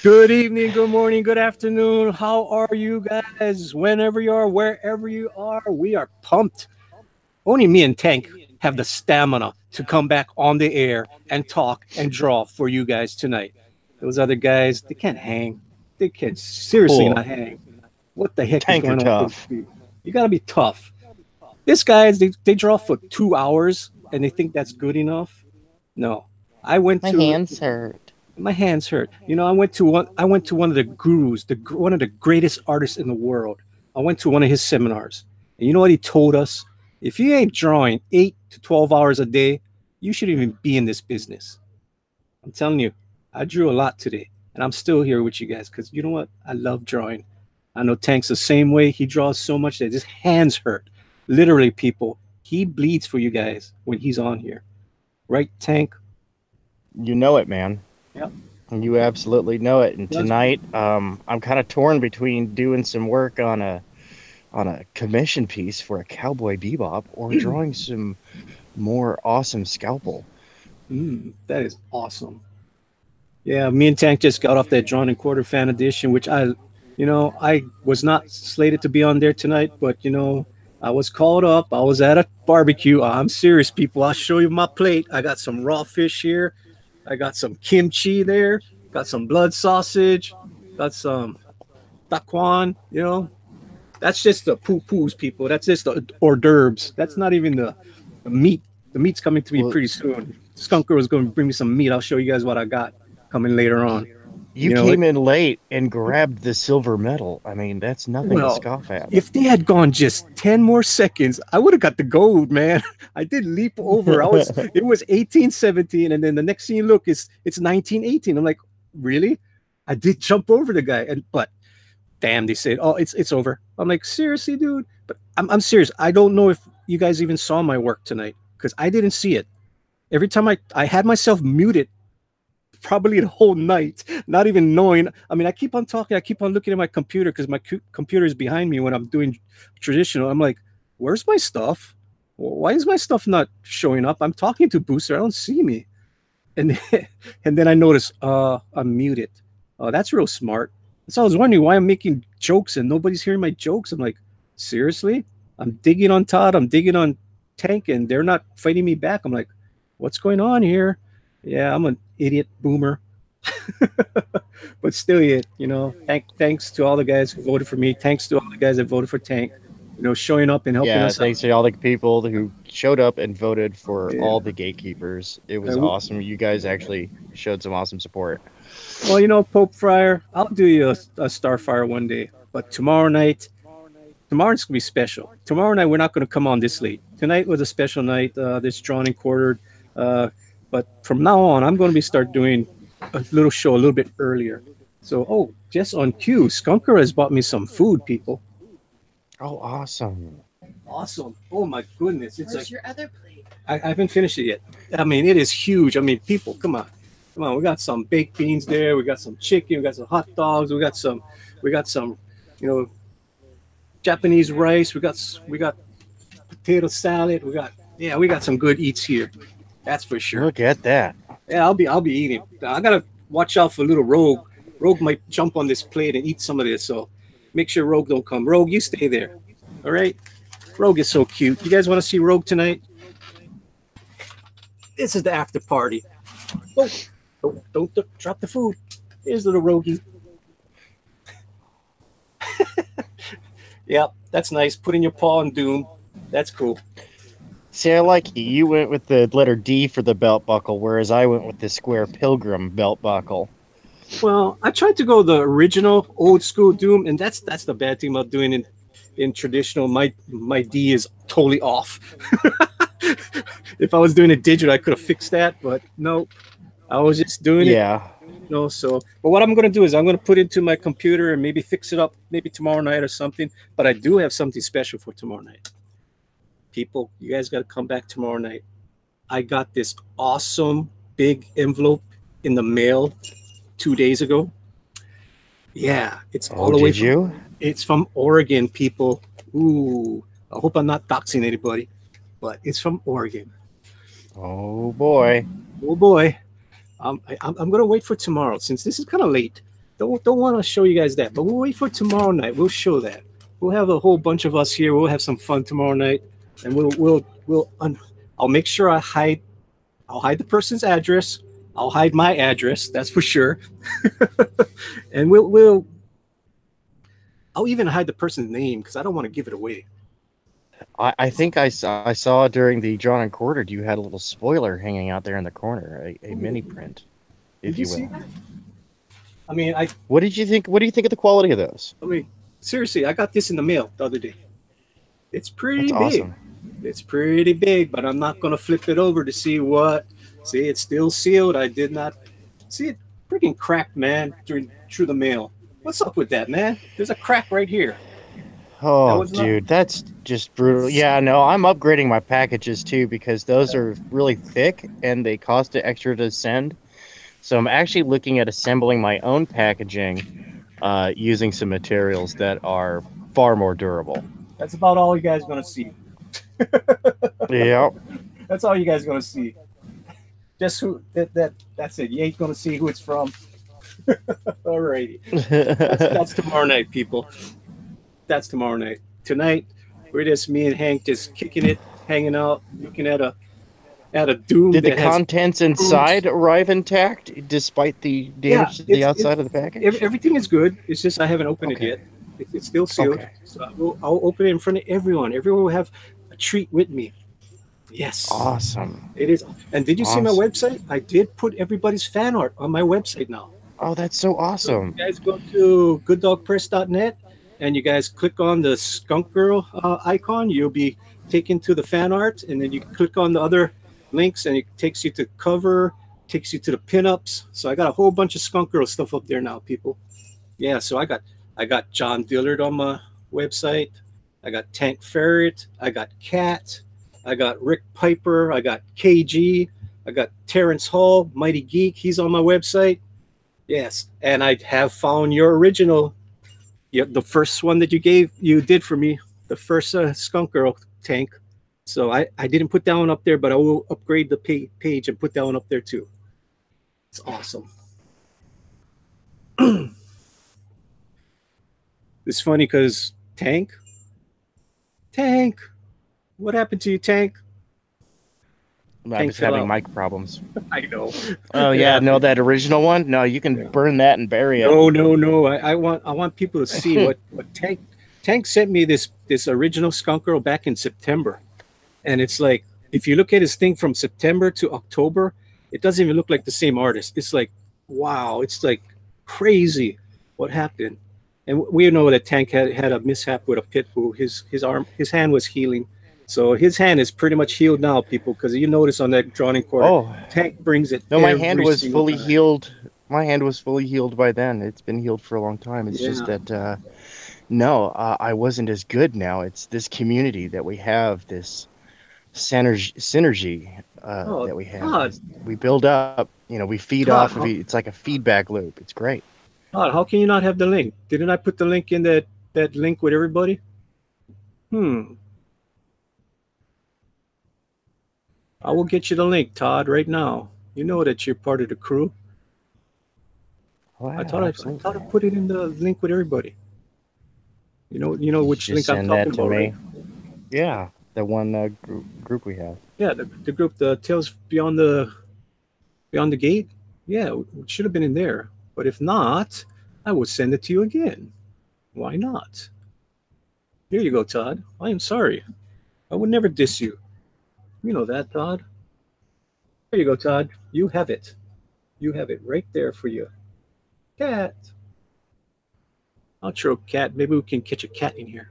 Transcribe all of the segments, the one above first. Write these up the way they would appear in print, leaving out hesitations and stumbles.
Good evening, good morning, good afternoon. How are you guys? Whenever you are, wherever you are, we are pumped. Only me and Tank have the stamina to come back on the air and talk and draw for you guys tonight. Those other guys, they can't hang. They can seriously Cool. not hang. What the heck is Tanker going on with those tough. people? You got to be tough. This guys, they draw for 2 hours and they think that's good enough. No, I went My to hands hurt. my hands hurt. I went to one of the gurus, one of the greatest artists in the world. I went to one of his seminars. And you know what he told us? If you ain't drawing 8 to 12 hours a day, you shouldn't even be in this business. I'm telling you, I drew a lot today and I'm still here with you guys cuz you know what? I love drawing. I know Tank's the same way. He draws so much that his hands hurt. Literally, people, he bleeds for you guys when he's on here. Right, Tank? You know it, man. Yep. You absolutely know it. And Does tonight, I'm kind of torn between doing some work on a commission piece for a Cowboy Bebop or drawing some more awesome scalpel. That is awesome. Yeah, me and Tank just got off that Drawn and Quarter Fan Edition, which I was not slated to be on there tonight, but I was called up. I was at a barbecue. I'm serious, people. I'll show you my plate. I got some raw fish here. I got some kimchi there. Got some blood sausage. Got some taquan. That's just the poo poos, people. That's just the hors d'oeuvres. That's not even the meat. The meat's coming to me Well, pretty soon. Skunker was going to bring me some meat. I'll show you guys what I got coming later on. you You know, it, came in late and grabbed the silver medal. I mean, that's nothing to well, scoff at. if they had gone just 10 more seconds, I would have got the gold, man. I did leap over. It was 1817, and then the next thing you look is it's 1918. I'm like, really? I did jump over the guy, but damn, they said, oh, it's over. I'm like, seriously, dude. But I'm serious. I don't know if you guys even saw my work tonight because I didn't see it. Every time I had myself muted probably the whole night, not even knowing. I mean, I keep on talking, I keep on looking at my computer because my computer is behind me when I'm doing traditional. I'm like, where's my stuff? Why is my stuff not showing up? I'm talking to Booster, I don't see me. And then, and then I notice, I'm muted. Oh, that's real smart. So I was wondering why I'm making jokes and nobody's hearing my jokes. I'm like, seriously? I'm digging on Todd, I'm digging on Tank, and they're not fighting me back. I'm like, what's going on here? Yeah, I'm an idiot boomer. But still it, thanks to all the guys who voted for me. Thanks to all the guys that voted for Tank, showing up and helping Yeah, us out. thanks to all the people who showed up and voted for Yeah. all the gatekeepers. It was Uh, awesome. You guys actually showed some awesome support. well, Pope Friar, I'll do you a Starfire one day. But tomorrow's gonna be special. Tomorrow night we're not gonna come on this late. Tonight was a special night. This drawn and quartered. Uh, but from now on, I'm gonna be start doing a little show a little bit earlier. So, oh, just on cue, Skunker has bought me some food, people. Oh, awesome. Awesome. Oh my goodness. It's Where's like your other plate? I haven't finished it yet. I mean, it is huge. I mean, people, come on. Come on. We got some baked beans there, we got some chicken, we got some hot dogs, we got some, you know, Japanese rice, we got potato salad, we got some good eats here. That's for sure. Look at that. Yeah, I'll be eating. I gotta watch out for little Rogue. Rogue might jump on this plate and eat some of this, so make sure Rogue don't come. Rogue, you stay there. All right? Rogue is so cute. You guys want to see Rogue tonight? This is the after party. Oh, don't drop the food. Here's little Rogie. Yep, that's nice. Put in your paw and Doom. That's cool. See, I like you. You went with the letter D for the belt buckle, whereas I went with the square pilgrim belt buckle. Well, I tried to go the original old school Doom, and that's the bad thing about doing in traditional. My D is totally off. If I was doing it digital, I could have fixed that, but no, I was just doing it. Yeah. So, but what I'm going to do is I'm going to put it into my computer and maybe fix it up maybe tomorrow night or something. But I do have something special for tomorrow night. People, you guys got to come back tomorrow night. I got this awesome big envelope in the mail 2 days ago. Yeah, it's all Oh, the way did you? it's from Oregon, people. Ooh, I hope I'm not doxing anybody, but it's from Oregon. Oh boy. Oh boy. I'm going to wait for tomorrow since this is kind of late. don't want to show you guys that, but we'll wait for tomorrow night. We'll show that. We'll have a whole bunch of us here. We'll have some fun tomorrow night, and I'll make sure I'll hide the person's address. I'll hide my address. That's for sure. And I'll even hide the person's name because I don't want to give it away. I think I saw during the drawn and quartered you had a little spoiler hanging out there in the corner, a mini print, if you will. See that? I mean, What did you think? What do you think of the quality of those? I mean, seriously, I got this in the mail the other day. It's pretty That's big. awesome. It's pretty big, but I'm not gonna flip it over to see what. See, it's still sealed. I did not see it freaking cracked, man, through the mail. What's up with that, man? There's a crack right here. Oh, dude, that's just brutal. Yeah, no, I'm upgrading my packages too because those are really thick and they cost extra to send. So I'm actually looking at assembling my own packaging using some materials that are far more durable. That's about all you guys are gonna see. Yep. That's all you guys are gonna see. Just that's it. You ain't gonna see who it's from. Alrighty. That's tomorrow night, people. That's tomorrow night. Tonight, we're just me and Hank just kicking it, hanging out, looking at a Doom. Did the contents inside arrive intact despite the damage to the outside of the package? Everything is good. It's just I haven't opened it yet. It's still sealed. Okay. So I'll open it in front of everyone. Everyone will have a treat with me. Yes. Awesome. It is. And did you see my website? I did put everybody's fan art on my website now. Oh, that's so awesome. So you guys go to gooddogpress.net and you guys click on the skunk girl icon. You'll be taken to the fan art, and then you click on the other links and it takes you to cover, takes you to the pinups. So I got a whole bunch of skunk girl stuff up there now, people. Yeah, so I got John Dillard on my website. I got Tank Ferret. I got Cat. I got Rick Piper. I got KG. I got Terrence Hall, Mighty Geek. He's on my website. Yes, and I have found your original, the first one that you did for me, the first Skunk Girl tank. So I didn't put that one up there, but I will upgrade the page and put that one up there too. It's awesome. It's funny because Tank, what happened to you, Tank? I was having mic problems. I know. Oh yeah, no, that original one. No, you can burn that and bury it. No. I want people to see what Tank sent me this original Skunk Girl back in September, and it's like if you look at his thing from September to October, it doesn't even look like the same artist. It's like wow, it's like crazy what happened. And we know that Tank had a mishap with a pit bull. His hand was healing. So his hand is pretty much healed now, people, because you notice on that drawing quarter, Tank brings it. No, my hand was fully healed. My hand was fully healed by then. It's been healed for a long time. It's just that, I wasn't as good now. It's this community that we have, this synergy that we have. God. We build up, we feed off of it. It's like a feedback loop. It's great. God, how can you not have the link? Didn't I put the link in that link with everybody? I will get you the link, Todd, right now. You know that you're part of the crew. Wow, I thought I put it in the link with everybody. You know which link I'm talking about, right? Yeah, the one group we have. Yeah, the group, the Tales Beyond the Gate. Yeah, it should have been in there. But if not, I will send it to you again. Why not? Here you go, Todd. I am sorry. I would never diss you. You know that, Todd. There you go, Todd. You have it. You have it right there for you. Cat. I'll throw Cat. Maybe we can catch a cat in here.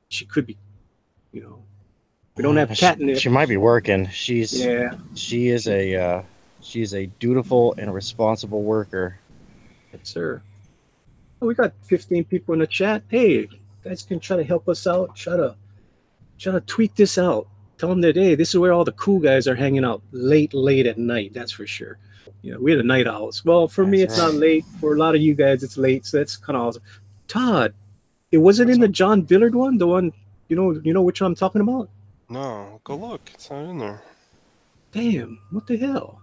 She could be, we don't have a cat in there. She might be working. She is a dutiful and responsible worker. Yes, sir. Oh, we got 15 people in the chat. Hey, you guys can try to help us out. Try to tweet this out. Tell them that, hey, this is where all the cool guys are hanging out late at night. That's for sure. We're the night owls. Well, for me, it's not late. For a lot of you guys, it's late. So that's kind of awesome. Todd, it wasn't in the John Dillard one. The one, you know which one I'm talking about? No, go look. It's not in there. Damn, what the hell?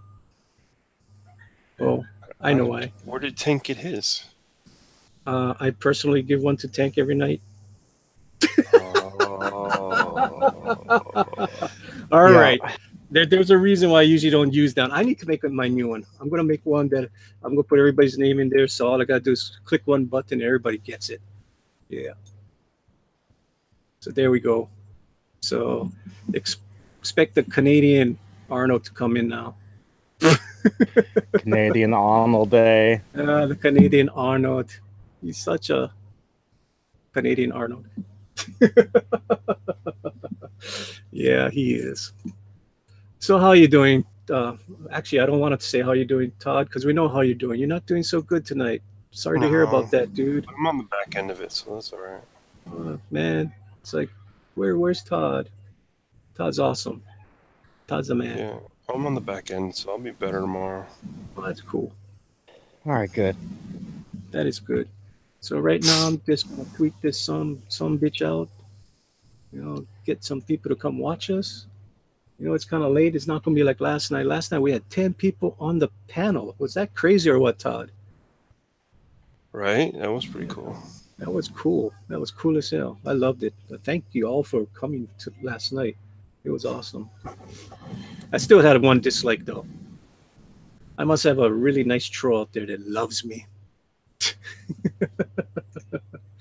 Oh, I know why. Where did Tank get his? I personally give one to Tank every night. Oh. All Yeah. right. There's a reason why I usually don't use that. I need to make my new one. I'm gonna make one that I'm gonna put everybody's name in there. So all I gotta do is click one button, and everybody gets it. Yeah. So there we go. So ex- expect the Canadian Arnold to come in now. Canadian Arnold Day. The Canadian Arnold. He's such a Canadian Arnold. Yeah, he is. So how are you doing? Actually, I don't want to say how you're doing, Todd, because we know how you're doing. You're not doing so good tonight. Sorry to hear No, about that, dude. I'm on the back end of it, so that's all right. Man, it's like, where's Todd? Todd's awesome. Todd's the man. Yeah, I'm on the back end, so I'll be better tomorrow. Oh, that's cool. All right, good. That is good. So right now I'm just gonna tweak this some bitch out. Get some people to come watch us. It's kind of late. It's not gonna be like last night. Last night we had 10 people on the panel. Was that crazy or what, Todd? Right? That was pretty cool. That was cool. That was cool as hell. I loved it. Thank you all for coming to last night. It was awesome. I still had one dislike though. I must have a really nice troll out there that loves me.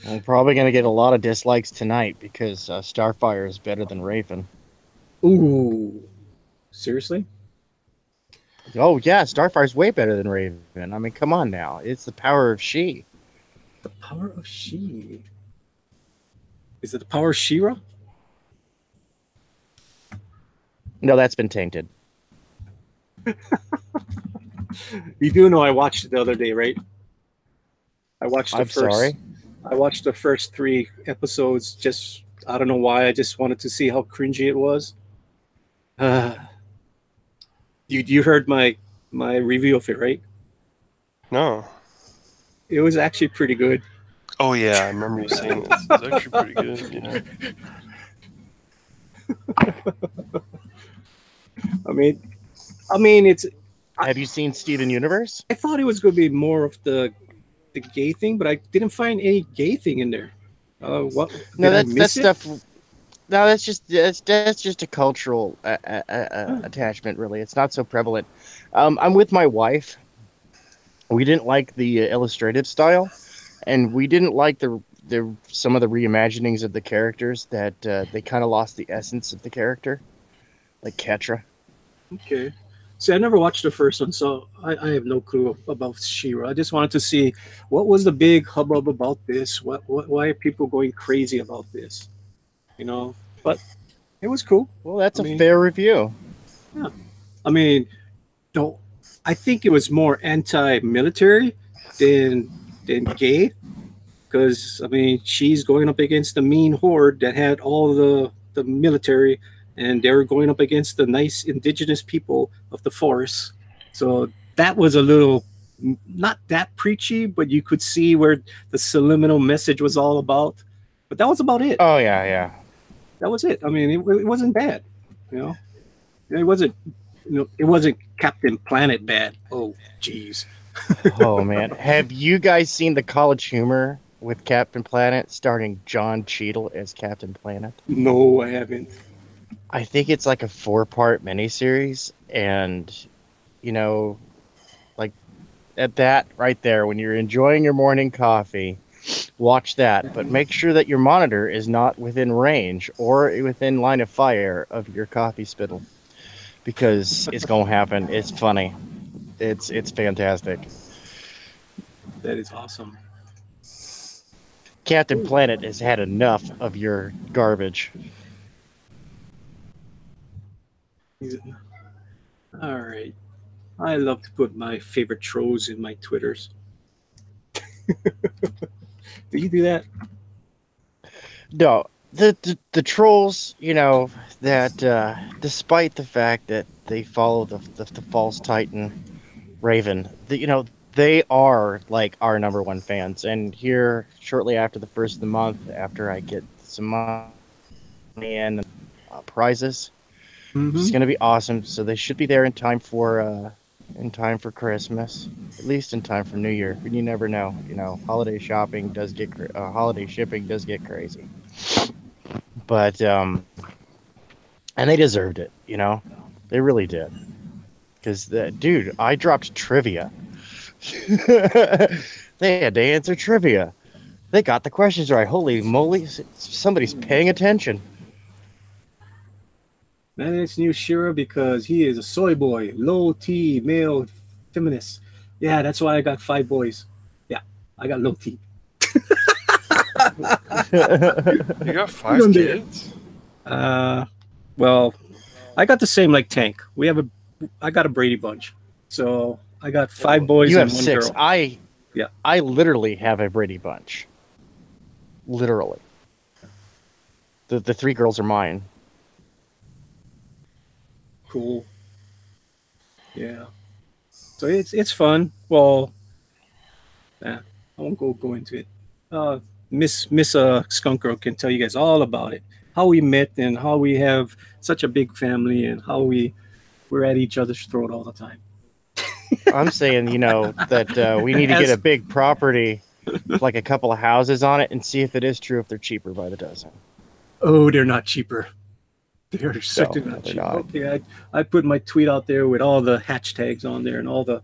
I'm probably going to get a lot of dislikes tonight because Starfire is better than Raven. Ooh, seriously? Oh, yeah, Starfire's way better than Raven. I mean, come on now. It's the power of she. The power of she. Is it the power of She-Ra? No, that's been tainted. You do know I watched it the other day, right? I watched the Sorry? I watched the first 3 episodes. Just I don't know why. I just wanted to see how cringy it was. You heard my review of it, right? No. It was actually pretty good. Oh yeah, I remember you saying this. It's actually pretty good. Yeah. I mean, it's. Have you seen Steven Universe? I thought it was going to be more of the gay thing, but I didn't find any gay thing in there. What? No, did I miss that's it? stuff. No, that's just a cultural attachment. Really, it's not so prevalent. I'm with my wife. We didn't like the illustrative style, and we didn't like the some of the reimaginings of the characters that they kind of lost the essence of the character, like Ketra. Okay. See, I never watched the first one, so I have no clue about She-Ra. I just wanted to see what was the big hubbub about this. Why are people going crazy about this? But it was cool. Well, that's a fair review. Yeah. I mean, don't. I think it was more anti-military than gay, because I mean she's going up against the mean horde that had all the military, and they were going up against the nice indigenous people of the forest. So that was a little not that preachy, but you could see where the subliminal message was all about. But that was about it. Oh yeah. That was it. I mean, it wasn't bad. It wasn't. It wasn't Captain Planet bad. Oh, jeez. Oh man, have you guys seen the College Humor with Captain Planet, starring John Cheadle as Captain Planet? No, I haven't. I think it's like a 4-part miniseries, and like at that right there, when you're enjoying your morning coffee, watch that. But make sure that your monitor is not within range or within line of fire of your coffee spittle, because it's gonna happen. It's funny. It's fantastic. That is awesome. Captain Planet has had enough of your garbage. All right. I love to put my favorite trolls in my Twitters. Do you do that? No, the trolls, that despite the fact that they follow the false Titan Raven, they are like our #1 fans. And here, shortly after the first of the month, after I get some money and prizes, it's going to be awesome. So they should be there in time for in time for Christmas, at least in time for New Year. But you never know. You know, holiday shopping does get holiday shipping does get crazy. But and they deserved it. You know, they really did. Because dude, I dropped trivia. They had to answer trivia. They got the questions right. Holy moly! Somebody's paying attention. Man, it's new Shira because he is a soy boy, low T, male, feminist. Yeah, that's why I got 5 boys. Yeah, I got low T. You got 5 kids? Well, I got the same like Tank. I got a Brady bunch. So I got 5 boys You and have 1 6. girl. I literally have a Brady bunch. Literally. The 3 girls are mine. Cool. Yeah. So it's fun. Well, I won't go into it. Miss Skunk Girl can tell you guys all about it. How we met and how we have such a big family and how we're at each other's throat all the time. I'm saying, you know, that we need to get a big property, like a couple of houses on it, and see if it is true if they're cheaper by the dozen. Oh, they're not cheaper. They're certainly not cheaper. Okay, I put my tweet out there with all the hashtags on there and all the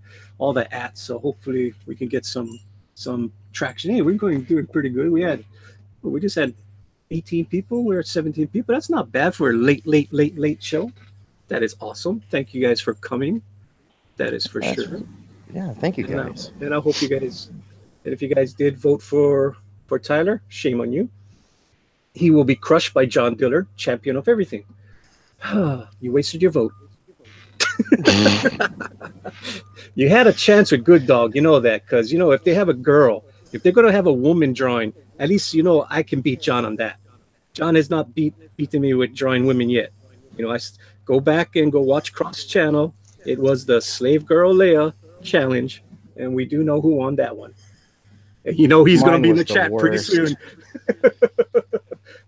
ats. So hopefully we can get some traction. Hey, we're doing pretty good. We just had 18 people. We're at 17 people. That's not bad for a late show. That is awesome. Thank you guys for coming. That is for sure. Yeah, thank you guys. And I hope you guys, and if you guys did vote for Tyler, shame on you. He will be crushed by John Diller, champion of everything. You wasted your vote. You had a chance with Good Dog, you know that, because if they have a girl, if they're gonna have a woman drawing, at least I can beat John on that. John has not beaten me with drawing women yet. I go back and go watch Cross Channel. It was the Slave Girl Leia challenge, and we do know who won that one. And he's going to be in the chat pretty soon.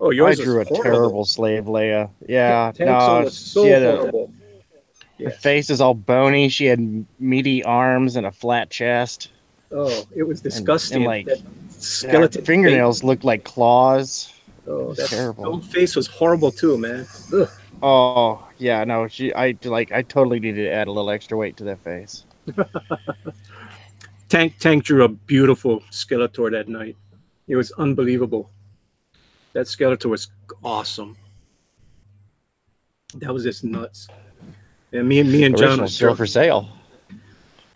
Oh, yours I drew a terrible Slave Leia. Yeah, no, was so horrible. Her face is all bony. She had meaty arms and a flat chest. Oh, it was disgusting. And like skeleton fingernails looked like claws. Oh, that terrible. face was horrible too, man. Ugh. Oh yeah, no, I totally needed to add a little extra weight to that face. Tank drew a beautiful Skeletor that night. It was unbelievable. That Skeletor was awesome. That was just nuts. And me and John are still for sale.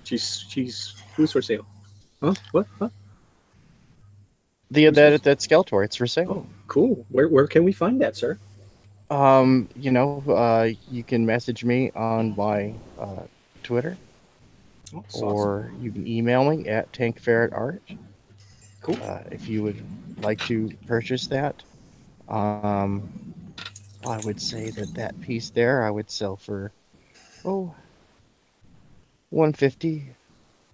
She's who's for sale? Huh? What? Huh? That Skeletor, it's for sale. Oh, cool. Where can we find that, sir? You can message me on my Twitter, or you can email me at tankferretart. Cool. If you would like to purchase that, I would say that piece there I would sell for $150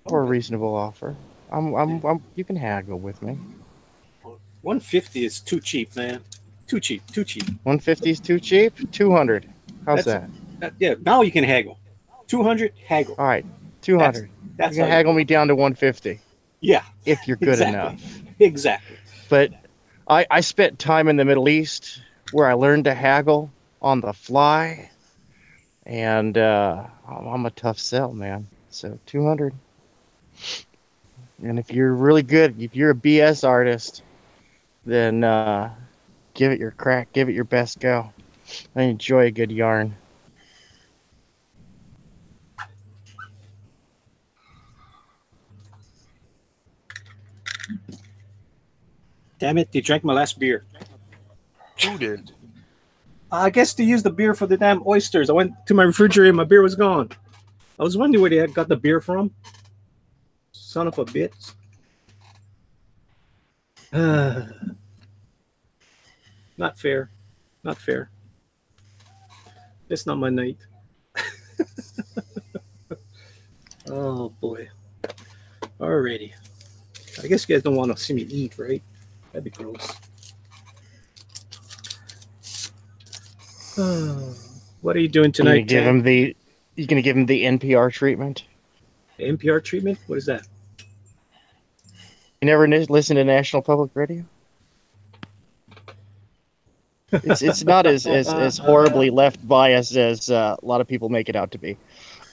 or a reasonable offer. You can haggle with me. $150 is too cheap, man. Too cheap. 150 is too cheap. 200. How's that? Yeah, now you can haggle. 200, haggle. All right, 200. That's you can haggle me down to 150. Yeah, if you're good enough. Exactly. But I spent time in the Middle East where I learned to haggle on the fly, and I'm a tough sell, man. So 200. And if you're really good, if you're a BS artist, then give it your crack, give it your best go. I enjoy a good yarn. Damn it, they drank my last beer. Who did? I guess they used the beer for the damn oysters. I went to my refrigerator, my beer was gone. I was wondering where they got the beer from. Son of a bitch. Not fair. Not fair. It's not my night. Oh, boy. Alrighty. I guess you guys don't want to see me eat, right? That'd be gross. What are you doing tonight? You gonna give him the NPR treatment? NPR treatment? What is that? You never listen to National Public Radio? It's not as horribly left biased as a lot of people make it out to be.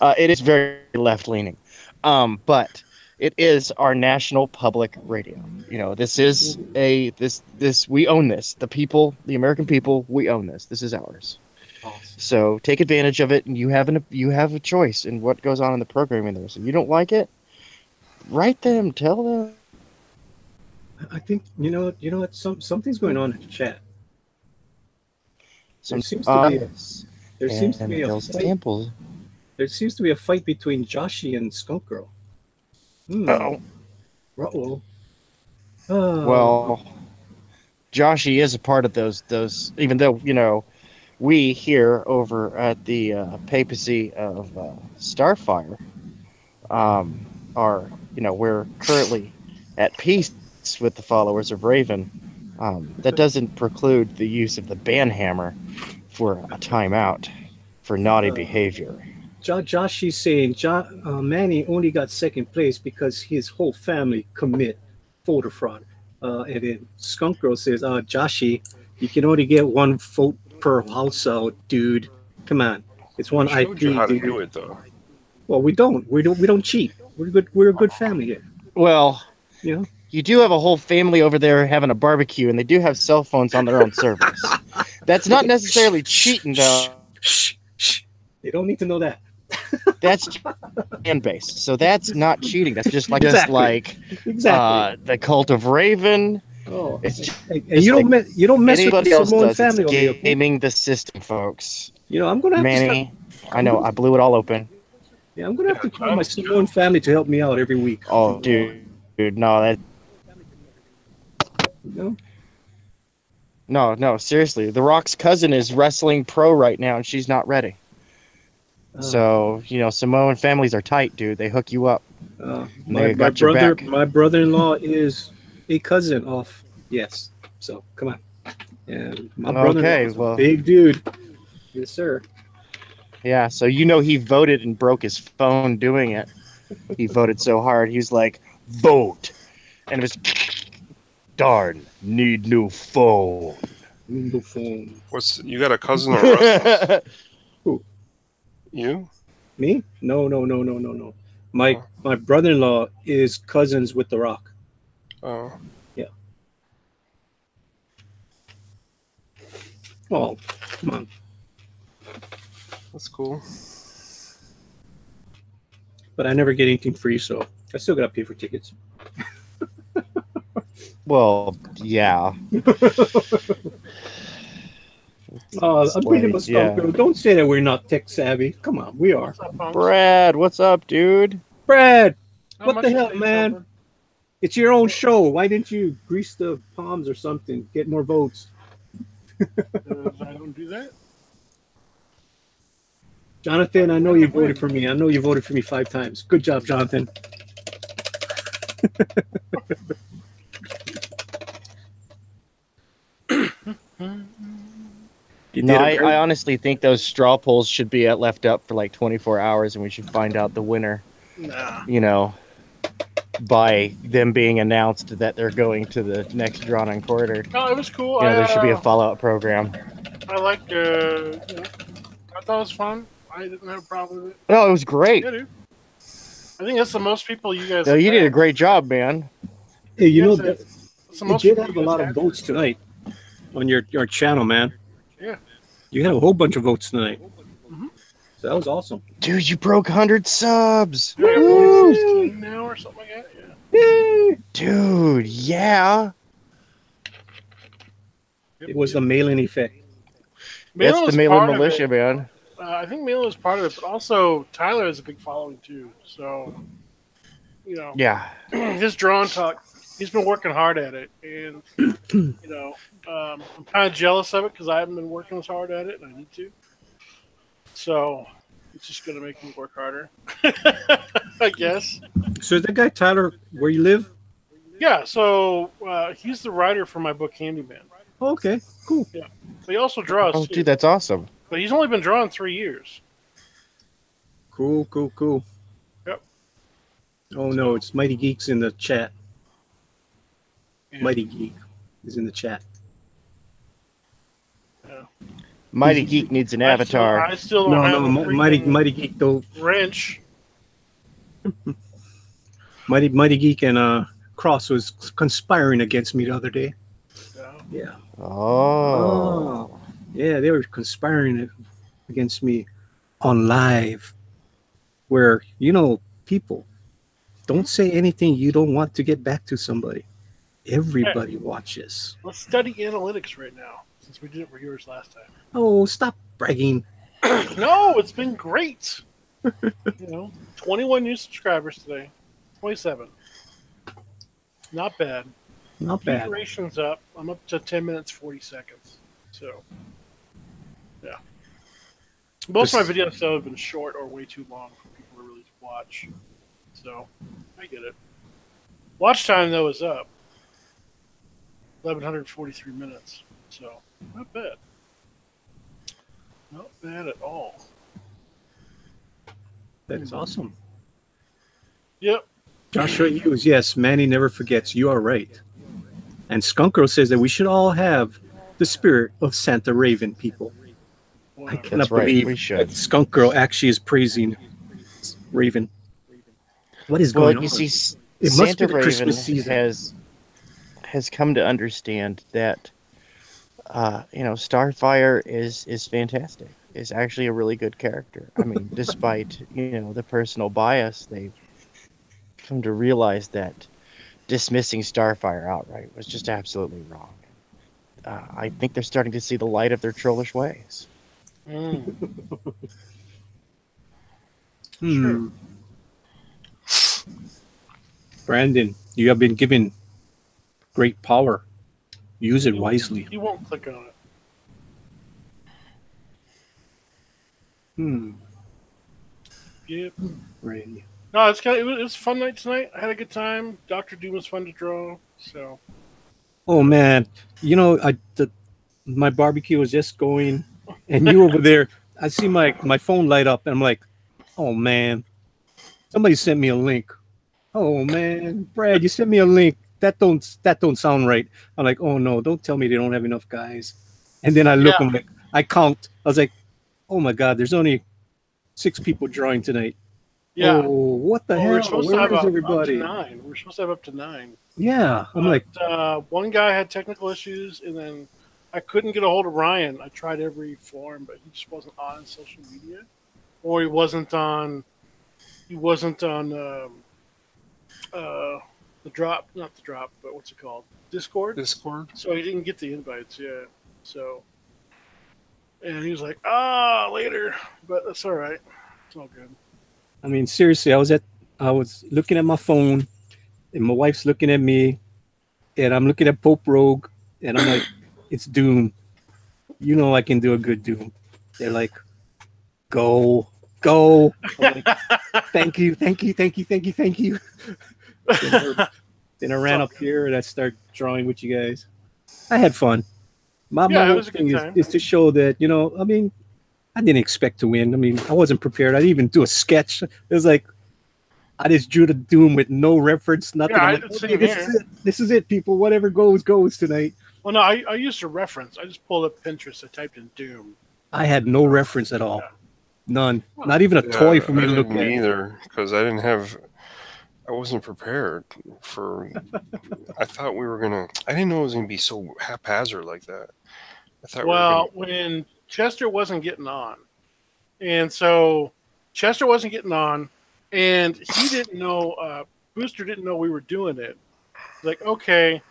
It is very left leaning, but it is our national public radio. You know, this is this we own this. The people, the American people, we own this. This is ours. Awesome. So take advantage of it, and you have a choice in what goes on in the programming there. So you don't like it, write them, tell them. I think you know what something's going on in the chat. There seems to be a fight. There seems to be a fight between Joshy and Skunk Girl. Uh-oh. Uh-oh. Well, Joshy is a part of those. Even though we here over at the papacy of Starfire are we're currently at peace with the followers of Raven. That doesn't preclude the use of the banhammer for a timeout for naughty behavior. Joshy's saying Manny only got second place because his whole family commit voter fraud. And then Skunk Girl says, Joshy, you can only get one vote per household, dude. Come on. It's one IP. Showed you how to do it, though. Well, we don't cheat. We're a good family here. Well, you do have a whole family over there having a barbecue, and they do have cell phones on their own servers. That's not necessarily cheating, though. Shh. They don't need to know that. That's fan base, so that's not cheating. That's just like the Cult of Raven. Oh, it's just, and you don't mess with the Samoan family. It's gaming the system, folks. I'm gonna have Manny. I know I blew it all open. Yeah, I'm gonna have to call my Samoan family to help me out every week. Oh, dude, no, that. No, seriously. The Rock's cousin is wrestling pro right now, and she's not ready. So, Samoan families are tight, dude. They hook you up. My brother-in-law is a cousin of, yes. So, come on. And my brother-in-law is a big dude. Yes, sir. Yeah, so he voted and broke his phone doing it. He voted so hard, he's like, vote. And it was, darn, need new phone. New phone. You got a cousin or a Who? You? Me? No. My brother-in-law is cousins with The Rock. Oh. Yeah. Oh, come on. That's cool. But I never get anything free, so I still gotta pay for tickets. Well, yeah. I'm pretty much Don't say that we're not tech savvy. Come on, we are. Brad, what's up, dude? Brad, what the hell, man? It's your own show. Why didn't you grease the palms or something? Get more votes. I don't do that. Jonathan, I know you voted for me. I know you voted for me 5 times. Good job, Jonathan. I honestly think those straw polls should be left up for like 24 hours, and we should find out the winner. Nah. By them being announced that they're going to the next drawn-on quarter. No, it was cool. There should be a follow-up program. I liked, I thought it was fun. I didn't have a problem with it. No, it was great. Yeah, dude. I think that's the most people you guys. No, you did a great job, man. Hey, you did have a lot of votes tonight on your channel, man. Yeah. You had a whole bunch of votes tonight. Mm-hmm. So that was awesome. Dude, you broke 100 subs. Yeah, 16 now or something like that. Yeah. Dude, yeah. It was the Malin effect. That's the Malin militia, man. I think Malin is part of it, but also Tyler has a big following too. So, yeah, his drawn talk. He's been working hard at it, and I'm kind of jealous of it because I haven't been working as hard at it, and I need to. So it's just going to make me work harder, I guess. So is that guy Tyler where you live? Yeah. So he's the writer for my book Handyman. Oh, okay, cool. Yeah. But he also draws. Oh, dude, that's awesome. But he's only been drawing 3 years. Cool. Yep. Oh no, it's Mighty Geeks in the chat. Yeah. Mighty Geek is in the chat. Yeah. Mighty Geek needs an avatar. I still don't have a Mighty Geek though. wrench. Mighty Geek and Cross was conspiring against me the other day. Yeah. Oh. Yeah, they were conspiring against me on live, where people don't say anything you don't want to get back to somebody. Everybody watches. Let's study analytics right now, since we did it for yours last time. Oh, stop bragging. No, it's been great. 21 new subscribers today. 27. Not bad. Not bad. Duration's up. I'm up to 10 minutes, 40 seconds. So, yeah. Most of my videos though have been short or way too long for people to really watch. So, I get it. Watch time though is up. 1,143 minutes. So, not bad. Not bad at all. That is awesome. Yep. Joshua Hughes, yes, Manny never forgets. You are right. And Skunkgirl says that we should all have the spirit of Santa Raven, people. I cannot believe that Skunkgirl actually is praising Raven. What is going on? You see, it Santa must be the Raven Christmas season. has come to understand that Starfire is fantastic. Is actually a really good character. I mean, despite the personal bias, they've come to realize that dismissing Starfire outright was just absolutely wrong. I think they're starting to see the light of their trollish ways. Sure. Brandon, you have been given great power. Use it wisely. You won't click on it. Yep. Right. No, it was a fun night tonight. I had a good time. Dr. Doom was fun to draw. So. Oh man, my barbecue was just going, and you over there. I see my phone light up, and I'm like, oh man, somebody sent me a link. Oh man, Brad, you sent me a link. That don't sound right. I'm like, oh no, don't tell me they don't have enough guys. And then I look, I'm like, I count. I was like, oh my god, there's only 6 people drawing tonight. Yeah. Oh, what the hell? We're supposed to have everybody? up to 9. We're supposed to have up to 9. Yeah, I'm like, one guy had technical issues, and then I couldn't get a hold of Ryan. I tried every form, but he just wasn't on social media, or he wasn't on the drop, not the drop, but what's it called? Discord. So he didn't get the invites. Yeah. So, and he was like, later, but that's all right. It's all good. I mean, seriously, I was looking at my phone, and my wife's looking at me, and I'm looking at Pope Rogue, and I'm like, it's Doom. You know I can do a good Doom. They're like, go. I'm like, thank you. Then I ran up here and I started drawing with you guys. I had fun. My whole thing is to show that, I mean, I didn't expect to win. I mean, I wasn't prepared. I didn't even do a sketch. It was like, I just drew the Doom with no reference, nothing. Yeah, like, okay, this is it, people. Whatever goes tonight. Well, no, I used a reference. I just pulled up Pinterest. I typed in Doom. I had no reference at all. None. Not even a toy for me to look at. Either, because I wasn't prepared for. I thought I didn't know it was gonna be so haphazard like that. I thought. When Chester wasn't getting on, and so Chester wasn't getting on, and he didn't know. Booster didn't know we were doing it. Like, okay,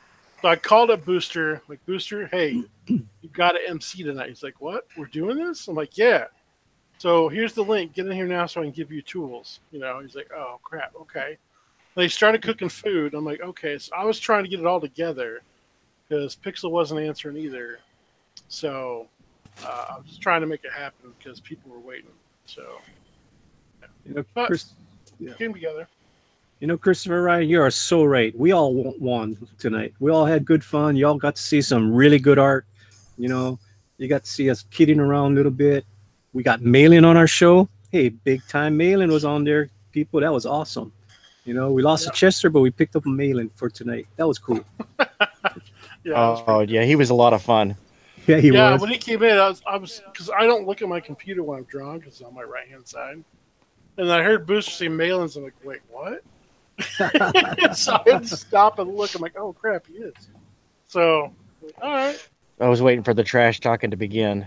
so I called up Booster. Like, Booster, hey, you got to MC tonight. He's like, what? We're doing this? I'm like, yeah. So here's the link. Get in here now so I can give you tools. He's like, oh, crap. Okay. They started cooking food. I'm like, okay. So I was trying to get it all together because Pixel wasn't answering either. So I was just trying to make it happen because people were waiting. So came together. Christopher Ryan, you are so right. We all won tonight. We all had good fun. You all got to see some really good art. You got to see us kidding around a little bit. We got Malin on our show. Hey, big time Malin was on there, people. That was awesome. You know, we lost to Chester, but we picked up a Malin for tonight. That was cool. Yeah, yeah, he was a lot of fun. Yeah, he was. When he came in, I was because I don't look at my computer when I'm drawing because it's on my right hand side, and I heard Booster say Malins. I'm like, wait, what? So I had to stop and look. I'm like, oh crap, he is. So, all right. I was waiting for the trash talking to begin.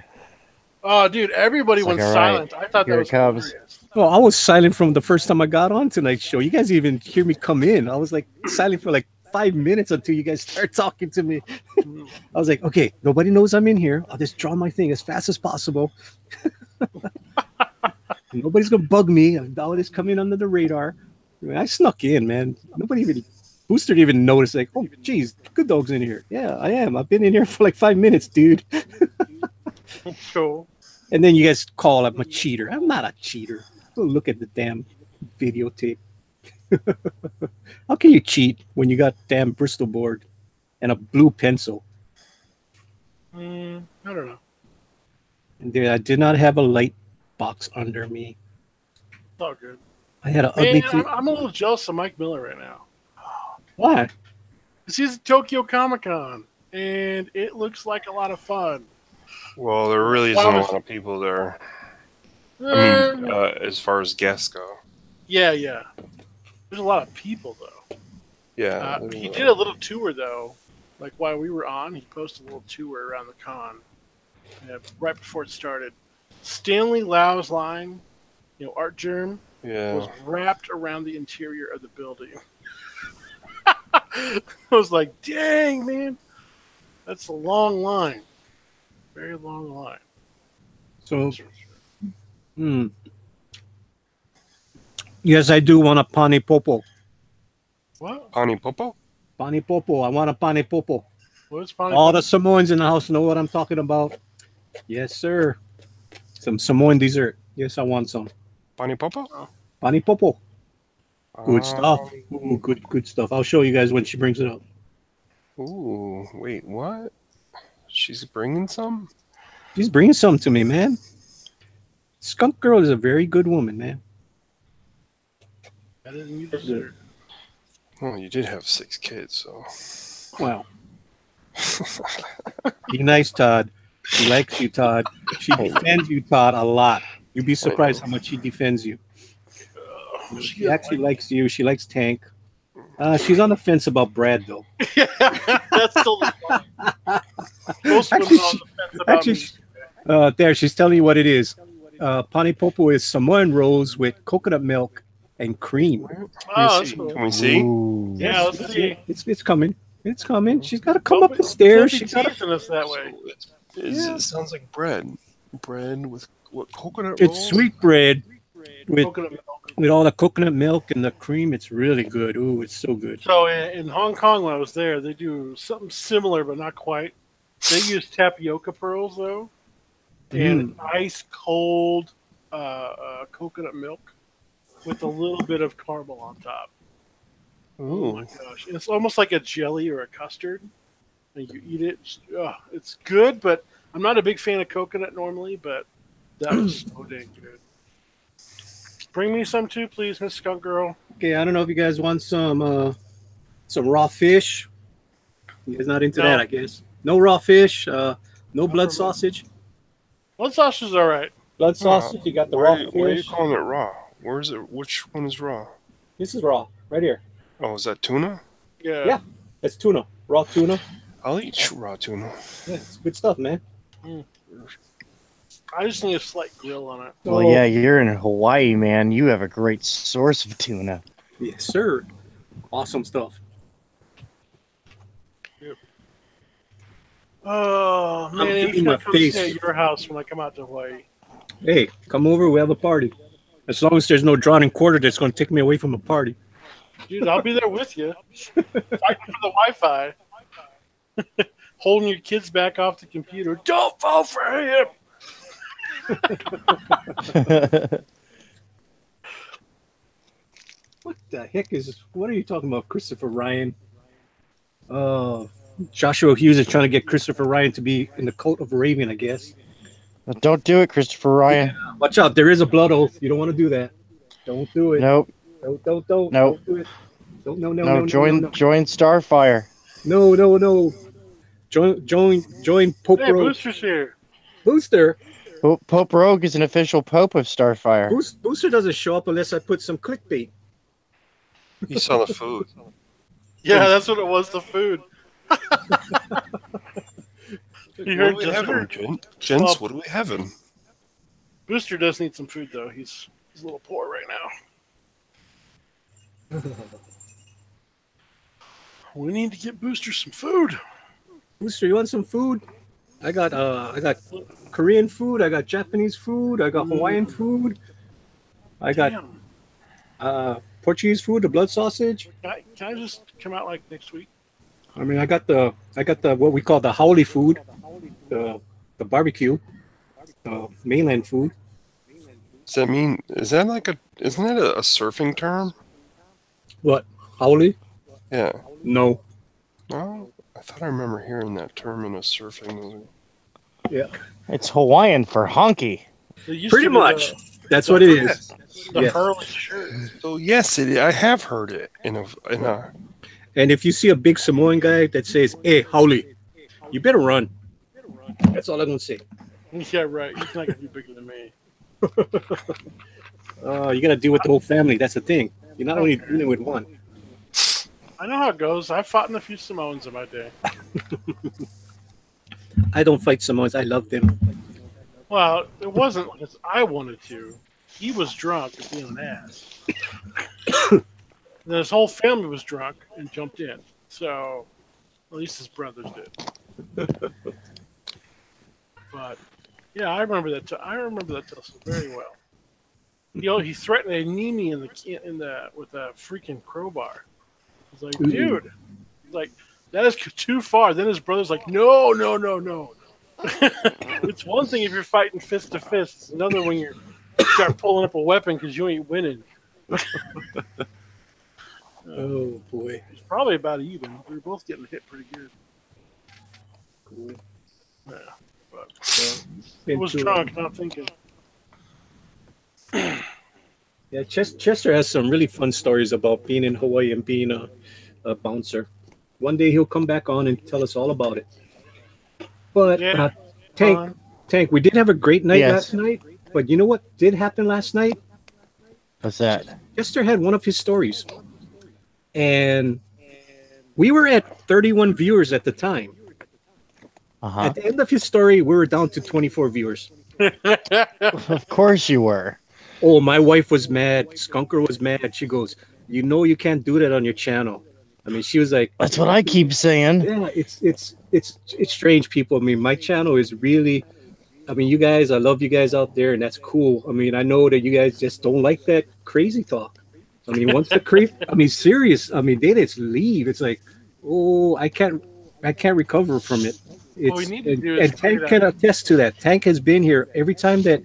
Oh, dude, everybody went silent. I thought Here that it was comes. hilarious. Oh, I was silent from the first time I got on tonight's show. You guys even hear me come in. I was like silent for like 5 minutes until you guys start talking to me. I was like, okay, nobody knows I'm in here. I'll just draw my thing as fast as possible. Nobody's gonna bug me. I'll just come in under the radar. I mean, I snuck in, man. Nobody even Booster didn't even notice. Like, oh, geez, Good Dog's in here. Yeah, I am. I've been in here for like 5 minutes, dude. Cool. And then you guys call I'm a cheater. I'm not a cheater. Go look at the damn videotape. How can you cheat when you got damn Bristol board and a blue pencil? I don't know. And I did not have a light box under me. It's all good. I had an ugly. I'm a little jealous of Mike Miller right now. Why? Because he's at Tokyo Comic Con, and it looks like a lot of fun. Well, there really isn't a lot of people there. I mean, as far as guests go. Yeah. There's a lot of people, though. Yeah. He did a little tour, though. Like, while we were on, he posted a little tour around the con. Right before it started. Stanley Lau's line, Art Germ, was wrapped around the interior of the building. I was like, dang, man. That's a long line. Very long line. So, yes, I do want a pani popo. What? Pani Popo? Pani popo. I want a pani popo. What's pani All popo? the Samoans in the house know what I'm talking about. Yes, sir. Some Samoan dessert. Yes, I want some. Pani Popo? Pani popo. Good stuff. Ooh, good stuff. I'll show you guys when she brings it up. Ooh, wait, what? She's bringing some? She's bringing something to me, man. Skunk Girl is a very good woman, man. I didn't use dessert. Well, you did have 6 kids, so. Wow. Be nice, Todd. She likes you, Todd. She defends you, Todd, a lot. You'd be surprised how much she defends you. She actually likes you. She likes Tank. She's on the fence about Brad, though. That's totally fine. Most women are on the fence about me. There, she's telling you what it is. Pani Popo is Samoan rolls with coconut milk and cream. Oh, that's cool. Can we see? Ooh. Yeah, let's see. It's coming. It's coming. She's got to come up the stairs. She's got teasing us that way. It sounds like bread. Bread with what, coconut rolls? It's sweet bread with Coconut milk. with all the coconut milk and the cream. It's really good. Ooh, it's so good. So in Hong Kong, when I was there, they do something similar, but not quite. They use tapioca pearls, though, and ice cold coconut milk with a little bit of caramel on top. Ooh. Oh my gosh! It's almost like a jelly or a custard, and you eat it. It's good, but I'm not a big fan of coconut normally. But that was so dang good. Bring me some too, please, Miss Skunk Girl. Okay, I don't know if you guys want some raw fish. You guys not into that, I guess. No raw fish. No blood sausage. Blood sausage is all right. Blood sausage. You got the raw Why are you fish. calling it raw? Where is it? Which one is raw? This is raw, right here. Oh, is that tuna? Yeah. It's tuna. Raw tuna. I'll eat raw tuna. Yeah, it's good stuff, man. I just need a slight grill on it. Well, yeah, you're in Hawaii, man. You have a great source of tuna. Yes, sir. Awesome stuff. Oh man, I'm beating gonna my come face. stay at your house when I come out to Hawaii. Hey, come over. We have a party. As long as there's no drawn and quarter that's going to take me away from a party. Dude, I'll be there with you. Fighting for the Wi-Fi. Holding your kids back off the computer. Don't fall for him. What the heck is this? What are you talking about, Christopher Ryan? Joshua Hughes is trying to get Christopher Ryan to be in the coat of a raven, I guess. Don't do it, Christopher Ryan. Watch out. There is a blood oath. You don't want to do that. Don't do it. Nope. Don't Nope. don't do it. Don't no. Join Starfire. No. Join Pope Hey, Rogue. Booster's here. Booster. Pope Rogue is an official Pope of Starfire. Booster doesn't show up unless I put some clickbait. He saw the food. Yeah, that's what it was. The food. You heard What do we have dessert? him, gents? What do we have him? Booster does need some food though. He's a little poor right now. We need to get Booster some food. Booster, you want some food? I got Korean food. I got Japanese food. I got Hawaiian food. I got Portuguese food, the blood sausage. Can I just come out like next week? I mean, I got the what we call the haole food, the barbecue, mainland food. Does that mean? Isn't that a surfing term? What, haole? Yeah. No. Oh, I thought I remember hearing that term in a surfing movie. Yeah. It's Hawaiian for honky. Pretty much. That's what it is. The Yes. pearly shirt. So yes, I have heard it in a. And if you see a big Samoan guy that says, "Hey, haole," you better run. That's all I'm gonna say. Yeah, right. He's not gonna be bigger than me. You gotta deal with the whole family. That's the thing. You're not only dealing with one. I know how it goes. I've fought in a few Samoans in my day. I don't fight Samoans. I love them. Well, it wasn't because I wanted to. He was drunk and being an ass. And his whole family was drunk and jumped in. So, at least his brothers did. But yeah, I remember that. I remember that tussle very well. He threatened to knee me with a freaking crowbar. I was like, dude, like that is too far. Then his brother's like, no. It's one thing if you're fighting fist to fist. It's another when you start pulling up a weapon because you ain't winning. Oh boy. It's probably about even. We were both getting hit pretty good. Cool. Yeah, but I was drunk, not thinking. Yeah, Chester has some really fun stories about being in Hawaii and being a bouncer. One day he'll come back on and tell us all about it. But Yeah. Tank, we did have a great night Yes. last night. But you know what did happen last night? What's that? Chester had one of his stories. And we were at 31 viewers at the time. Uh-huh. At the end of his story, we were down to 24 viewers. Of course you were. Oh, my wife was mad. Skunker was mad. She goes, "You know you can't do that on your channel." I mean, she was like, That's what I keep saying. "Yeah, it's strange, people. I mean, my channel is really. I mean, you guys, I love you guys out there, and that's cool. I mean, I know that you guys just don't like that crazy talk. I mean, once the crazy, I mean, serious. I mean, they just leave. It's like, oh, I can't recover from it. It's, we need to do is and Tank figure can out- attest to that. Tank has been here every time that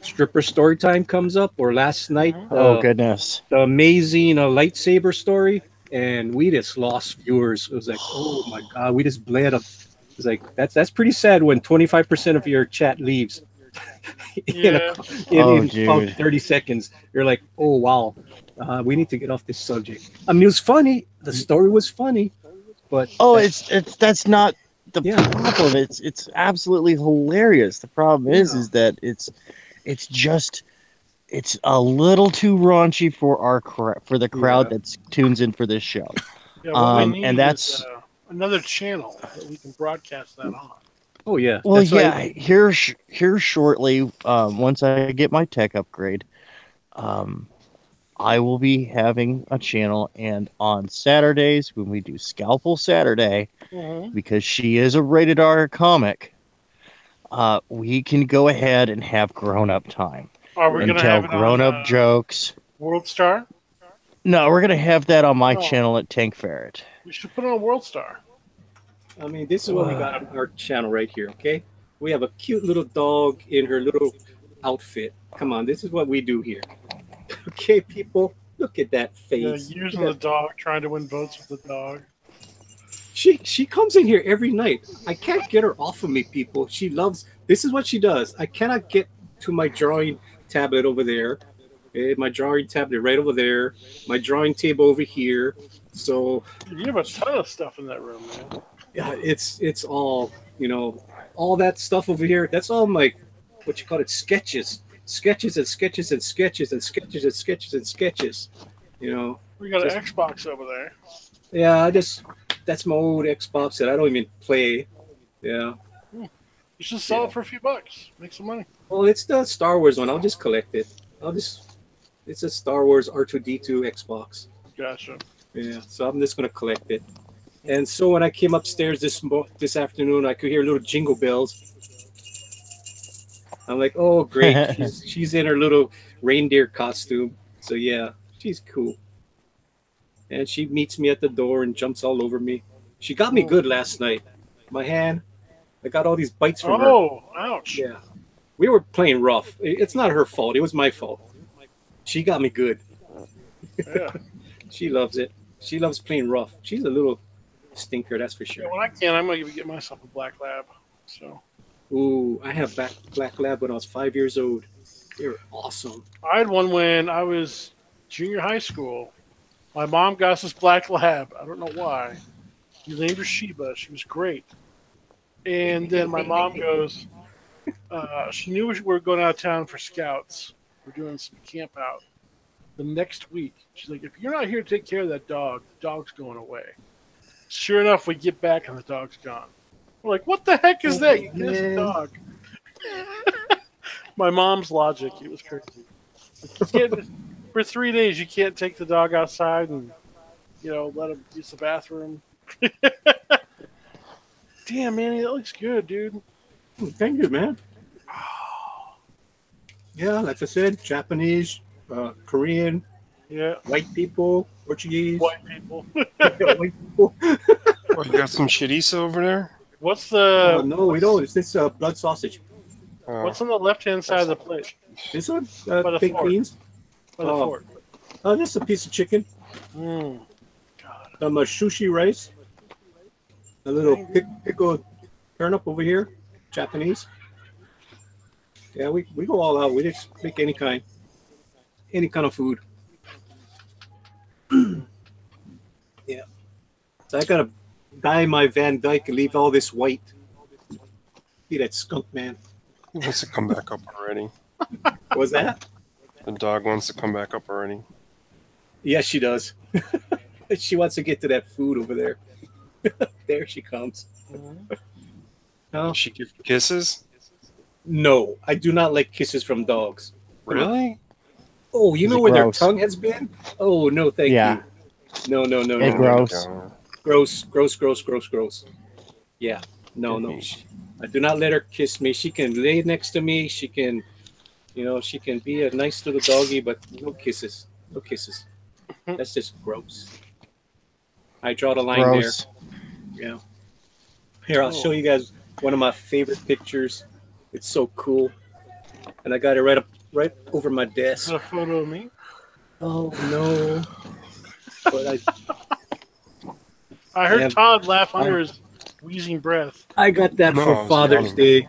stripper story time comes up, or last night, Oh, goodness. the amazing lightsaber story, and we just lost viewers. It was like, oh my god, we just bled up. It's like that's pretty sad when 25% of your chat leaves. Yeah. Oh, in about dude. 30 seconds, you're like, oh wow, we need to get off this subject. I mean, it was funny. The story was funny, but Oh, that's not the Yeah. problem. It's absolutely hilarious. The problem is Yeah. that it's a little too raunchy for for the crowd Yeah. that tunes in for this show. Yeah, what we need and that's is, another channel that we can broadcast that on. oh yeah. well, That's why- yeah. Here shortly, once I get my tech upgrade, I will be having a channel, and on Saturdays when we do Scalpel Saturday, because she is a rated R comic, we can go ahead and have grown up time Are we and gonna tell have it on grown up jokes. World Star? No, we're gonna have that on my Oh. channel at Tank Ferret. We should put it on World Star. I mean, this is what we got on our channel right here. Okay, we have a cute little dog in her little outfit. Come on, this is what we do here. Okay, people, look at that Yeah, face. using the dog, trying to win votes with the dog. She comes in here every night. I can't get her off of me, people. She loves. This is what she does. I cannot get to my drawing tablet over there, My drawing tablet right over there. My drawing table over here. So You have a ton of stuff in that room, man. yeah, it's all all that stuff over here. That's all my what you call it sketches and sketches and sketches and sketches and sketches and sketches. We got Just- an Xbox over there. Yeah, that's my old Xbox that I don't even play. Yeah. You should sell it for a few bucks. Make some money. Well, it's the Star Wars one. I'll just collect it. It's a Star Wars R2D2 Xbox. Gotcha. Yeah, so I'm just gonna collect it. And so when I came upstairs this afternoon, I could hear little jingle bells. I'm like, oh great, she's in her little reindeer costume. So yeah, she's cool. And she meets me at the door and jumps all over me. She got me good last night. My hand, I got all these bites from her. Oh, ouch. Yeah, we were playing rough. It's not her fault. It was my fault. She got me good. Yeah. She loves it. She loves playing rough. She's a little stinker, that's for Yeah, sure. when I can, I'm going to get myself a black lab. So Ooh, I had a black lab when I was 5 years old. They were awesome. I had one when I was junior high school. My mom got us this black lab. I don't know why. We named her Sheba. She was great. And then my mom goes, she knew we were going out of town for scouts. We're doing some camp out. The next week, she's like, if you're not here to take care of that dog, the dog's going away. Sure enough, we get back and the dog's gone. We're like, what the heck is that? You kissed the dog. My mom's logic, it was crazy. For 3 days, you can't take the dog outside and, let him use the bathroom. Damn, man, that looks good, dude. Thank you, man. Yeah, like I said, Japanese, Korean, Yeah, white people, Portuguese. white people. White people. Oh, you got some chorizo over there? What's the No, we don't. It's this blood sausage. what's on the left-hand side of the plate? This one, By the baked fork. beans. By the Oh. fork. Oh, this is a piece of chicken. Mm. A sushi rice. A little pickled turnip over here, Japanese. Yeah, we go all out. We just pick any kind of food. Yeah. So I gotta dye my Van Dyke and leave all this white. See that skunk man? He wants to come back up already. What was that? The dog wants to come back up already. Yes, she does. She wants to get to that food over there. There she comes. No, Does she give kisses? no, I do not like kisses from dogs. Really? Oh, you Is know it where their gross? tongue has been? Oh, no, thank Yeah. you. No. Hey, gross. Gross. Yeah, no. I do not let her kiss me. She can lay next to me. She can, she can be a nice little doggy, but no kisses. No kisses. That's just gross. I draw the line Gross. there. Yeah. Here, I'll show you guys one of my favorite pictures. It's so cool. And I got it right over my Is desk. that a photo of me? Oh, no. But I heard Yeah. Todd laugh under his wheezing breath. I got that No, I for was Father's yawning. Day.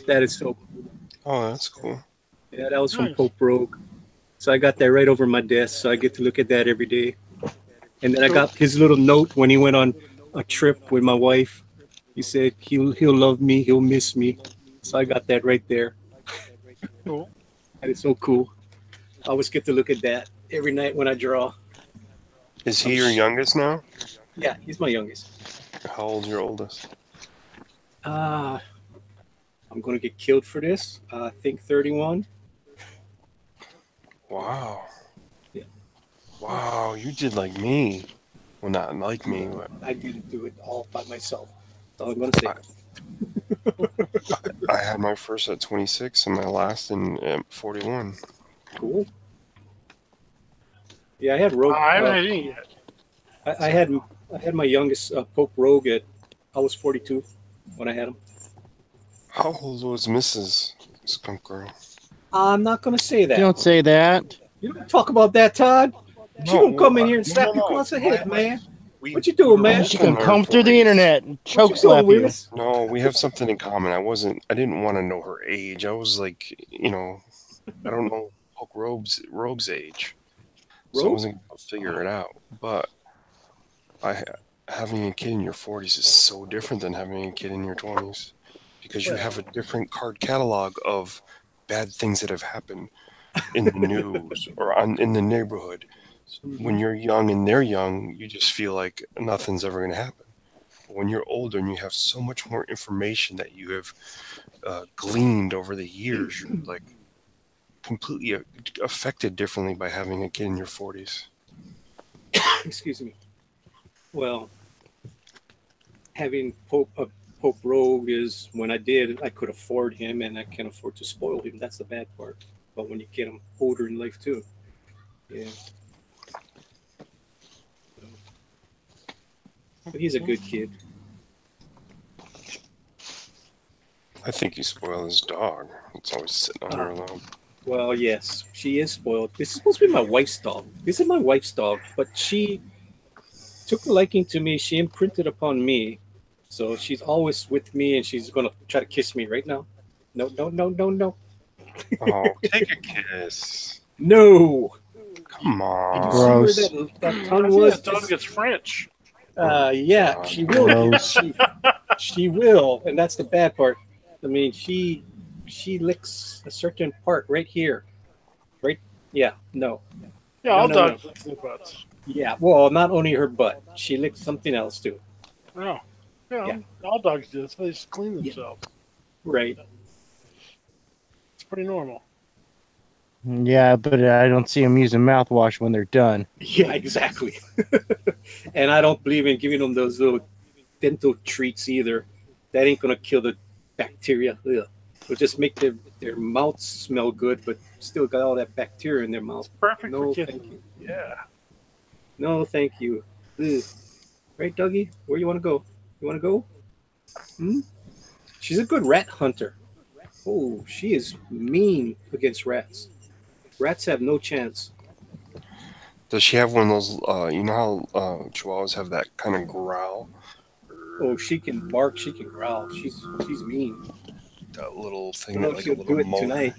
That is so cool. Oh, that's cool. Yeah, that was from Nice. Pope Rogue. So I got that right over my desk, so I get to look at that every day. And then I got his little note when he went on a trip with my wife. He said he'll love me, he'll miss me. So I got that right there. Cool. That is so cool. I always get to look at that every night when I draw. Is he your youngest now? Yeah, he's my youngest. How old's your oldest? I'm gonna get killed for this. I think 31. Wow. Yeah. Wow, you did like me. Well, not like me, but I didn't do it all by myself. That's all I'm gonna say. I had my first at 26 and my last at 41. Cool. Yeah, I had Rogue. I haven't had any yet. I had my youngest Pope Rogue at I was 42 when I had him. How old was Mrs. Skunk Girl? I'm not gonna say that. You don't say that. You don't talk about that, Todd. She No, don't come in here and no, slap you no. across the head, man. We- What you doing, we man? were She working can on come her through the for- internet and What choke you slap doing, you. Willis? No, we have something in common. I didn't want to know her age. I was like, I don't know Hulk Rogue's age, so I wasn't able to figure it out. But having a kid in your 40s is so different than having a kid in your 20s because you have a different card catalog of bad things that have happened in the news or in the neighborhood. When you're young and they're young, you just feel like nothing's ever going to happen. But when you're older and you have so much more information that you have gleaned over the years, you're like completely affected differently by having a kid in your 40s. Excuse me. Well, having Pope Rogue is when I did, I could afford him and I can afford to spoil him. That's the bad part. But when you get him older in life too, yeah. But he's a good kid. I think you spoil his dog. It's always sitting on her alone. Well, yes, she is spoiled. This is supposed to be my wife's dog. This is my wife's dog, but she took a liking to me. She imprinted upon me. So she's always with me, and she's going to try to kiss me right now. No, no, no, no, no. Oh, take a kiss. No. Come on. Did you see where that tongue was? That dog gets French. Yeah, she will. She will, and that's the bad part. I mean, she licks a certain part right here. Right? Yeah, no. Yeah, all dogs lick their butts. Yeah, well, not only her butt. She licks something else, too. Oh. Yeah, all dogs do. That's how they just clean themselves. Right. It's pretty normal. Yeah, but I don't see them using mouthwash when they're done. Yeah, exactly. And I don't believe in giving them those little dental treats either. That ain't going to kill the bacteria. Ugh. It'll just make their mouths smell good, but still got all that bacteria in their mouth. It's perfect no, for kids. thank you. Yeah. No, thank you. Ugh. Right, Dougie? Where you want to go? You want to go? Hmm? She's a good rat hunter. Oh, she is mean against rats. Rats have no chance. Does she have one of those, you know how Chihuahuas have that kind of growl? Oh, she can bark, she can growl. She's mean. That little thing, I don't know like if a she'll little do it moan. tonight.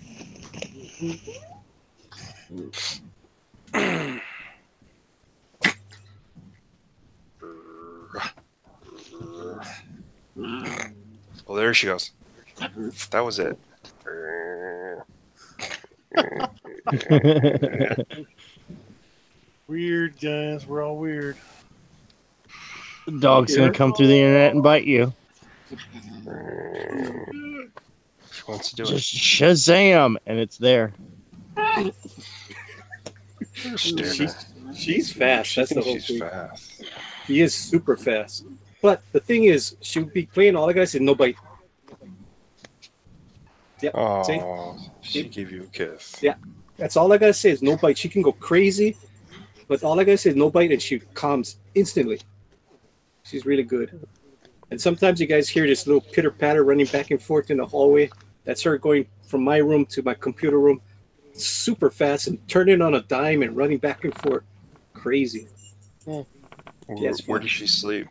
Well, there she goes. That was it. Weird, guys. We're all weird. The dog's going to come through the internet and bite you. She wants to do Just Shazam! And it's there. She's fast. That's the whole she's thing. fast. She is super fast. But the thing is, she'll be playing. All I gotta say, no bite. Yeah. Oh, she gave you a kiss. Yeah. That's all I gotta say is no bite. She can go crazy, but all I gotta say is no bite, and she calms instantly. She's really good. And sometimes you guys hear this little pitter patter running back and forth in the hallway. That's her going from my room to my computer room, super fast and turning on a dime and running back and forth, crazy. Where does she sleep?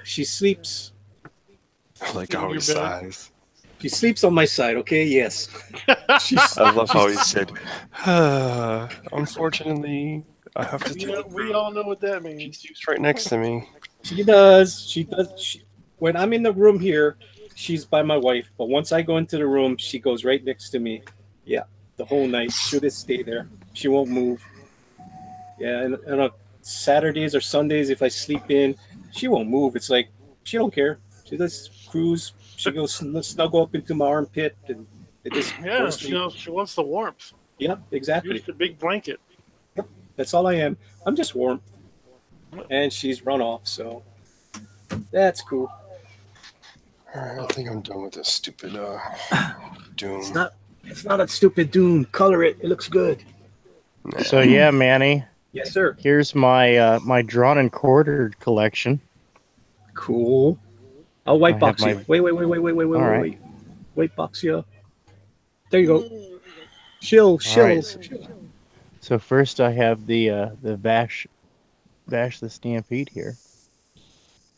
She sleeps. Like how he sighs. She sleeps on my side. Okay, yes. I love how he said, unfortunately, I have to We all know what that means. She's right next to me. She does. When I'm in the room here, she's by my wife. But once I go into the room, she goes right next to me. Yeah, the whole night. She'll just stay there. She won't move. Yeah, and on Saturdays or Sundays, if I sleep in, she won't move. It's like she don't care. She just cruise. She goes snuggle up into my armpit, and it just she wants the warmth. Yep, exactly. Use the big blanket. Yep, that's all I am. I'm just warm. And she's run off, so that's cool. All right, I think I'm done with this stupid Doom. It's not a stupid Doom. Color it. It looks good. Nah. So yeah, Manny. Yes, sir. Here's my my drawn and quartered collection. Cool. I'll white box my... you. Wait. White box you. There you go. Chill. Right. So first I have the Bash the Stampede here.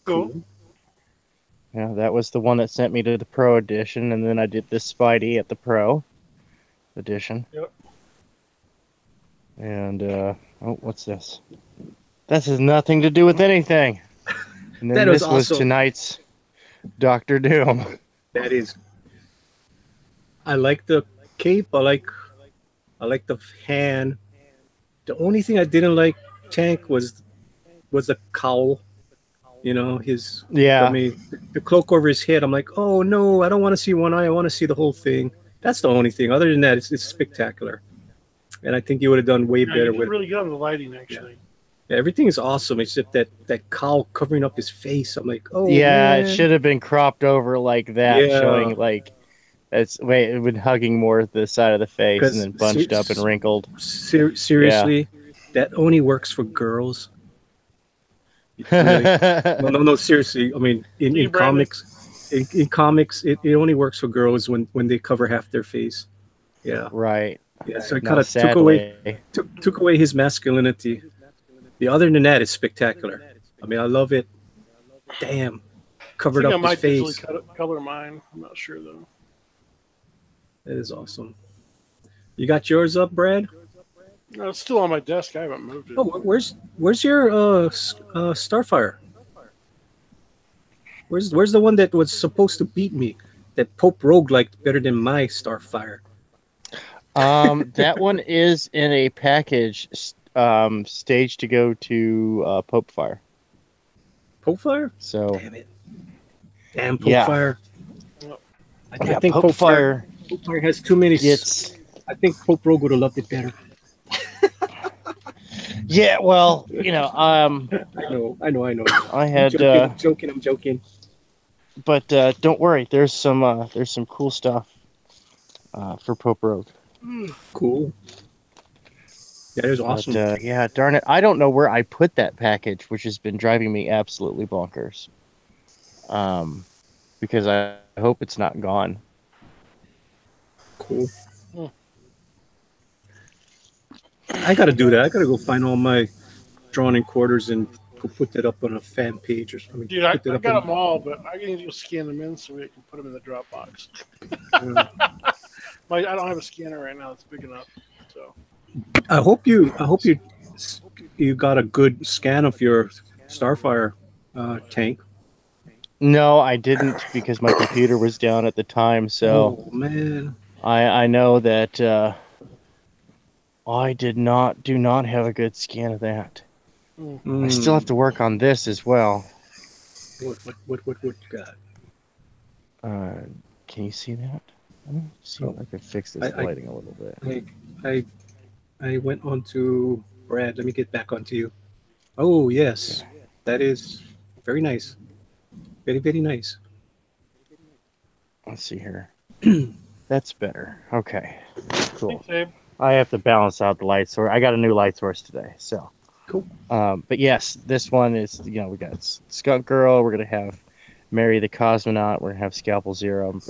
Cool. Yeah, that was the one that sent me to the Pro Edition, and then I did this Spidey at the Pro. edition. Yep. And what's this? This has nothing to do with anything. And then this was tonight's Doctor Doom. That is. I like the cape. I like the hand. The only thing I didn't like, Tank, was the cowl. You know, his. Yeah. I mean, the cloak over his head. I'm like, oh no, I don't want to see one eye. I want to see the whole thing. That's the only thing. Other than that, it's spectacular. And I think you would have done way better with. Really good on the lighting, actually. Yeah, everything is awesome except that cowl covering up his face. I'm like, oh yeah, man. It should have been cropped over like that, showing like it been hugging more the side of the face and then bunched up and wrinkled. Seriously, that only works for girls. Really? no, seriously. I mean, in comics, it only works for girls when they cover half their face. Yeah. Right. Yeah. So it kind of took away his masculinity. The other than that, it's spectacular. I mean, I love it. Damn, covered up his face. I might color mine. I'm not sure though. That is awesome. You got yours up, Brad? No, it's still on my desk. I haven't moved it. Oh, where's your Starfire? Where's the one that was supposed to beat me? That Pope Rogue liked better than my Starfire. That one is in a package. Stage to go to Pope Fire. Pope Fire? So damn it. Damn Pope Fire. I think Pope Fire has too many. I think Pope Rogue would have loved it better. Yeah, well, you know, I know. I had I'm joking. But don't worry, there's some cool stuff for Pope Rogue. Cool. That is awesome. But, yeah, darn it. I don't know where I put that package, which has been driving me absolutely bonkers. Because I hope it's not gone. Cool. I got to do that. I got to go find all my drawn-in quarters and go put that up on a fan page or something. Dude, I got them all, but I need to go scan them in so we can put them in the Dropbox. I don't have a scanner right now that's big enough. So I hope you got a good scan of your Starfire tank. No, I didn't because my computer was down at the time. So man, I know that I do not have a good scan of that. I still have to work on this as well. What you got? Can you see that? Let me see if I can fix this lighting a little bit. I went on to Brad. Let me get back onto you. Oh yes, that is very nice. Very, very nice. Let's see here. That's better. Okay, cool. Thanks, I have to balance out the light source. I got a new light source today, so cool. But yes, this one is, we got Skunk Girl. We're gonna have Mary the Cosmonaut. We're gonna have Scalpel Zero.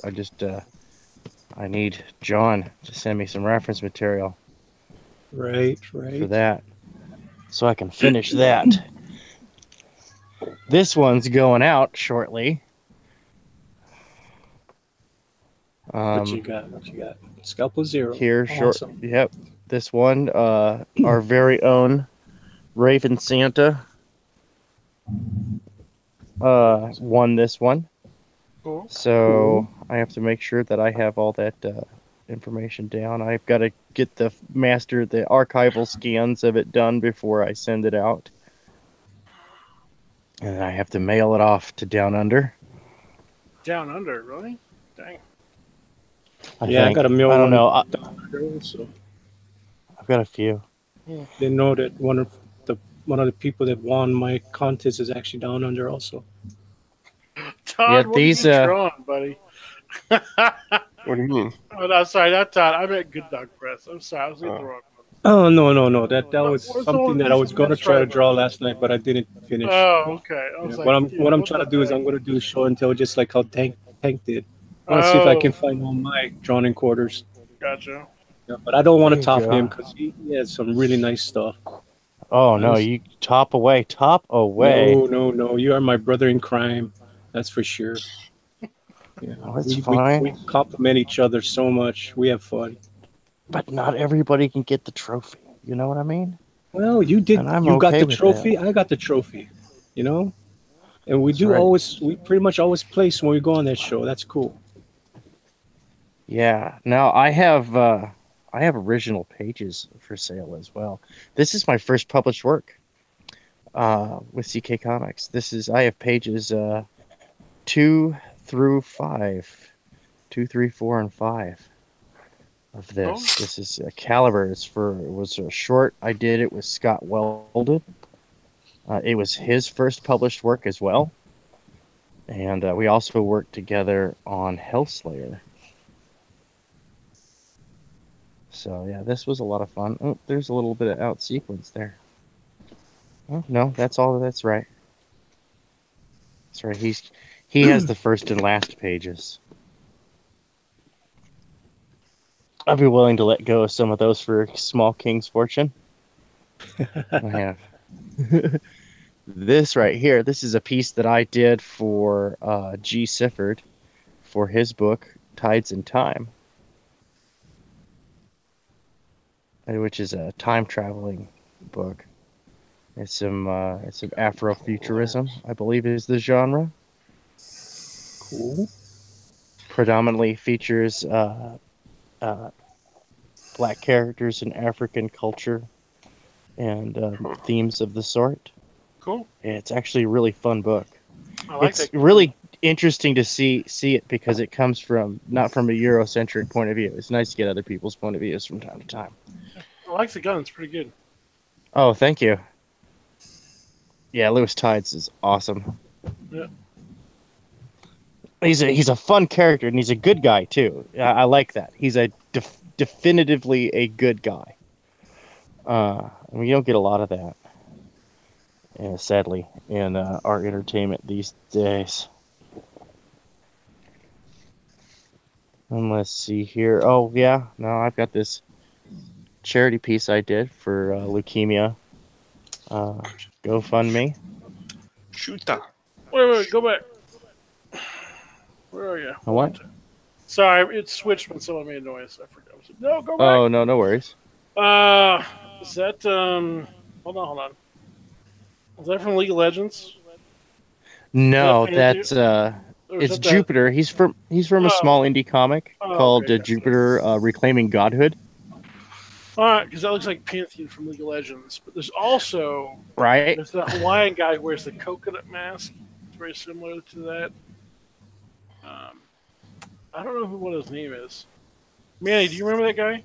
I need John to send me some reference material. Right. For that, so I can finish that. This one's going out shortly. What you got? Scalpel Zero. Here, awesome. Yep. This one, our very own Raven Santa won this one. Cool. So I have to make sure that I have all that information down. I've got to get the archival scans of it done before I send it out. And I have to mail it off to Down Under. Down Under, really? Dang. I got a mail. I don't know. So. I've got a few. They know that one of the people that won my contest is actually Down Under also. Todd, what are you drawing, buddy? What do you mean? Oh, no, sorry, not Todd. I meant Good Dog Press. I'm sorry, I was looking at the wrong one. Oh no! That was something that I was going to try to draw last night, but I didn't finish. Oh, okay. What I'm trying to do is I'm going to do show and tell, just like how Tank did. I want to see if I can find all my drawn-in quarters. Gotcha. Yeah, but I don't want to top him because he has some really nice stuff. Oh no! You top away. No! You are my brother in crime. That's for sure. Yeah, that's fine. We compliment each other so much. We have fun. But not everybody can get the trophy. You know what I mean? Well, you did. And I'm You got okay the with trophy. that. I got the trophy. You know, and we That's do right. always. We pretty much always place when we go on that show. That's cool. Yeah. Now I have original pages for sale as well. This is my first published work with CK Comics. I have pages 2 through 5, 2, 3, 4, and 5 of this. Oh. This is Caliber. It was a short I did it with Scott Weldon. It was his first published work as well. And we also worked together on Hellslayer. So yeah, this was a lot of fun. Oh, there's a little bit of out sequence there. Oh, no, that's all. That's right. That's right. He has the first and last pages. I'd be willing to let go of some of those for Small King's Fortune. I have. This right here, this is a piece that I did for G. Sifford for his book, Tides in Time, which is a time-traveling book. It's some Afrofuturism, I believe is the genre. Cool. Predominantly features black characters in African culture and themes of the sort. Cool. It's actually a really fun book. I like It's that. really interesting to see it because it comes not from a Eurocentric point of view. It's nice to get other people's point of views from time to time. I like the gun. It's pretty good. Oh, thank you. Yeah, Lewis Tides is awesome. Yeah. He's a fun character and he's a good guy too. I like that. He's definitively a good guy. We don't get a lot of that, sadly, in our entertainment these days. And let's see here. Oh yeah, no, I've got this charity piece I did for leukemia. GoFundMe. Shoota. Wait, go back. Where are you? What? Sorry, it switched when someone made a noise. I forgot. No, go back. Oh no worries. Is that Hold on. Is that from League of Legends? No, Is that it's Jupiter. He's from a small indie comic called okay. Jupiter Reclaiming Godhood. All right, because that looks like Pantheon from League of Legends. But there's also Right. there's that Hawaiian guy who wears the coconut mask. It's very similar to that. I don't know what his name is. Manny, do you remember that guy?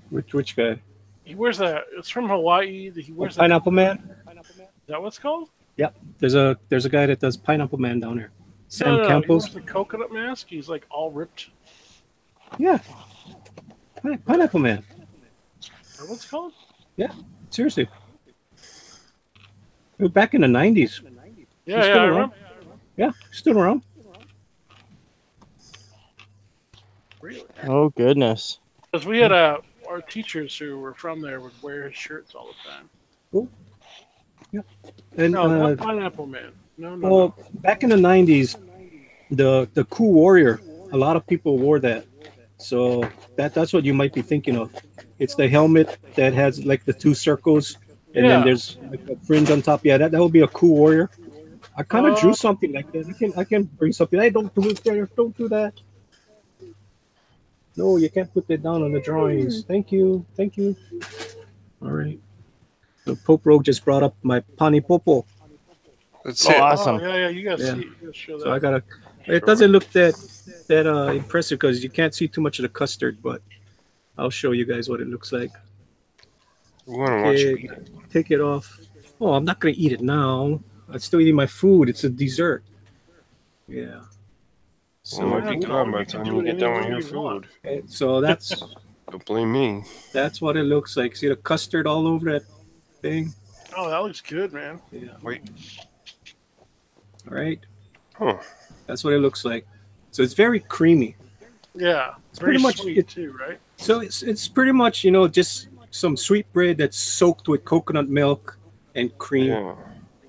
Which guy? He wears that. It's from Hawaii. He wears that. Pineapple Man. Is that what it's called? Yep. There's a guy that does Pineapple Man down there. Sam No, Campos. he wears the coconut mask. He's like all ripped. Yeah. Pineapple Man. Is that what it's called? Yeah. Seriously. Back in the 90s. Yeah, still I around. remember. Yeah, still around. Really? Oh goodness. Because we had our teachers who were from there would wear his shirts all the time. Cool. Yeah. And No, not Pineapple Man. No. well, back in the 90s, the Cool Warrior, a lot of people wore that. So that's what you might be thinking of. It's the helmet that has like the two circles, and then there's like a fringe on top. Yeah, that would be a Cool Warrior. I kind of drew something like that. I can bring something. Hey, don't do it there. Don't do that. No, you can't put that down on the drawings. Thank you. All right. So Pope Rogue just brought up my Pani Popo. That's Oh, it. awesome. Oh, yeah, you gotta Yeah. see. You gotta show that. So I gotta. It doesn't look that impressive because you can't see too much of the custard, but I'll show you guys what it looks like. We want to watch you eat it. Take it off. Oh, I'm not gonna eat it now. I'm still eating my food. It's a dessert. Yeah. So it might be gone by the time you get done with your food. Okay, so that's Don't blame me. that's what it looks like. See the custard all over that thing? Oh, that looks good, man. Yeah. Wait. All right. Huh. That's what it looks like. So it's very creamy. Yeah, it's pretty very much sweet it. too, right? So it's pretty much, just some sweet bread that's soaked with coconut milk and cream. Yeah.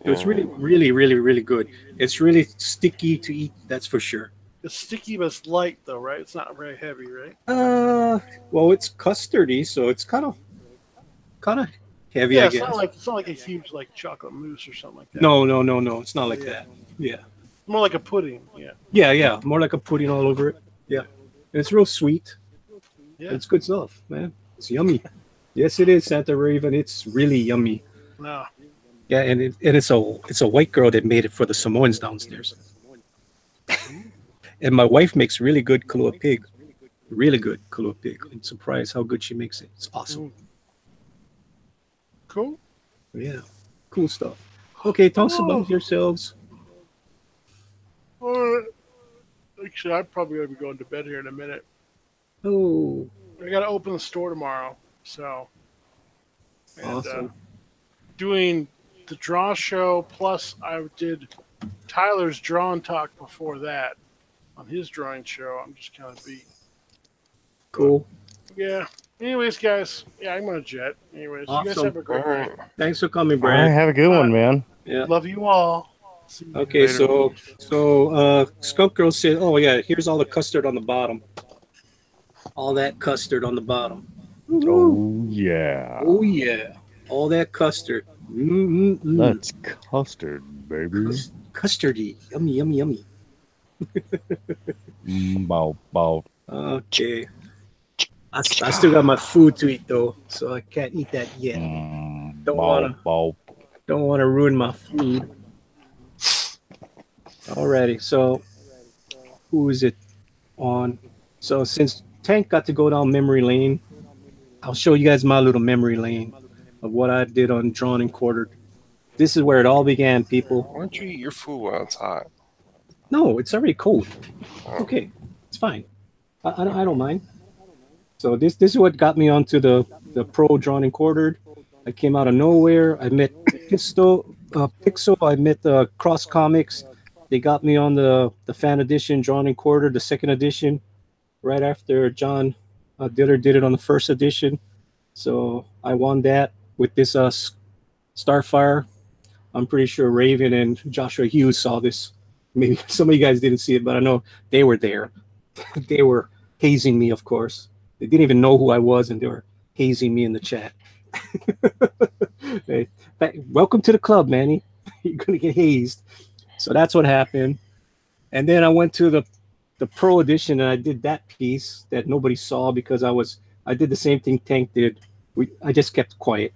So it's really, really, really, really good. It's really sticky to eat, that's for sure. It's sticky, but it's light, though, right? It's not very heavy, right? Well, it's custardy, so it's kind of heavy, Yeah, I it's guess. not like a huge like chocolate mousse or something like that. No. It's not like that. Yeah. More like a pudding. Yeah. Yeah. More like a pudding all over it. Yeah. And it's real sweet. Yeah. It's good stuff, man. It's yummy. Yes, it is, Santa Raven. It's really yummy. No. Yeah, and it's a white girl that made it for the Samoans downstairs. And my wife makes really good Kahlua pig. Really good Kahlua pig. I'm surprised how good she makes it. It's awesome. Cool. Yeah. Cool stuff. Okay, tell us about yourselves. Actually, I'm probably going to be going to bed here in a minute. Oh. I got to open the store tomorrow, so. And, awesome. Doing the draw show, plus I did Tyler's draw and talk before that on his drawing show. I'm just kind of beat. Cool. Yeah. Anyways, guys, I'm going to jet. Anyways, awesome. You guys have a great night. Thanks for coming, Brad. All right, have a good one, man. Yeah. Love you all. Okay, so Skunk Girl said, "Oh yeah, here's all the custard on the bottom. All that custard on the bottom. Oh yeah. Oh yeah. All that custard. That's custard, baby. Custardy. Yummy, yummy, yummy. Bow. Okay. I still got my food to eat though, so I can't eat that yet. Don't wanna ruin my food. Alrighty, so who is it on? So since Tank got to go down memory lane, I'll show you guys my little memory lane of what I did on Drawn and Quartered. This is where it all began, people. Why don't you eat your food while it's hot? No, it's already cold. Okay, it's fine. I don't mind. So this is what got me onto the pro Drawn and Quartered. I came out of nowhere. I met Pixel. I met Cross Comics. They got me on the fan edition, Drawn and Quartered, the second edition, right after John Diller did it on the first edition. So I won that with this Starfire. I'm pretty sure Raven and Joshua Hughes saw this. Maybe some of you guys didn't see it, but I know they were there. They were hazing me, of course. They didn't even know who I was, and they were hazing me in the chat. Hey, welcome to the club, Manny. You're going to get hazed. So that's what happened. And then I went to the pro edition, and I did that piece that nobody saw because I did the same thing Tank did. I just kept quiet,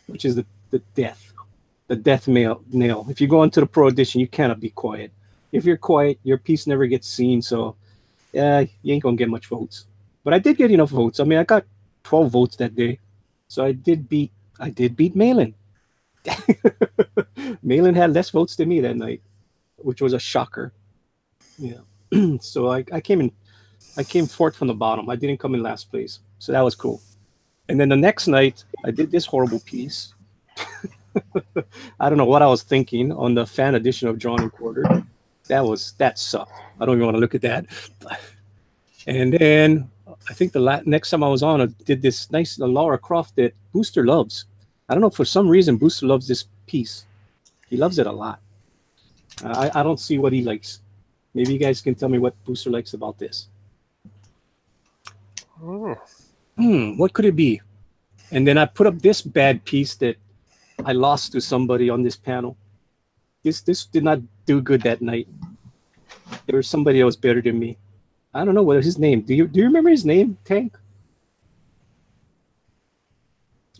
which is the death nail. If you go into the pro edition, you cannot be quiet. If you're quiet, your piece never gets seen. So you ain't gonna get much votes. But I did get enough votes. I mean, I got 12 votes that day. So I did beat Malin. Malin had less votes than me that night, which was a shocker. Yeah. So I came fourth from the bottom. I didn't come in last place. So that was cool. And then the next night, I did this horrible piece. I don't know what I was thinking on the fan edition of Drawn and Quartered. That sucked. I don't even want to look at that. And then I think the next time I was on, I did this nice Lara Croft that Booster loves. I don't know, for some reason, Booster loves this piece. He loves it a lot. I don't see what he likes. Maybe you guys can tell me what Booster likes about this. What could it be? And then I put up this bad piece that I lost to somebody on this panel. This did not do good that night. There was somebody that was better than me. I don't know what is his name. Do you remember his name, Tank?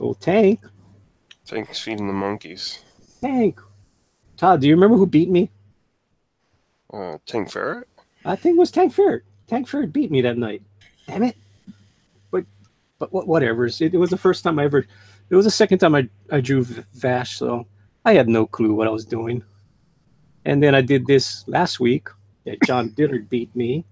Oh, Tank. Tank's feeding the monkeys. Tank. Todd, do you remember who beat me? Tank Ferret? I think it was Tank Ferret. Tank Ferret beat me that night. Damn it. But whatever. It was the first time it was the second time I drew Vash, so I had no clue what I was doing. And then I did this last week that John Dillard beat me.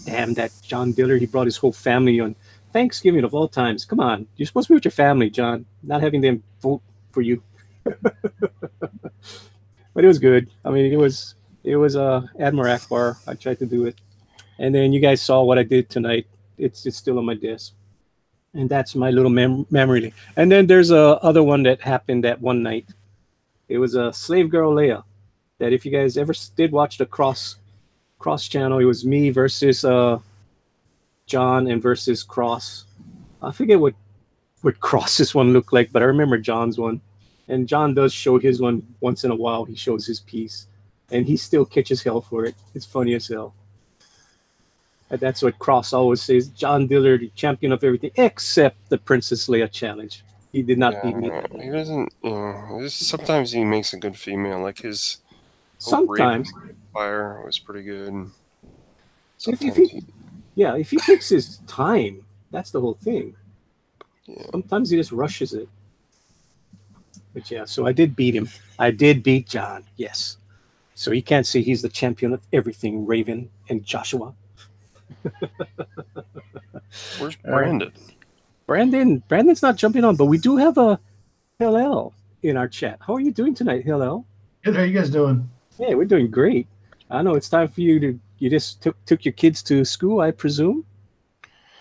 Damn that John Dillard. He brought his whole family on Thanksgiving of all times. Come on. You're supposed to be with your family, John, not having them vote for you. But it was good. I mean, it was Admiral Akbar. I tried to do it. And then you guys saw what I did tonight. It's still on my desk. And that's my little memory. And then there's a other one that happened that one night. It was a Slave Girl Leia. That if you guys ever did watch the Cross Cross channel. It was me versus John and versus Cross. I forget what Cross's one looked like, but I remember John's one. And John does show his one once in a while. He shows his piece, and he still catches hell for it. It's funny as hell. And that's what Cross always says. John Dillard, the champion of everything except the Princess Leia challenge. He did not beat me. He doesn't. Sometimes he makes a good female. Like his. Sometimes. Fire was pretty good. If he takes his time, that's the whole thing. Yeah. Sometimes he just rushes it. But yeah, so I did beat him. I did beat John, yes. So he can't say he's the champion of everything, Raven and Joshua. Where's Brandon? Brandon's not jumping on, but we do have a Hillel in our chat. How are you doing tonight, Hillel? Good. How are you guys doing? Yeah, we're doing great. I know it's time for you just took your kids to school, I presume?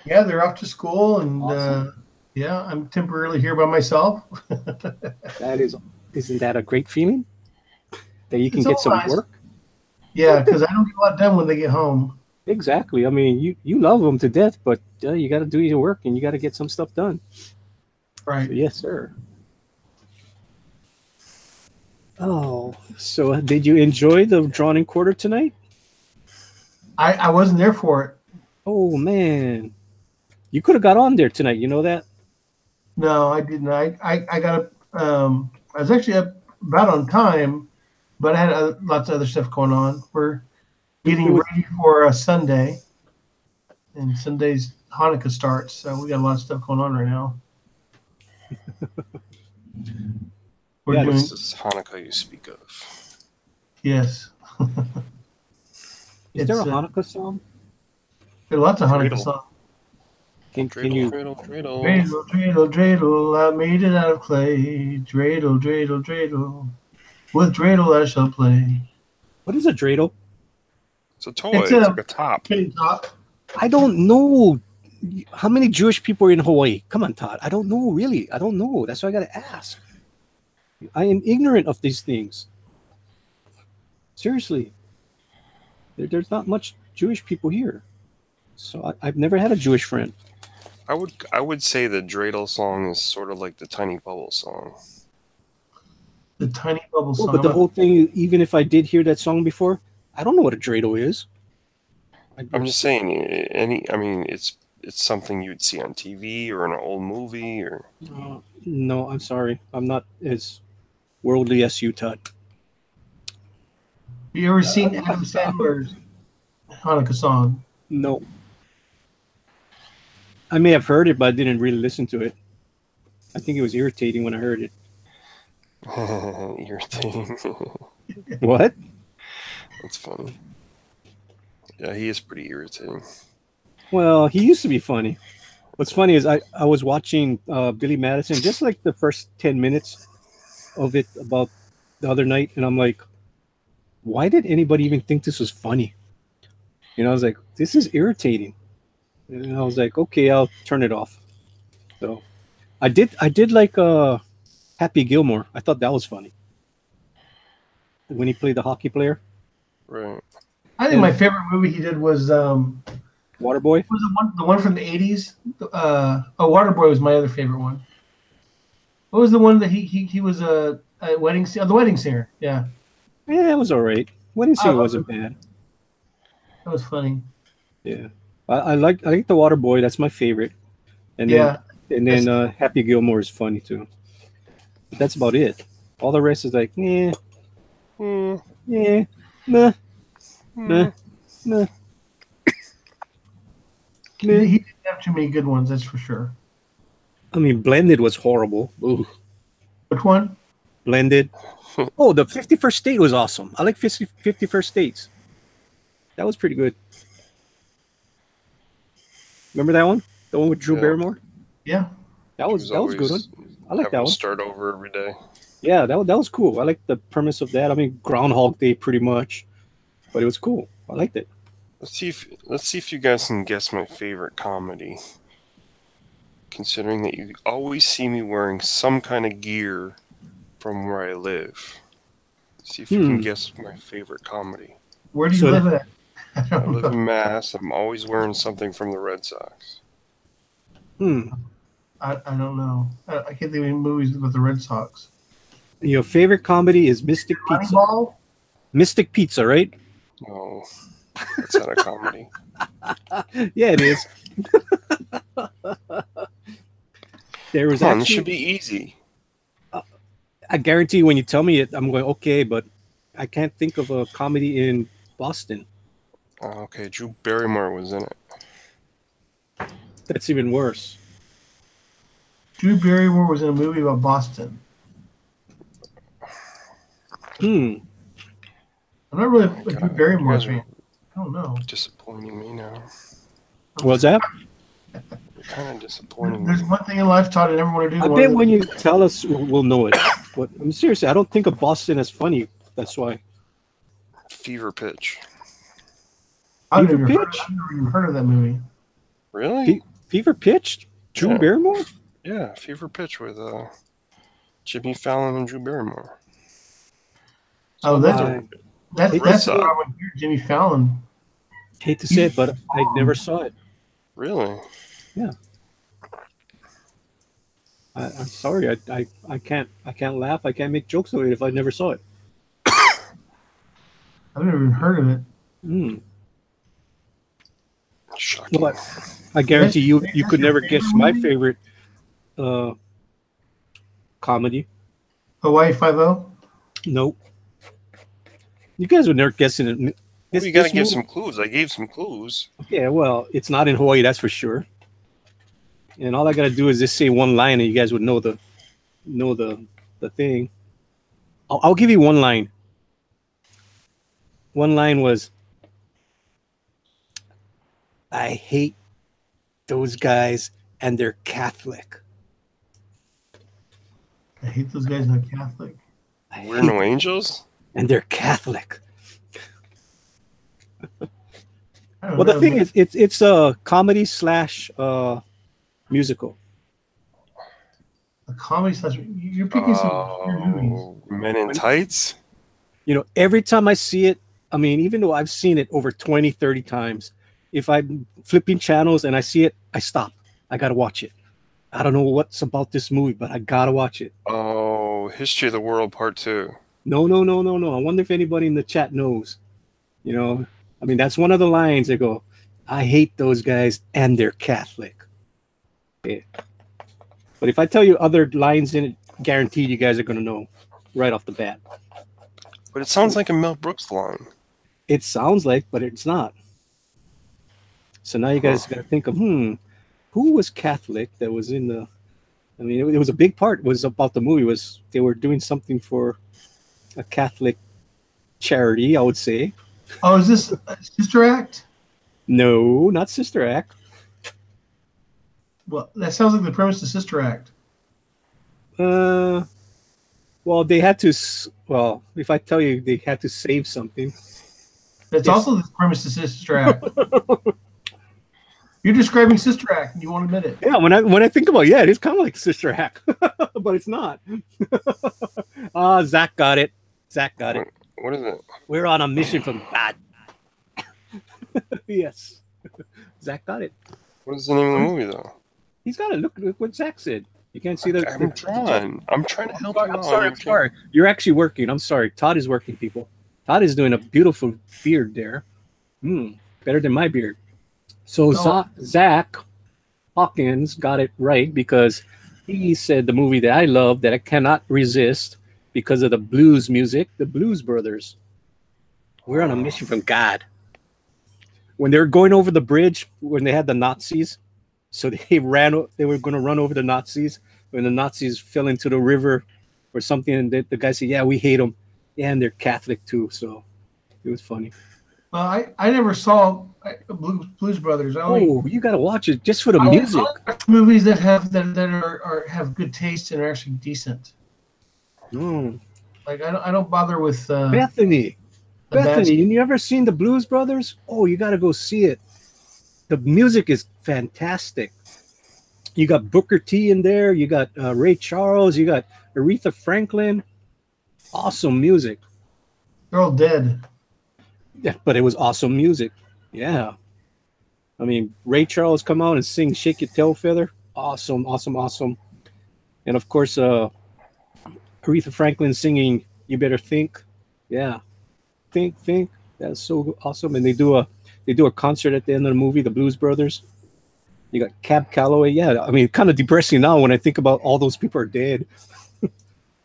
Yeah, they're off to school, and awesome. I'm temporarily here by myself. Isn't that a great feeling? That you can get some work? Yeah, because I don't get a lot done when they get home. Exactly. I mean, you love them to death, but you got to do your work and you got to get some stuff done. Right. So, yes, sir. Oh, so did you enjoy the drawn-in quarter tonight? I wasn't there for it. Oh, man. You could have got on there tonight. You know that? No, I didn't. I got I was actually up about on time, but I had lots of other stuff going on. We're getting ready for a Sunday, and Sunday's Hanukkah starts, so we got a lot of stuff going on right now. What's this Hanukkah you speak of? Yes. Is there a Hanukkah song? There are lots of Hanukkah songs. Can you? Dreidel, dreidel. Dreidel, dreidel, dreidel, I made it out of clay. Dreidel, dreidel, dreidel. With dreidel I shall play. What is a dreidel? It's a toy. It's like a top. I don't know. How many Jewish people are in Hawaii? Come on, Todd. I don't know, really. I don't know. That's why I got to ask. I am ignorant of these things. Seriously. There's not much Jewish people here. So I've never had a Jewish friend. I would say the dreidel song is sort of like the Tiny Bubble song. The Tiny Bubble song. But the whole thing, even if I did hear that song before, I don't know what a dreidel is. I'm just saying, it's something you'd see on TV or in an old movie or. No, I'm sorry. I'm not as worldly as you, Todd. Have you ever seen Adam Sandler's Hanukkah song? No. I may have heard it, but I didn't really listen to it. I think it was irritating when I heard it. Irritating. What? That's funny. Yeah, he is pretty irritating. Well, he used to be funny. What's funny is I was watching Billy Madison, just like the first 10 minutes of it about the other night, and I'm like, why did anybody even think this was funny? I was like, this is irritating. And I was like, okay, I'll turn it off. So I did like Happy Gilmore. I thought that was funny. When he played the hockey player. Right. I think my favorite movie he did was Waterboy. Was the one from the 80s? Waterboy was my other favorite one. What was the one that he was a wedding singer? The Wedding Singer. Yeah. Yeah, it was all right. Wedding Singer wasn't bad. That was funny. Yeah. I like the Waterboy. That's my favorite. And then Happy Gilmore is funny too. But that's about it. All the rest is like, nah. He didn't have too many good ones, that's for sure. I mean, Blended was horrible. Ooh. Which one? Blended. Oh, the 51st State was awesome. I like 51st States. That was pretty good. Remember that one? The one with Drew Barrymore? Yeah. That was a good one. I like that one. Start over every day. Yeah, that was cool. I like the premise of that. I mean, Groundhog Day pretty much. But it was cool. I liked it. Let's see if you guys can guess my favorite comedy. Considering that you always see me wearing some kind of gear from where I live. See if you can guess my favorite comedy. Where do you live at? I live in Mass. I'm always wearing something from the Red Sox. I don't know. I can't think of any movies with the Red Sox. Your favorite comedy is Mystic Pizza. Moneyball? Mystic Pizza, right? No, that's not a comedy. Yeah, it is. There was Come on, actually, this should be easy. I guarantee when you tell me it, I'm going, okay, but I can't think of a comedy in Boston. Okay, Drew Barrymore was in it. That's even worse. Drew Barrymore was in a movie about Boston. Hmm. I'm not really a God, Drew Barrymore you guys fan. are I don't know. disappointing me now. What's that? You're kind of disappointing There's me. one thing in life, Todd, I never want to do. I bet when you tell us, we'll know it. But I'm seriously, I don't think of Boston as funny. That's why. Fever Pitch. I've Fever never Pitch? even heard of that movie. Really? Fever Pitch? Drew Yeah. Barrymore? Yeah, Fever Pitch with Jimmy Fallon and Drew Barrymore. Oh, that's Red the Sox. problem here, Jimmy Fallon. Hate to say it, but I never saw it. Really? Yeah. I'm sorry. I can't laugh. I can't make jokes of it if I never saw it. I've never even heard of it. Hmm. Shocking. Well, I guarantee you could never guess my favorite comedy. Hawaii Five-0? Nope. You guys would never guess it. Well, you gotta give some clues. I gave some clues. Yeah, well, it's not in Hawaii, that's for sure. And all I gotta do is just say one line, and you guys would know the thing. I'll give you one line. One line was, "I hate those guys, and they're Catholic." I hate those guys that are Catholic. We're no angels? And they're Catholic. I don't Well, know, the thing is, it's a comedy slash musical. a comedy slash. You're picking some weird movies. Men in Tights? You know, every time I see it, I mean, even though I've seen it over 20, 30 times, if I'm flipping channels and I see it, I stop. I got to watch it. I don't know what's about this movie, but I got to watch it. Oh, History of the World Part 2. No. I wonder if anybody in the chat knows. You know, I mean, that's one of the lines. They go, "I hate those guys and they're Catholic." Okay. But if I tell you other lines in it, guaranteed you guys are going to know right off the bat. But it sounds like a Mel Brooks line. It sounds like, but it's not. So now you guys got to think of, who was Catholic that was in the, I mean, it was a big part, was about the movie, was they were doing something for a Catholic charity, I would say. Oh, is this Sister Act? No, not Sister Act. Well, that sounds like the premise of Sister Act. Well, they had to, well, if I tell you they had to save something. That's also the premise of Sister Act. You're describing Sister Act, and you won't admit it. Yeah, when I think about it, yeah, it is kind of like Sister Act, but it's not. Zach got it. What is it? We're on a mission from God. Yes. Zach got it. What is the name of the movie, though? He's got it. Look what Zach said. You can't see that. I'm trying. I'm trying to help you out. I'm sorry. You're actually working. I'm sorry. Todd is working, people. Todd is doing a beautiful beard there. Better than my beard. So Zach Hawkins got it right because he said the movie that I love that I cannot resist because of the blues music, the Blues Brothers. We're on a mission from God. When they were going over the bridge, when they had the Nazis, so they were going to run over the Nazis. When the Nazis fell into the river or something, and the guy said, "Yeah, we hate them." Yeah, and they're Catholic too, so it was funny. Well, I never saw Blues Brothers. You got to watch it just for the music. I like movies that have good taste and are actually decent. Like I don't bother with Bethany, you never seen the Blues Brothers? Oh, you got to go see it. The music is fantastic. You got Booker T in there. You got Ray Charles. You got Aretha Franklin. Awesome music. They're all dead. Yeah, but it was awesome music. Yeah. I mean, Ray Charles come out and sing "Shake Your Tail Feather." Awesome, awesome, awesome. And of course, Aretha Franklin singing "You Better Think." Yeah, think. That's so awesome. And they do a concert at the end of the movie, the Blues Brothers. You got Cab Calloway. Yeah, I mean, kind of depressing now when I think about all those people are dead.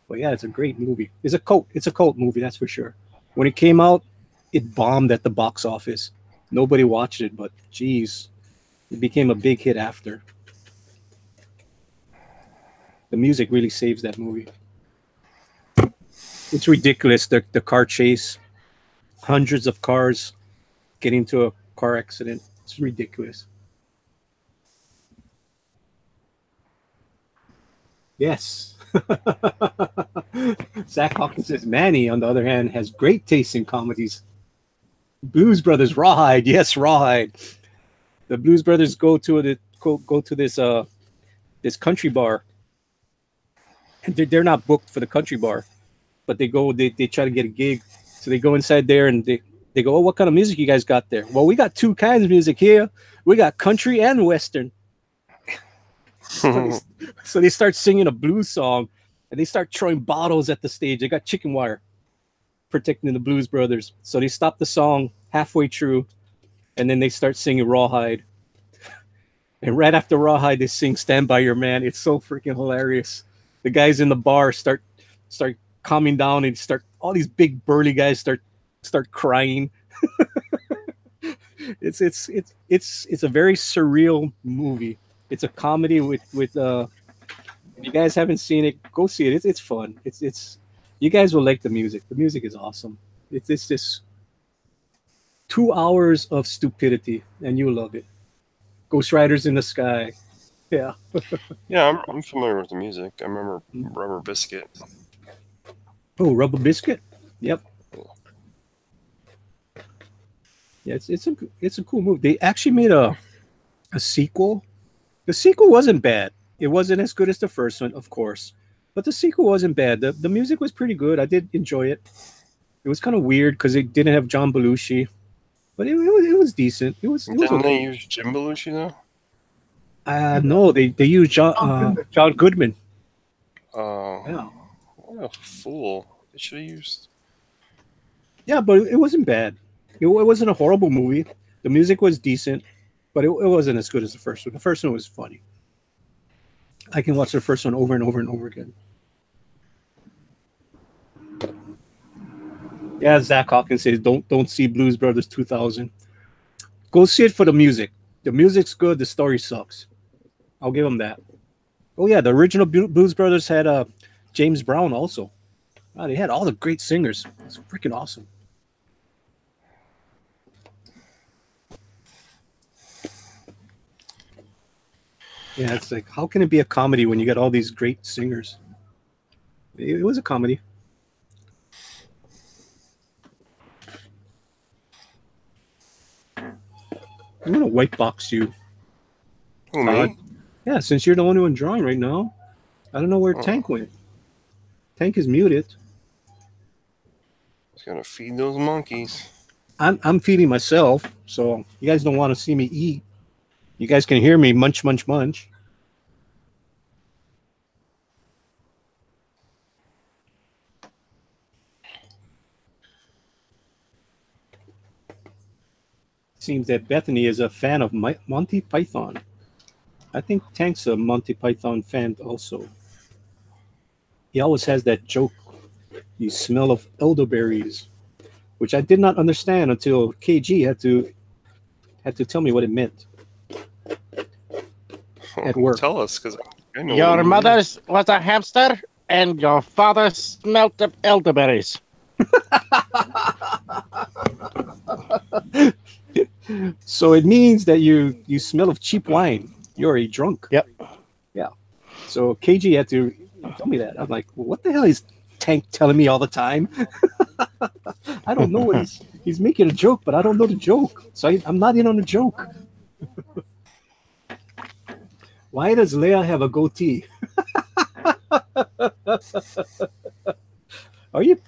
But yeah, it's a great movie. It's a cult. It's a cult movie, that's for sure. When it came out, it bombed at the box office. Nobody watched it, but geez, it became a big hit after. The music really saves that movie. It's ridiculous. The car chase, hundreds of cars get into a car accident. It's ridiculous. Yes. Zach Hawkins says Manny, on the other hand, has great taste in comedies. Blues Brothers, Rawhide. Yes, Rawhide. The Blues Brothers go to this country bar, and they're not booked for the country bar, but they try to get a gig, so they go inside there and they go, oh, what kind of music you guys got there? Well, we got two kinds of music here. We got country and western. So they start singing a blues song, and they start throwing bottles at the stage. They got chicken wire protecting the Blues Brothers, so they stop the song halfway through, and then they start singing Rawhide. And right after Rawhide, they sing "Stand by Your Man." It's so freaking hilarious. The guys in the bar start calming down, and start all these big burly guys start crying. It's a very surreal movie. It's a comedy with if you guys haven't seen it, go see it. It's fun. It's you guys will like the music. The music is awesome. It's this 2 hours of stupidity, and you'll love it. Ghost Riders in the Sky. Yeah. Yeah, I'm familiar with the music. I remember Rubber Biscuit. Oh, Rubber Biscuit. Yep. Yeah, it's a cool movie. They actually made a sequel. The sequel wasn't bad. It wasn't as good as the first one, of course, but the sequel wasn't bad. The music was pretty good. I did enjoy it. It was kind of weird because it didn't have John Belushi, but it was decent. Didn't okay. they use Jim Belushi though? No, they used John Goodman. Yeah. What a fool! They should have used. Yeah, but it wasn't bad. It wasn't a horrible movie. The music was decent, but it wasn't as good as the first one. The first one was funny. I can watch the first one over and over and over again. Yeah, Zach Hawkins says don't see Blues Brothers 2000. Go see it for the music. The music's good. The story sucks. I'll give them that. Oh yeah, the original Blues Brothers had James Brown also. Wow, they had all the great singers. It's freaking awesome. Yeah, it's like, how can it be a comedy when you got all these great singers? It was a comedy. I'm gonna white box you. Who, me? Yeah, since you're the only one drawing right now, I don't know where Tank went. Tank is muted. He's gonna feed those monkeys. I'm feeding myself, so you guys don't want to see me eat. You guys can hear me munch, munch, munch. Seems that Bethany is a fan of Monty Python. I think Tank's a Monty Python fan also. He always has that joke, "You smell of elderberries," which I did not understand until KG had to tell me what it meant at work. Tell us, because I know. Your mother was a hamster, and your father smelt of elderberries. So it means that you smell of cheap wine. You're a drunk. Yep. Yeah. So KG had to tell me that. I'm like, well, what the hell is Tank telling me all the time? I don't know what he's making a joke, but I don't know the joke. So I'm not in on the joke. Why does Leia have a goatee? Are you?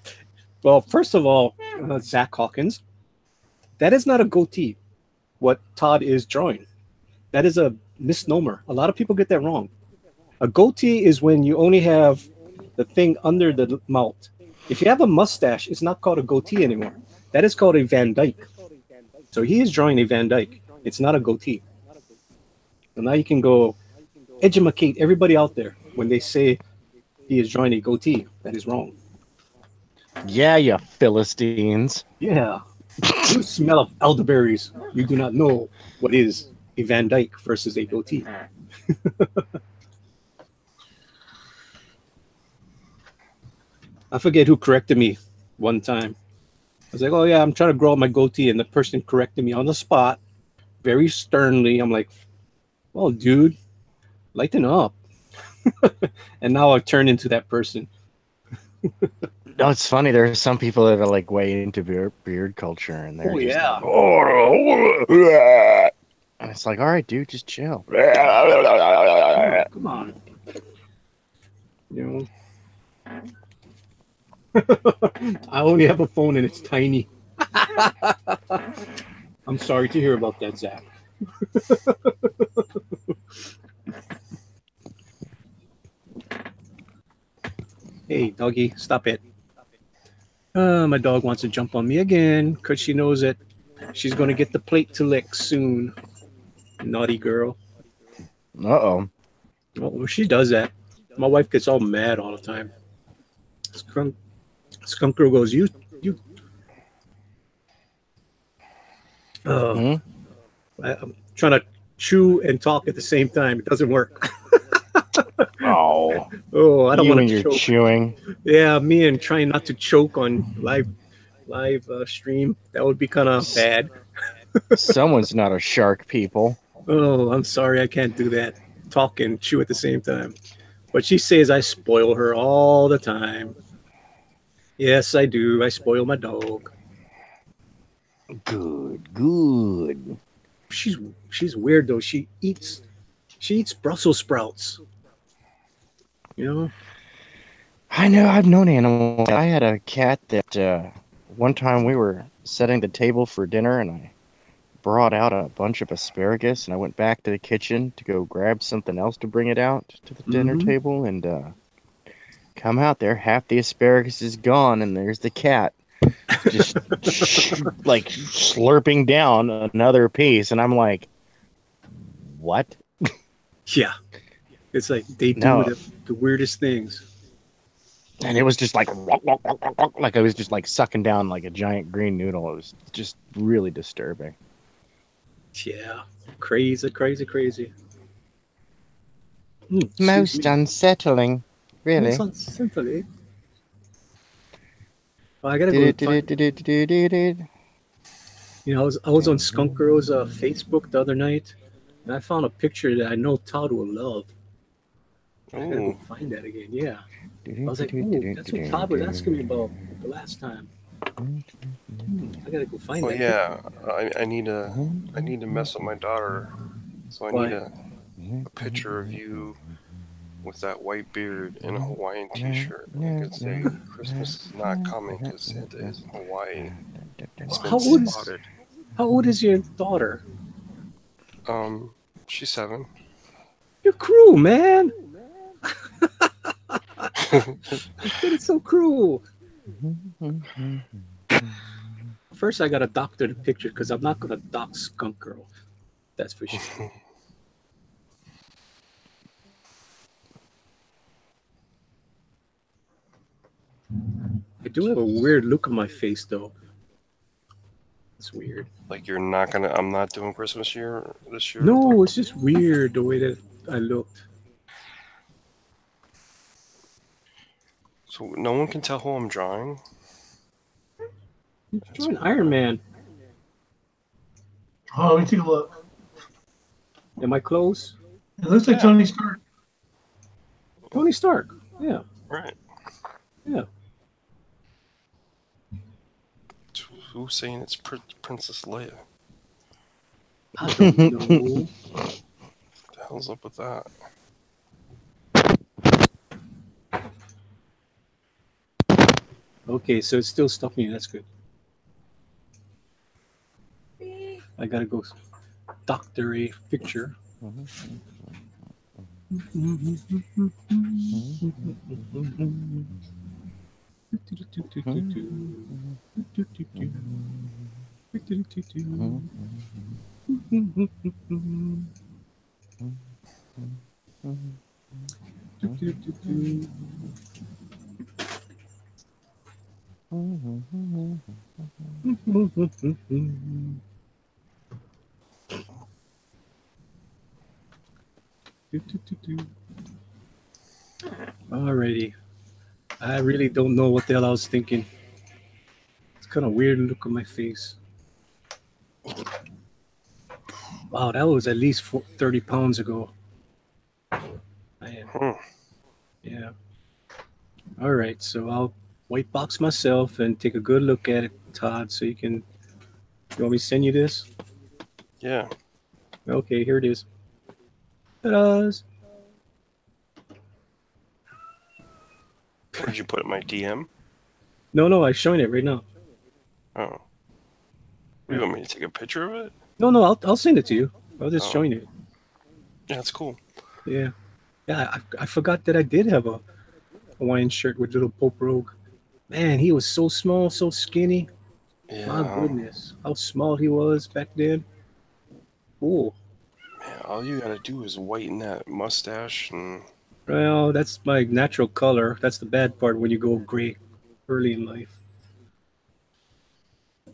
Well, first of all, Zach Hawkins, That is not a goatee. What Todd is drawing. That is a misnomer. A lot of people get that wrong. A goatee is when you only have the thing under the mouth. If you have a mustache, it's not called a goatee anymore. That is called a Van Dyke. So he is drawing a Van Dyke. It's not a goatee. So now you can go educate everybody out there when they say he is drawing a goatee. That is wrong. Yeah, you Philistines. Yeah. You smell of elderberries. You do not know what is a Van Dyke versus a goatee. I forget who corrected me one time. I was like, oh yeah, I'm trying to grow out my goatee, and the person corrected me on the spot, very sternly. I'm like, well, dude, lighten up. And now I've turned into that person. No, it's funny. There are some people that are like way into beard culture, and they're just yeah. like, oh, and it's like, all right, dude, just chill. Come on. You know. I only have a phone and it's tiny. I'm sorry to hear about that, Zach. Hey, doggy, stop it. My dog wants to jump on me again because she knows that she's going to get the plate to lick soon. Naughty girl. Uh-oh. Oh, she does that. My wife gets all mad all the time. Skunk girl goes, you. I'm trying to chew and talk at the same time. It doesn't work. Oh, I don't want to choke. Chewing. Yeah, me and trying not to choke on live stream. That would be kind of bad. Someone's not a shark, people. Oh, I'm sorry, I can't do that. Talk and chew at the same time. But she says I spoil her all the time. Yes, I do. I spoil my dog. Good. She's weird though. She eats Brussels sprouts. You know? I know. I've known animals. I had a cat that one time we were setting the table for dinner, and I brought out a bunch of asparagus, and I went back to the kitchen to go grab something else to bring it out to the dinner table, and come out there, half the asparagus is gone, and there's the cat just like slurping down another piece, and I'm like, what? Yeah, it's like they do the weirdest things. And it was just like I was just like sucking down like a giant green noodle. It was just really disturbing. Yeah, crazy. Most unsettling, really. Most unsettling. Well, I gotta go. You know, I was on Skunk Girl's Facebook the other night, and I found a picture that I know Todd will love. I gotta go find that again. Yeah, I was like, oh, that's what Todd was asking me about the last time. I gotta go find that. Yeah, I need to mess with my daughter, so I need a picture of you with that white beard and a Hawaiian T-shirt. I could say Christmas is not coming because Santa is in Hawaii. How old is your daughter? She's 7. You're cruel, man. It's so cruel. First, I gotta doctor the picture because I'm not gonna dox Skunk Girl. That's for sure. I do have a weird look on my face, though. It's weird. Like I'm not doing Christmas this year? No, it's just weird the way that I looked. So no one can tell who I'm drawing? I'm drawing Iron Man. Oh, let me take a look. Am I close? It looks like Tony Stark. Tony Stark. Yeah. Right. Yeah. Who's saying it's Princess Leia? I don't know. What the hell's up with that? Okay, so it's still stuck me. That's good. I gotta go doctor a picture. Alrighty. I really don't know what the hell I was thinking. It's kind of weird look on my face. Wow, that was at least 30 pounds ago. Yeah. All right, so I'll white box myself and take a good look at it, Todd, so you can... You want me to send you this? Yeah. Okay, here it is. Ta-da! Where did you put it? My DM? No, I'm showing it right now. Oh. You want me to take a picture of it? No, I'll send it to you. I'll just showing it. Yeah, that's cool. Yeah. Yeah, I forgot that I did have a Hawaiian shirt with little Pope Rogue. Man, he was so small, so skinny. Yeah. My goodness, how small he was back then. Cool. Man, all you gotta do is whiten that mustache and... Well, that's my natural color. That's the bad part when you go gray early in life.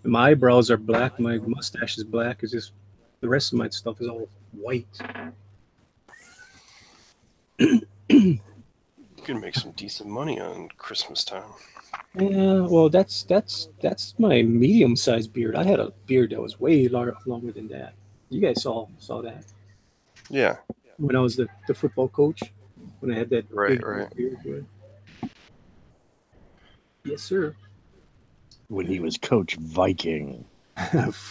My eyebrows are black. My mustache is black. It's just the rest of my stuff is all white. You can make some decent money on Christmas time. Yeah, well, that's my medium-sized beard. I had a beard that was way longer than that. You guys saw that. Yeah. When I was the football coach, when I had that big beard. Yes, sir. When he was Coach Viking.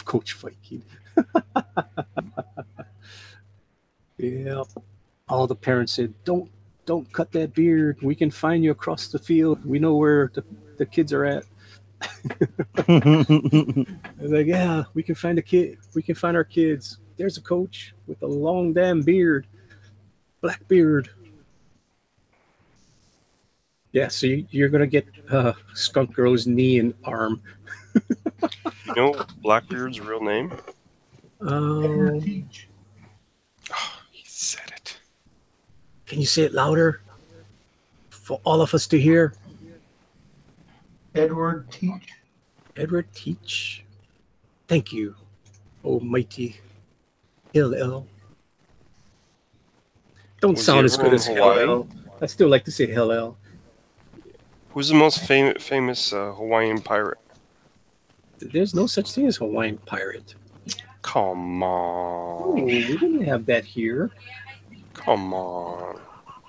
Coach Viking. Yeah. All the parents said, don't cut that beard. We can find you across the field. We know where the kids are at. I was like, yeah, we can find a kid. We can find our kids. There's a coach with a long damn beard. Black beard. Yeah, so you're going to get Skunk Girl's knee and arm. You know Blackbeard's real name? Teach. Oh, he said it. Can you say it louder for all of us to hear? Edward Teach. Edward Teach. Thank you, almighty LL. Don't sound as good as LL. I still like to say LL. Who's the most famous Hawaiian pirate? There's no such thing as Hawaiian pirate. Come on. Oh, we didn't have that here. Come on.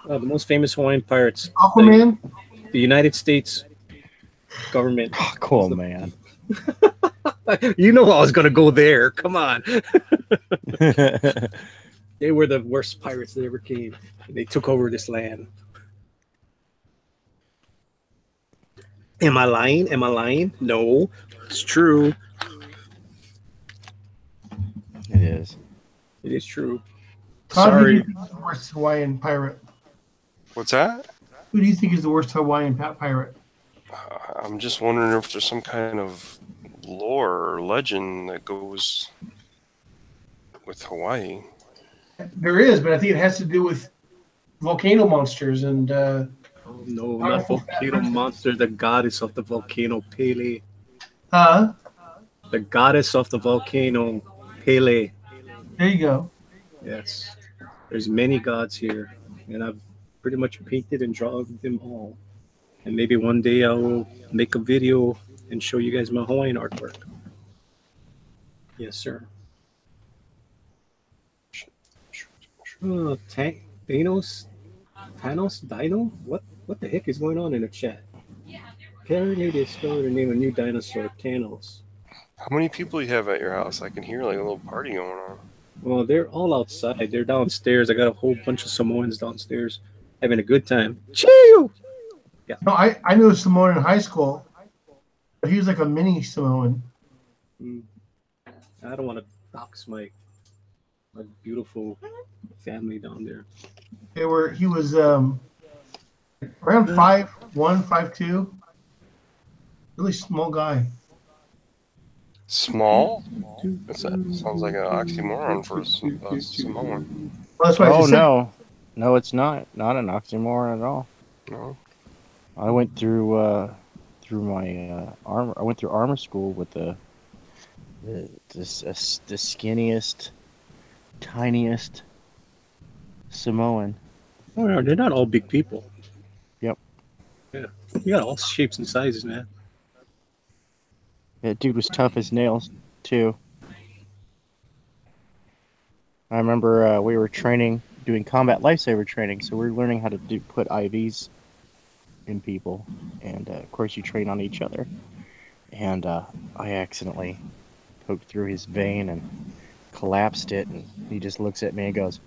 The most famous Hawaiian pirates. Aquaman? The United States government. Aquaman. You know I was going to go there. Come on. They were the worst pirates that ever came. They took over this land. Am I lying? No, it's true. It is. It is true. Sorry. Who do you think is the worst Hawaiian pirate? What's that? Who do you think is the worst Hawaiian pirate? I'm just wondering if there's some kind of lore or legend that goes with Hawaii. There is, but I think it has to do with volcano monsters and... oh, no, not volcano monster, the goddess of the volcano, Pele. Huh? The goddess of the volcano, Pele. There you go. Yes. There's many gods here, and I've pretty much painted and drawn them all. And maybe one day I will make a video and show you guys my Hawaiian artwork. Yes, sir. Oh, Thanos? Dino? What the heck is going on in the chat? Apparently they discovered the name of a new dinosaur, Thanos. How many people you have at your house? I can hear like a little party going on. Well, they're all outside. They're downstairs. I got a whole bunch of Samoans downstairs having a good time. Chew! Yeah. No, I knew a Samoan in high school, but he was like a mini Samoan. I don't want to Doc's my beautiful family down there. He was around 5'1", 5'2", really small guy. Small? That sounds like an oxymoron for a Samoan. Well, that's why I Oh just said. no, it's not an oxymoron at all. No. I went through my armor. I went through armor school with the skinniest, tiniest Samoan. Oh, yeah, they're not all big people. Yep. Yeah, you got all shapes and sizes, man. That dude was tough as nails too. I remember we were doing combat lifesaver training, so we were learning how to put IVs in people, and of course you train on each other. And I accidentally poked through his vein and collapsed it, and he just looks at me and goes,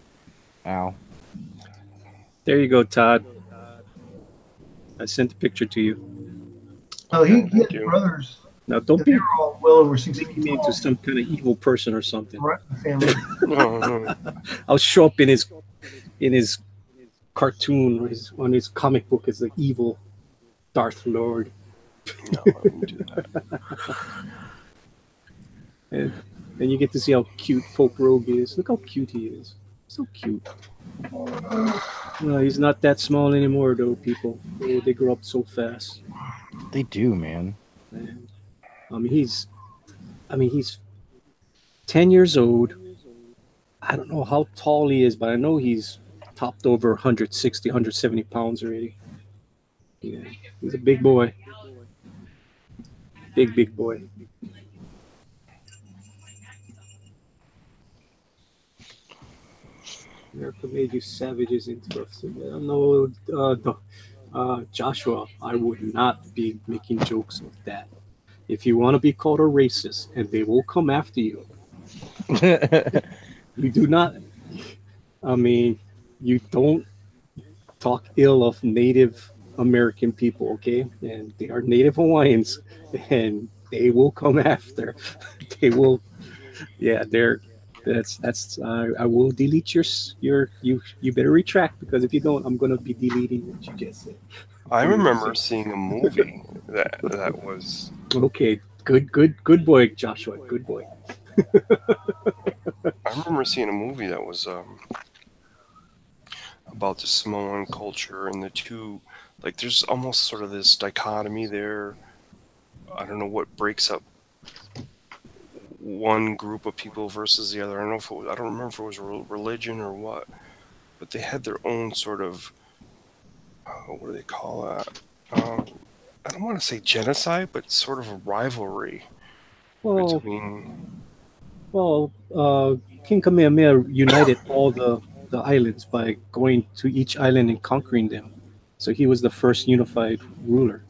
"Ow." There you go, Todd. I sent the picture to you. Oh, Okay, he thank had you. brothers. Now, don't They be were all well over 6 making feet me into tall. some kind of evil person or something. Right in the family. No. I'll show up in his cartoon or on his comic book as the evil Darth Lord. No, I wouldn't do that. And you get to see how cute Folk Rogue is. Look how cute he is. So cute. No, he's not that small anymore, though, people. Oh, they grow up so fast. They do, man. And, he's 10 years old. I don't know how tall he is, but I know he's topped over 160, 170 pounds already. Yeah, he's a big boy. Big boy. America made you savages into us. No, Joshua, I would not be making jokes of that. If you want to be called a racist, and they will come after you, you do not. I mean, you don't talk ill of Native American people, okay? And they are Native Hawaiians, and they will come after. They will. Yeah, they're. That's. I will delete your. You better retract, because if you don't, I'm gonna be deleting what you just said. I remember seeing a movie that was. Okay, good boy, Joshua. Good boy. I remember seeing a movie that was about the Samoan culture and the two. Like, there's almost sort of this dichotomy there. I don't know what breaks up one group of people versus the other. I don't know if it was, I don't remember if it was religion or what, but they had their own sort of what do they call that? I don't want to say genocide, but sort of a rivalry Well, between. King Kamehameha united all the islands by going to each island and conquering them. So he was the first unified ruler.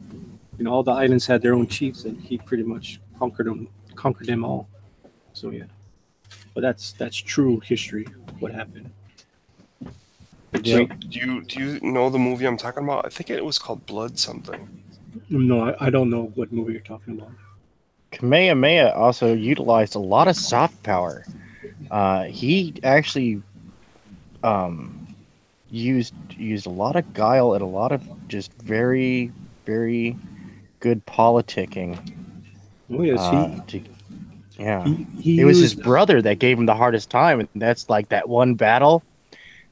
You know, all the islands had their own chiefs, and he pretty much conquered them all. So yeah, but that's true history. What happened? Do you know the movie I'm talking about? I think it was called Blood something. No, I don't know what movie you're talking about. Kamehameha also utilized a lot of soft power. He actually used a lot of guile and a lot of just very, very good politicking. Oh yes, he it was his used brother that gave him the hardest time, and that's like that one battle,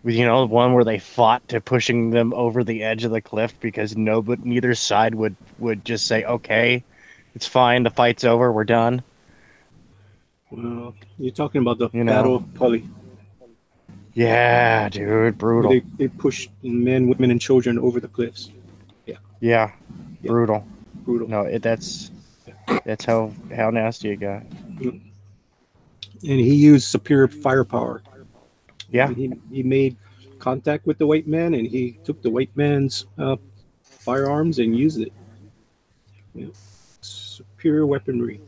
with the one where they fought to pushing them over the edge of the cliff because neither side would just say, okay, it's fine, the fight's over, we're done. You're talking about the Battle of Pully. Yeah, dude, brutal. Where they pushed men, women, and children over the cliffs. Yeah, brutal. No, that's how nasty it got. And he used superior firepower. Yeah. And he made contact with the white man, and he took the white man's firearms and used it. Superior weaponry.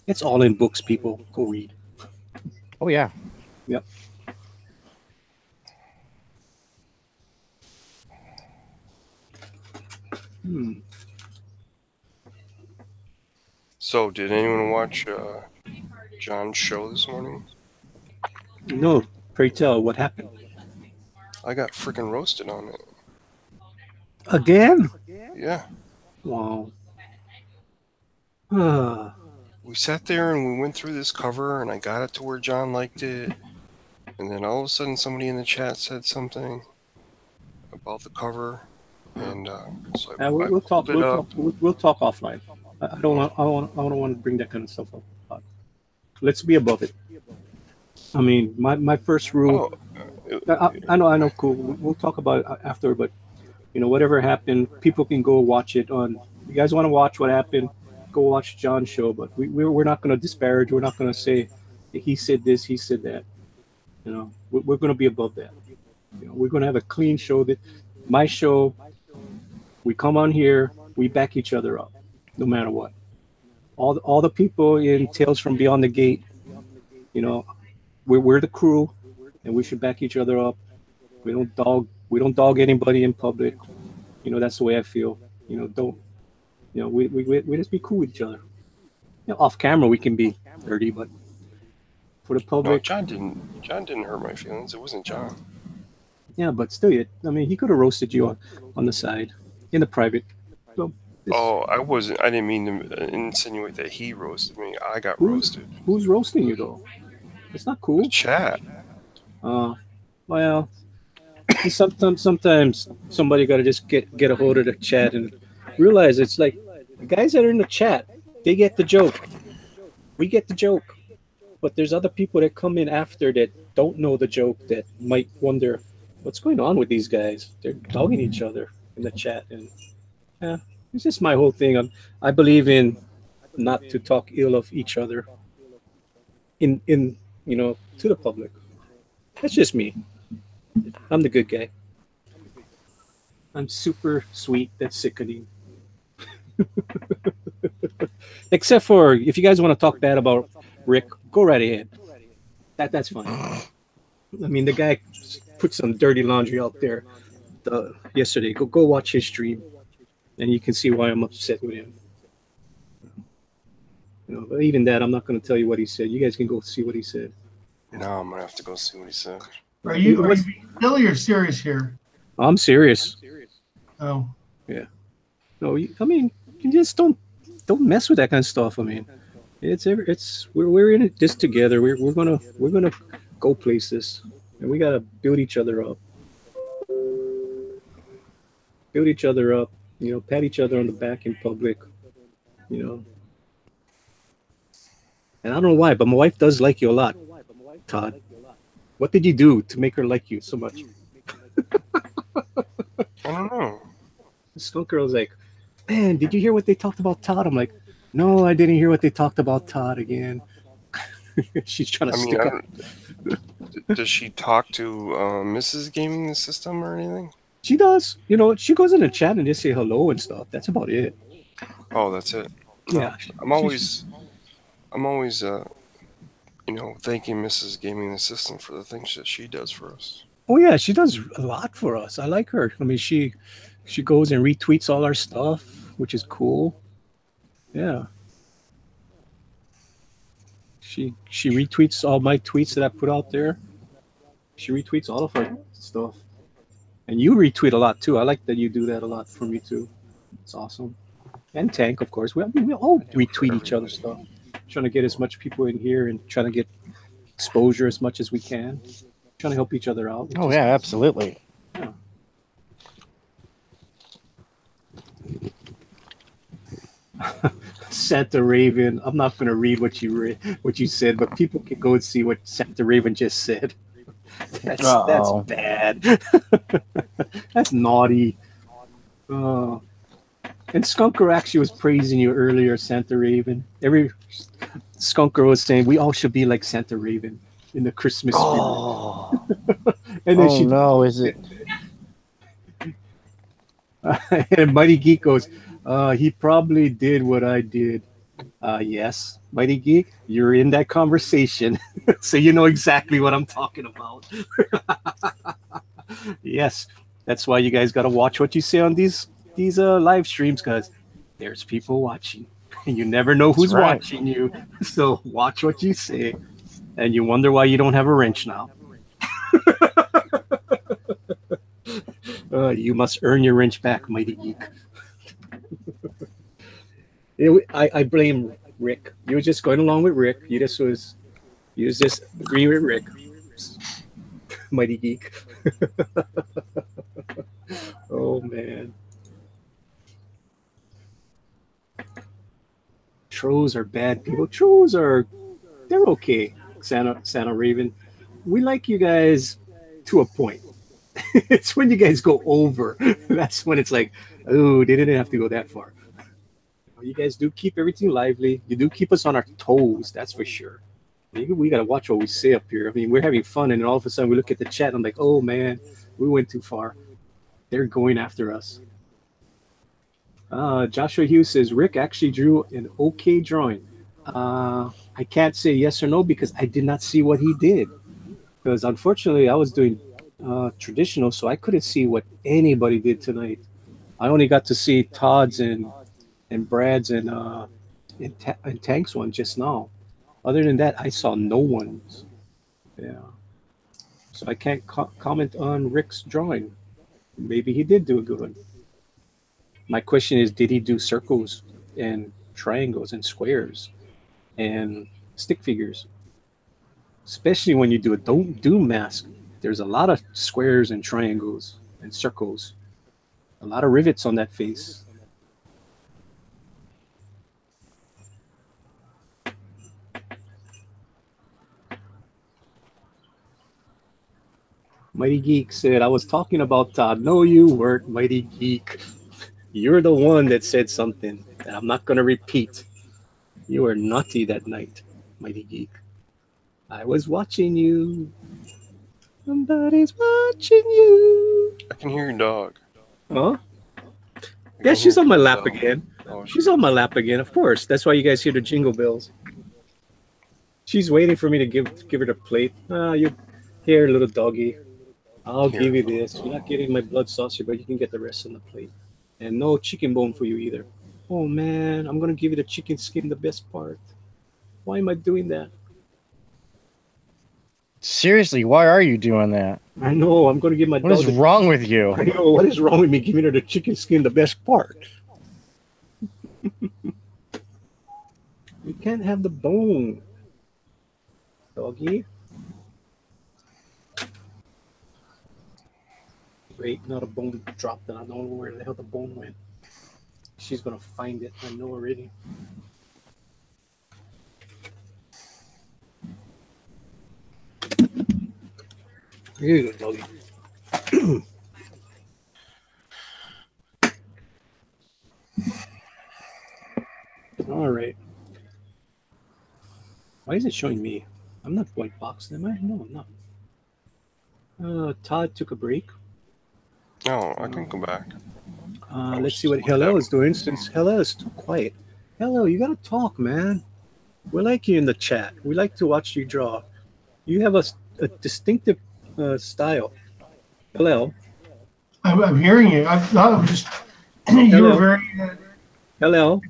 It's all in books, people. Go read. Oh, yeah. Yep. So, did anyone watch John's show this morning? No, pray tell, what happened? I got freaking roasted on it. Again? Yeah. Wow. Ah. We sat there and we went through this cover, and I got it to where John liked it. And then all of a sudden, somebody in the chat said something about the cover, and so We'll talk. We'll talk offline. I don't want to bring that kind of stuff up. Let's be above it. I mean, my first rule. I know. Cool. We'll talk about it after, but whatever happened, people can go watch it on. You guys want to watch what happened? Go watch John's show. But we're not going to disparage. We're not going to say he said this, he said that. We're going to be above that. We're going to have a clean show. That my show. We come on here. We back each other up, no matter what. All the people in Tales from Beyond the Gate. We're the crew, and we should back each other up. We don't dog anybody in public. That's the way I feel. We just be cool with each other. Off camera we can be dirty, but for the public. No, John didn't hurt my feelings. It wasn't John. Yeah, but still, I mean, he could have roasted you on the side, in the private. So I wasn't. I didn't mean to insinuate that he roasted me. I got roasted. Who's roasting you though? It's not cool. The chat. Well, sometimes somebody got to just get a hold of the chat and realize it's like the guys that are in the chat, they get the joke. We get the joke, but there's other people that come in after that don't know the joke that might wonder what's going on with these guys. They're dogging each other in the chat, and it's just my whole thing. I believe in not to talk ill of each other in to the public. That's just me. I'm the good guy. I'm super sweet. That's sickening. Except for if you guys want to talk bad about Rick, go right ahead. That's fine. I mean, the guy put some dirty laundry out there yesterday. Go watch his stream, and you can see why I'm upset with him. But even that, I'm not going to tell you what he said. You guys can go see what he said. No, I'm gonna have to go see what he said. Are you silly or serious here? I'm serious. Oh. Yeah. No, I mean, you just don't mess with that kind of stuff. I mean, we're in this together. We're gonna go places, and we gotta build each other up. Build each other up. Pat each other on the back in public. And I don't know why, but my wife does like you a lot, Todd. What did you do to make her like you so much? I don't know. The skunk girl's like, man, did you hear what they talked about Todd? I'm like, no, I didn't hear what they talked about Todd again. She's trying to stick up. Does she talk to Mrs. Gaming the System or anything? She does. She goes in the chat and just say hello and stuff. That's about it. Oh, that's it. Yeah. I'm always thanking Mrs. Gaming the System for the things that she does for us. Oh yeah, she does a lot for us. I like her. I mean, she goes and retweets all our stuff, which is cool. Yeah. She retweets all my tweets that I put out there. She retweets all of our stuff. And you retweet a lot too. I like that you do that a lot for me too. It's awesome. And Tank, of course. We all retweet each other's stuff. Trying to get as much people in here and trying to get exposure as much as we can. Trying to help each other out. Oh yeah, absolutely. Yeah. Santa Raven. I'm not going to read what you said, but people can go and see what Santa Raven just said. That's bad. That's naughty. And Skunker actually was praising you earlier, Santa Raven. Every Skunker was saying we all should be like Santa Raven in the Christmas spirit. Oh. And then is it? And Mighty Geek goes, he probably did what I did. Yes, Mighty Geek, you're in that conversation, so you know exactly what I'm talking about. Yes, that's why you guys got to watch what you say on these live streams, because there's people watching. You never know who's That's right. watching you, so watch what you say. And you wonder why you don't have a wrench now. You must earn your wrench back, mighty geek. I blame Rick. You were just going along with Rick. You was just agreeing with Rick, mighty geek. Oh man. Trolls are bad people. They're okay. Santa Raven. We like you guys to a point. It's when you guys go over. That's when it's like, oh, they didn't have to go that far. You guys do keep everything lively. You do keep us on our toes, that's for sure. We got to watch what we say up here. I mean, we're having fun, and then all of a sudden we look at the chat, and I'm like, oh, man, we went too far. They're going after us. Joshua Hughes says, Rick actually drew an okay drawing. I can't say yes or no because I did not see what he did. Because unfortunately, I was doing traditional, so I couldn't see what anybody did tonight. I only got to see Todd's and Brad's and Tank's one just now. Other than that, I saw no one's. Yeah. So I can't comment on Rick's drawing. Maybe he did do a good one. My question is, did he do circles and triangles and squares and stick figures? Especially when you do a Doom mask, there's a lot of squares and triangles and circles. A lot of rivets on that face. Mighty Geek said, I was talking about Todd. No, you weren't, Mighty Geek. You're the one that said something that I'm not going to repeat. You were naughty that night, Mighty Geek. I was watching you. Somebody's watching you. I can hear your dog. Huh? Yeah, she's on my lap again. She's on my lap again, of course. That's why you guys hear the jingle bells. She's waiting for me to give her the plate. You here, little doggy. I'll give you this. You're not getting my blood saucer, but you can get the rest on the plate. And no chicken bone for you either. Oh, man, I'm going to give you the chicken skin, the best part. Why am I doing that? Seriously, why are you doing that? I know, I'm going to give my dog... What is wrong with you? I know, what is wrong with me giving her the chicken skin, the best part? You can't have the bone, doggy. Wait, not a bone dropped, and I don't know where the hell the bone went. She's gonna find it. I know already. Here you go, doggy. All right. Why is it showing me? I'm not white boxed, am I? No, I'm not. Todd took a break. Oh, I can go back. Let's see what Hello is doing since Hello is too quiet. Hello, you gotta talk, man. We like you in the chat. We like to watch you draw. You have a distinctive style. Hello. I'm hearing you. I'm just. You were very. Hello.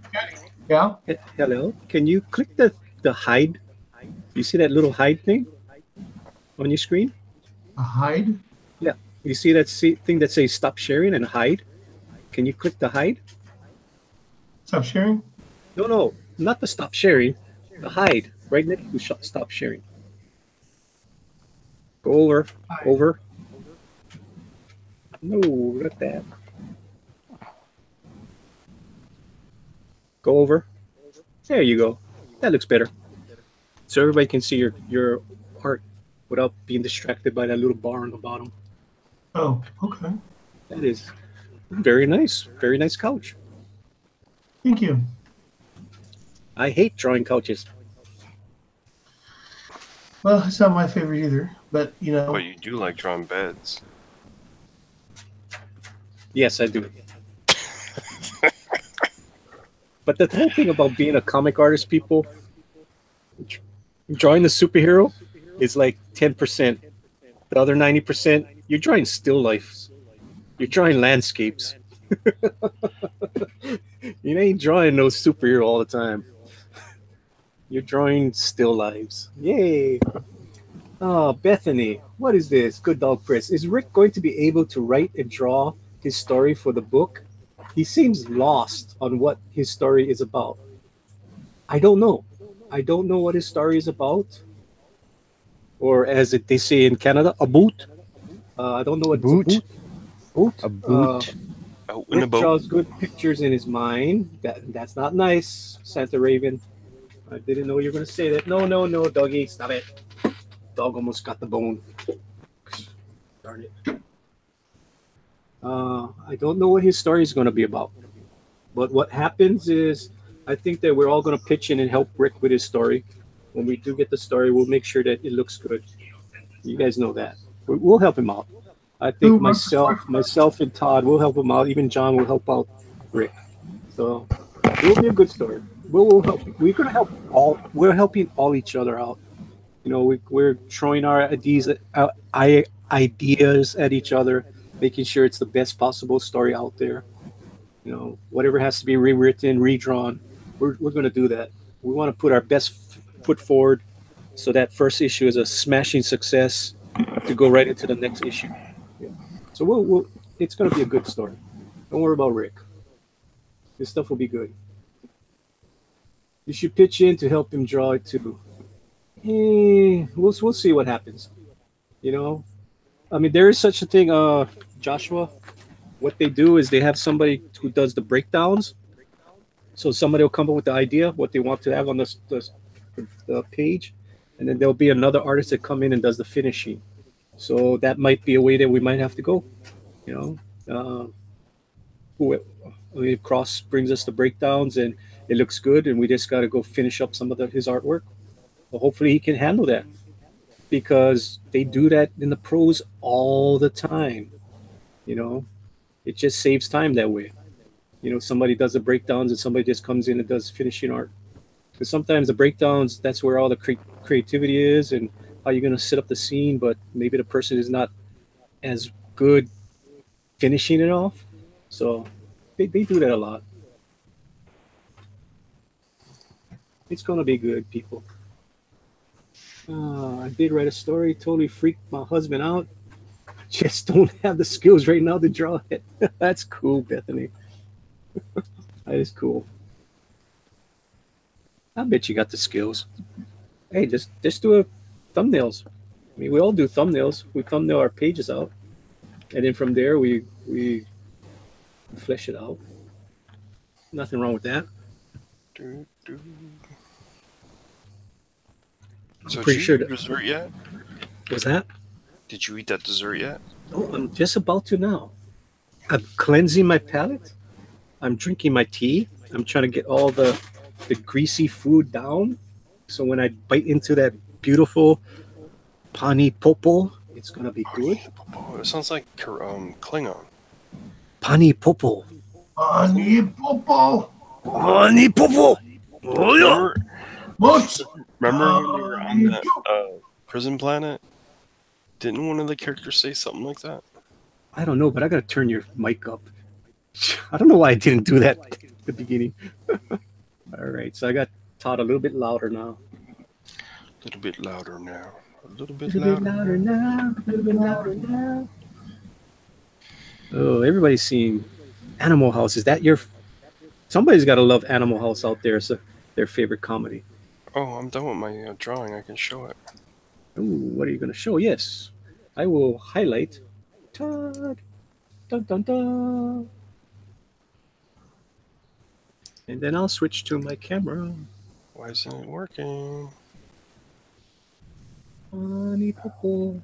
Yeah. Hello. Can you click the hide? You see that little hide thing on your screen? A hide? Yeah. You see that thing that says stop sharing and hide? Can you click the hide? Stop sharing? No, not the stop sharing. The hide right next to stop sharing. Go over. Hide. Over. No, not that. Go over. There you go. That looks better. So everybody can see your art without being distracted by that little bar on the bottom. Oh, okay. That is very nice. Very nice couch. Thank you. I hate drawing couches. Well, it's not my favorite either, but you know. But you do like drawing beds. Yes, I do. But the whole thing about being a comic artist, people, drawing the superhero is like 10%. The other 90%, you're drawing still lifes. You're drawing landscapes. You ain't drawing no superhero all the time. You're drawing still lives. Yay! Oh, Bethany, what is this? Good dog Chris. Is Rick going to be able to write and draw his story for the book? He seems lost on what his story is about. I don't know. I don't know what his story is about, or as they say in Canada, a boot. I don't know what it's a Boot? boot. Boot. A boot? Out in a Rick boat. draws good pictures in his mind. That's not nice, Santa Raven. I didn't know you were going to say that. No, no, no, doggy, stop it. Dog almost got the bone. Darn it. I don't know what his story is going to be about. But what happens is, I think that we're all going to pitch in and help Rick with his story. When we do get the story, we'll make sure that it looks good. You guys know that. We'll help him out. I think myself and Todd will help him out. Even John will help out Rick. So it will be a good story. We'll help. We're gonna help all. We're helping all each other out. You know, we're throwing our ideas at each other, making sure it's the best possible story out there. You know, whatever has to be rewritten, redrawn, we're going to do that. We want to put our best foot forward so that first issue is a smashing success to go right into the next issue. Yeah. So it's going to be a good story. Don't worry about Rick. This stuff will be good. You should pitch in to help him draw it too. We'll see what happens. You know, I mean, there is such a thing, Joshua. What they do is they have somebody who does the breakdowns. So somebody will come up with the idea, what they want to have on the page, and then there'll be another artist that come in and does the finishing. So that might be a way that we might have to go. You know, if Cross brings us the breakdowns and it looks good, and we just got to go finish up some of his artwork. Well, hopefully he can handle that, because they do that in the pros all the time. You know, it just saves time that way. You know, somebody does the breakdowns and somebody just comes in and does finishing art. Because sometimes the breakdowns, that's where all the creativity is and how you're going to set up the scene, but maybe the person is not as good finishing it off. So they do that a lot. It's going to be good, people. I did write a story, totally freaked my husband out. Just don't have the skills right now to draw it. That's cool, Bethany. That is cool. I bet you got the skills. Hey, just do thumbnails. I mean, we all do thumbnails. We thumbnail our pages out, and then from there we flesh it out. Nothing wrong with that. So pretty sure eat dessert yet? What's that? Did you eat that dessert yet? Oh, I'm just about to now. I'm cleansing my palate. I'm drinking my tea. I'm trying to get all the greasy food down. So when I bite into that beautiful pani popo, it's going to be good. It sounds like Klingon. Pani popo. Pani popo. Pani popo. Oh, yeah. Remember when we were on that prison planet? Didn't one of the characters say something like that? I don't know, but I got to turn your mic up. I don't know why I didn't do that at the beginning. All right, so I got Todd a little bit louder now. A little bit louder now. A little bit louder now. A little bit louder now. Oh, everybody's seen Animal House. Is that your... Somebody's got to love Animal House out there. It's their favorite comedy. Oh, I'm done with my drawing. I can show it. Ooh, what are you going to show? Yes. I will highlight Todd. Dun, dun, dun. And then I'll switch to my camera. Why isn't it working? Pani popo.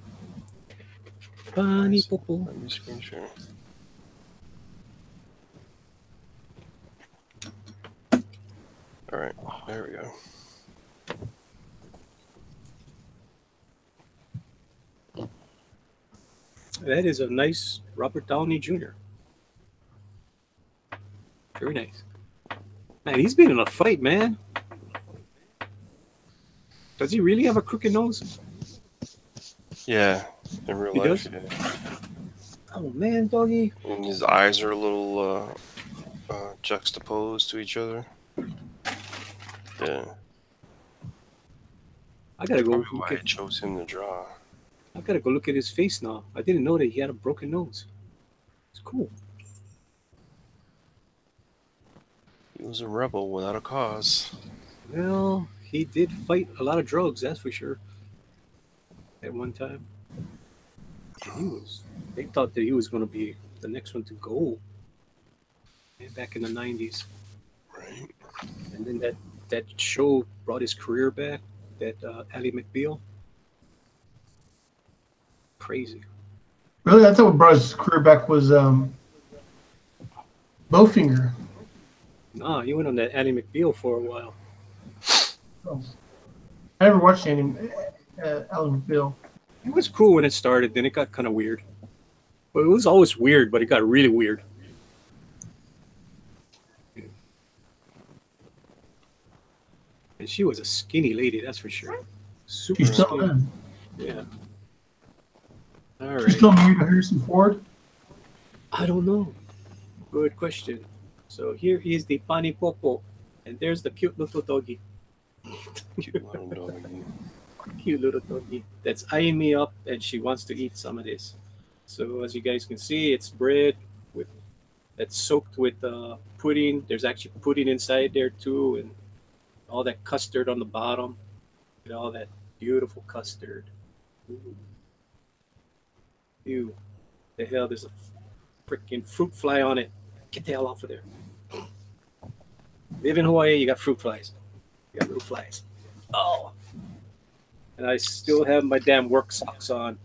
Pani popo. Let me screen share. All right, there we go. That is a nice Robert Downey Jr. Very nice. Man, he's been in a fight, man. Does he really have a crooked nose? Yeah, in real He life, does? yeah. Oh, man, doggy. And his eyes are a little juxtaposed to each other. Yeah. I gotta go Probably look why at. I chose him to draw. I gotta go look at his face now. I didn't know that he had a broken nose. It's cool. He was a rebel without a cause. Well, he did fight a lot of drugs, that's for sure. At one time, he was. They thought that he was going to be the next one to go. Back in the '90s, Right. and then that show brought his career back. That Ally McBeal. Crazy. Really, I thought what brought his career back was Bowfinger. Nah, he went on that Ally McBeal for a while. Oh. I never watched any Alan McBeal. It was cool when it started, then it got kind of weird. But it was always weird, but it got really weird. And she was a skinny lady, that's for sure. Super She's still skinny. in. Yeah. All She's right. still married to Harrison Ford. I don't know. Good question. So here is the Pani Popo, and there's the cute little doggy. Little doggy. Cute little doggy that's eyeing me up, and she wants to eat some of this. So as you guys can see, it's bread with that's soaked with pudding. There's actually pudding inside there too, and all that custard on the bottom, and all that beautiful custard. Ooh. Ew. The hell, there's a freaking fruit fly on it. Get the hell off of there. Live in Hawaii, you got fruit flies. You got little flies. Oh. And I still have my damn work socks on.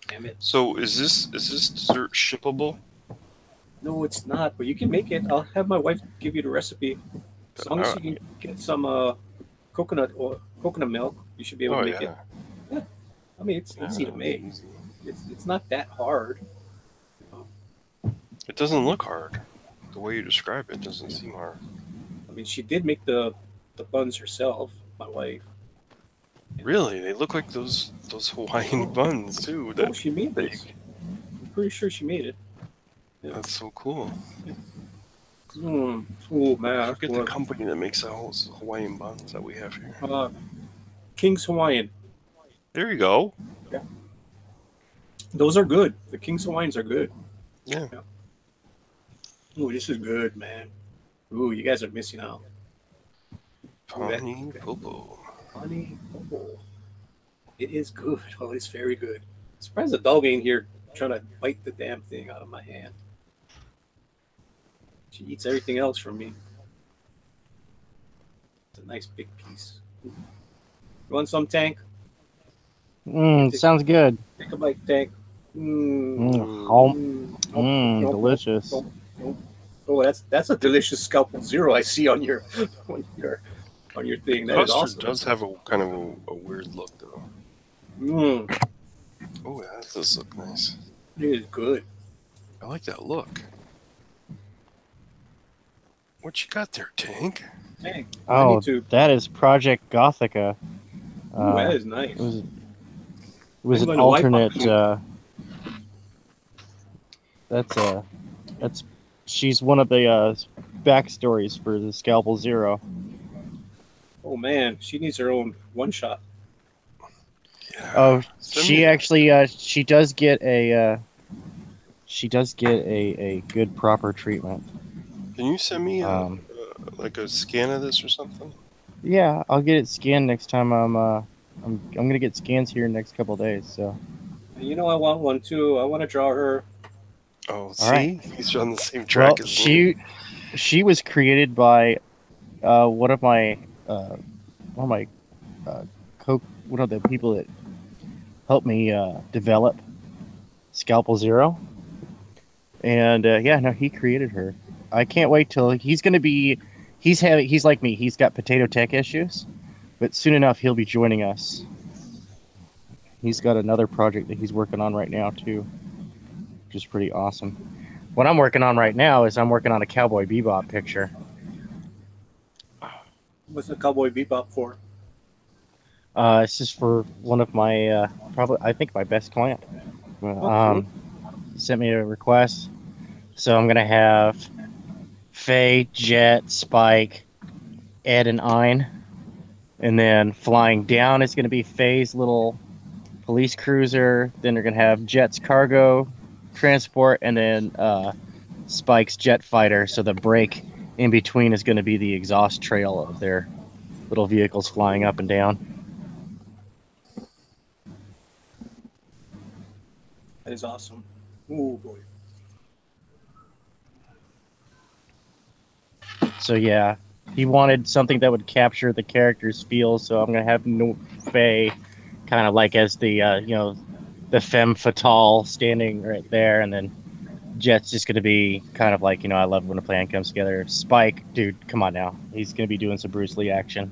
Damn it. So is this dessert shippable? No, it's not, but you can make it. I'll have my wife give you the recipe. As long as you can get some coconut milk, you should be able to make it. Yeah. I mean, it's easy to make. Easy. It's not that hard. It doesn't look hard. The way you describe it doesn't seem hard. I mean, she did make the buns herself, my wife. Really? They look like those Hawaiian buns too. Oh, she made this. I'm pretty sure she made it. Yeah. That's so cool. Oh man, I forget the company that makes those Hawaiian buns that we have here. King's Hawaiian. There you go. Yeah. Those are good. The King's Hawaiians are good. Yeah. Ooh, this is good, man. Ooh, you guys are missing out. Pani Popo. Pani Popo. It is good. Oh, it's very good. I'm surprised the dog ain't here trying to bite the damn thing out of my hand. She eats everything else from me. It's a nice big piece. You want some, Tank? Sounds good. Take a bite, Tank. Delicious. Oh, that's a delicious Scalpel Zero I see on your thing. That is Custard awesome. does have a kind of a weird look though. Oh, that does look nice. It is good. I like that look. What you got there, Tank? Tank. Oh, that is Project Gothica. That is nice. It was an alternate. She's one of the backstories for the Scalpel Zero. Oh man, she needs her own one shot. Yeah. Oh, she actually she does get a good proper treatment. Can you send me like a scan of this or something? Yeah, I'll get it scanned next time. I'm gonna get scans here in the next couple of days. So. You know, I want one too. I want to draw her. Oh, see, right. He's on the same track as me. She was created by one of the people that helped me develop Scalpel Zero, and he created her. I can't wait till he's like me. He's got potato tech issues, but soon enough he'll be joining us. He's got another project that he's working on right now too, which is pretty awesome. What I'm working on right now is I'm working on a Cowboy Bebop picture. What's the Cowboy Bebop for? It's just for one of my I think my best client. Sent me a request, so I'm gonna have Faye, Jet, Spike, Ed, and Ein. And then flying down is going to be Faye's little police cruiser. Then they're going to have Jet's cargo transport, and then Spike's jet fighter. So the break in between is going to be the exhaust trail of their little vehicles flying up and down. That is awesome. Oh boy. So yeah, he wanted something that would capture the character's feel. So I'm gonna have Faye kind of like as the the femme fatale standing right there, and then Jet's just gonna be kind of like, I love when a plan comes together. Spike, dude, come on now, he's gonna be doing some Bruce Lee action,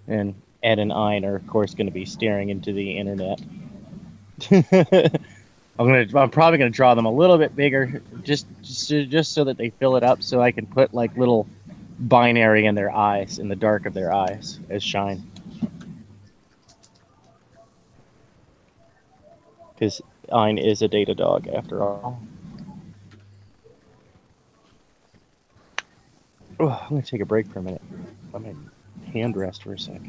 and Ed and Ein are of course gonna be staring into the internet. I'm probably gonna draw them a little bit bigger, just so that they fill it up, so I can put like little binary in their eyes, in the dark of their eyes, as shine. Because Ein is a data dog after all. Oh, I'm gonna take a break for a minute. I'm gonna hand rest for a sec.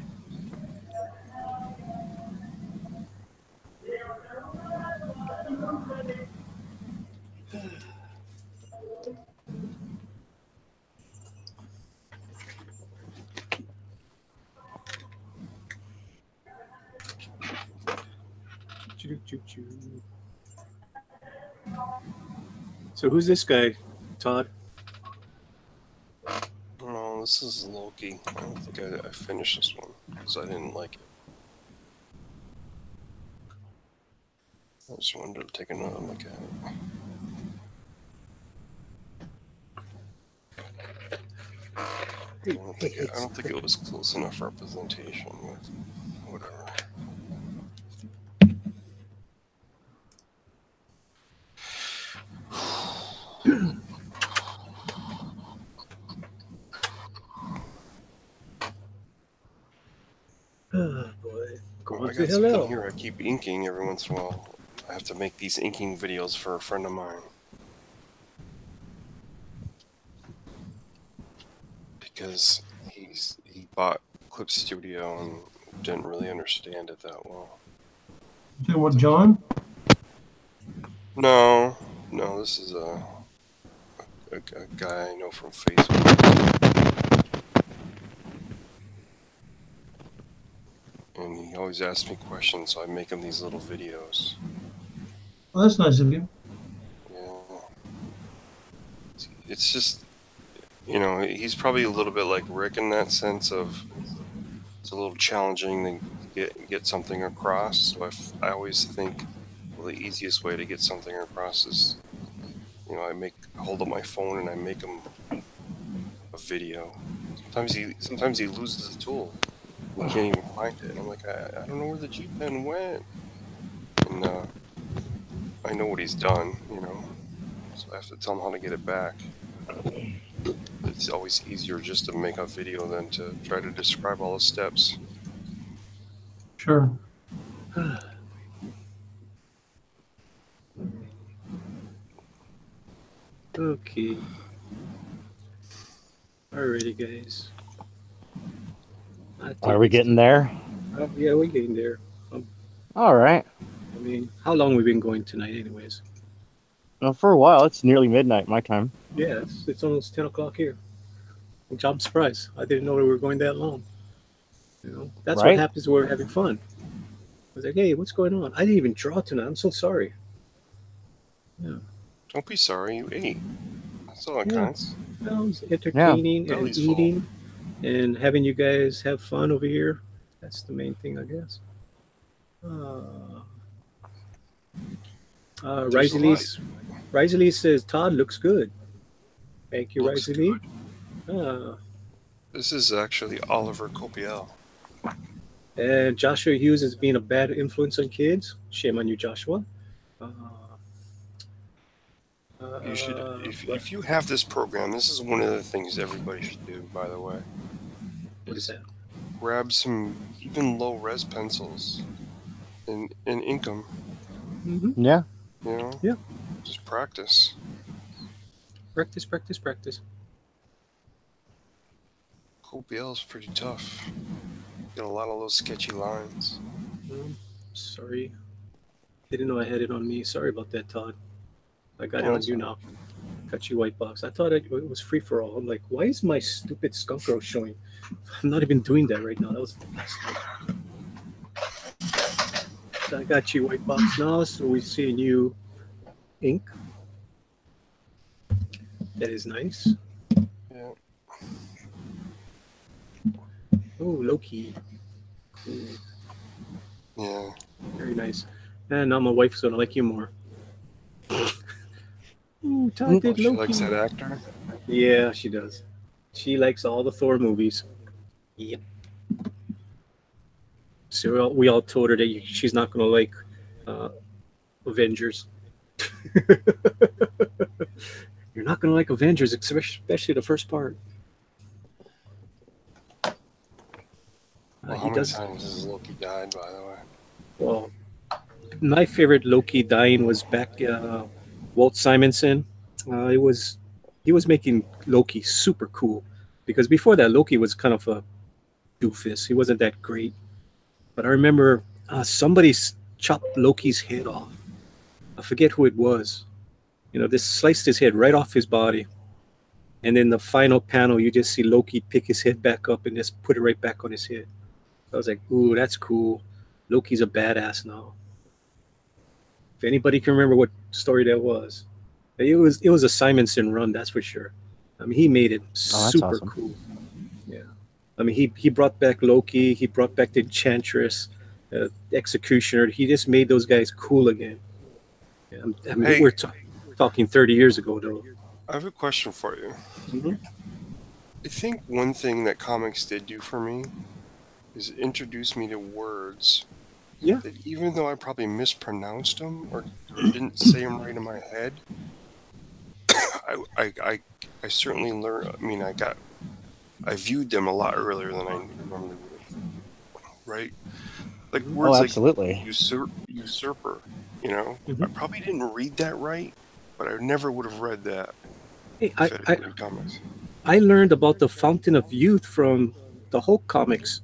So who's this guy, Todd? Oh, this is Loki. I don't think I finished this one because I didn't like it. I just wanted to take another look at it. I don't think it was close enough representation with whatever. Oh boy. Well, I got something here. I keep inking every once in a while. I have to make these inking videos for a friend of mine. Because he bought Clip Studio and didn't really understand it that well. You what, John? No, this is a guy I know from Facebook. And he always asks me questions, so I make him these little videos. Well, that's nice of you. Yeah. It's just, he's probably a little bit like Rick in that sense of it's a little challenging to get something across. So I always think, well, the easiest way to get something across is, I hold up my phone and I make him a video. Sometimes he loses the tool. He can't even find it. And I'm like, I don't know where the G pen went. And I know what he's done, so I have to tell him how to get it back. It's always easier just to make a video than to try to describe all the steps. Sure. Okay. Alrighty, guys. Are we getting there? Yeah, we're getting there. All right. I mean, how long we been going tonight, anyways? Well, for a while, it's nearly midnight my time. Yeah, it's almost 10 o'clock here. Which I'm surprised. I didn't know we were going that long. That's Right? what happens when we're having fun. I was like, hey, what's going on? I didn't even draw tonight. I'm so sorry. Yeah. Don't be sorry, you ate. That's all that counts. I was entertaining and Nobody's eating and having you guys have fun over here. That's the main thing, I guess. Risey Lee says, Todd looks good. Thank you, Risey Lee. This is actually Oliver Copiel. And Joshua Hughes is being a bad influence on kids. Shame on you, Joshua. You should, if you have this program, this is one of the things everybody should do, by the way. What is that? Grab some even low res pencils and ink them. Mm-hmm. Yeah. Yeah. Just practice. Practice, practice, practice. OBL's pretty tough. Get a lot of those sketchy lines. Sorry. Didn't know I had it on me. Sorry about that, Todd. I got it on you now. Got you white box. I thought it was free for all. I'm like, why is my stupid skunk row showing? I'm not even doing that right now. That was last night. So I got you white box now, so we see a new ink. That is nice. Yeah. Oh, Loki. Cool. Yeah. Very nice. And now my wife's gonna like you more. Ooh, Todd did She Loki. likes that actor? Yeah, she does. She likes all the Thor movies. Yep. So we all told her that she's not gonna like Avengers. You're not gonna like Avengers, especially the first part. Well, how many times has Loki died, by the way? Well, my favorite Loki dying was back Walt Simonson. He was making Loki super cool, because before that Loki was kind of a doofus. He wasn't that great. But I remember somebody chopped Loki's head off. I forget who it was. This sliced his head right off his body. And then the final panel, you just see Loki pick his head back up and just put it right back on his head. I was like, ooh, that's cool. Loki's a badass now. If anybody can remember what story that was, it was a Simonson run, that's for sure. I mean, he made it super awesome. cool. Yeah. I mean, he brought back Loki. He brought back the Enchantress, Executioner. He just made those guys cool again. Yeah, I mean, Hey. we're talking 30 years ago, though. I have a question for you. Mm-hmm. I think one thing that comics did do for me is introduce me to words that even though I probably mispronounced them or didn't say them right in my head, I certainly learned. I mean, I viewed them a lot earlier than I normally would. Right? Like words absolutely. like usurper. Mm-hmm. I probably didn't read that right, but I never would have read that. Hey, if I read comics. I learned about the Fountain of Youth from the Hulk comics.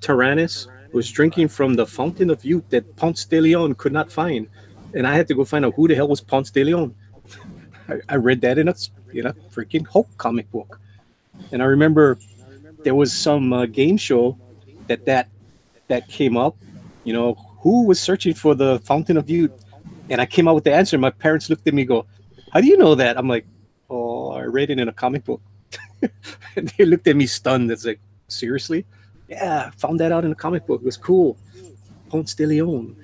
Tyrannus was drinking from the Fountain of Youth that Ponce de Leon could not find, and I had to go find out who the hell was Ponce de Leon. I read that in a freaking Hulk comic book, and I remember there was some game show that came up. Who was searching for the Fountain of Youth, and I came out with the answer. My parents looked at me, and go, "How do you know that?" I'm like, "Oh, I read it in a comic book." And they looked at me stunned. It's like, seriously? Yeah, found that out in a comic book. It was cool. Ponce de Leon.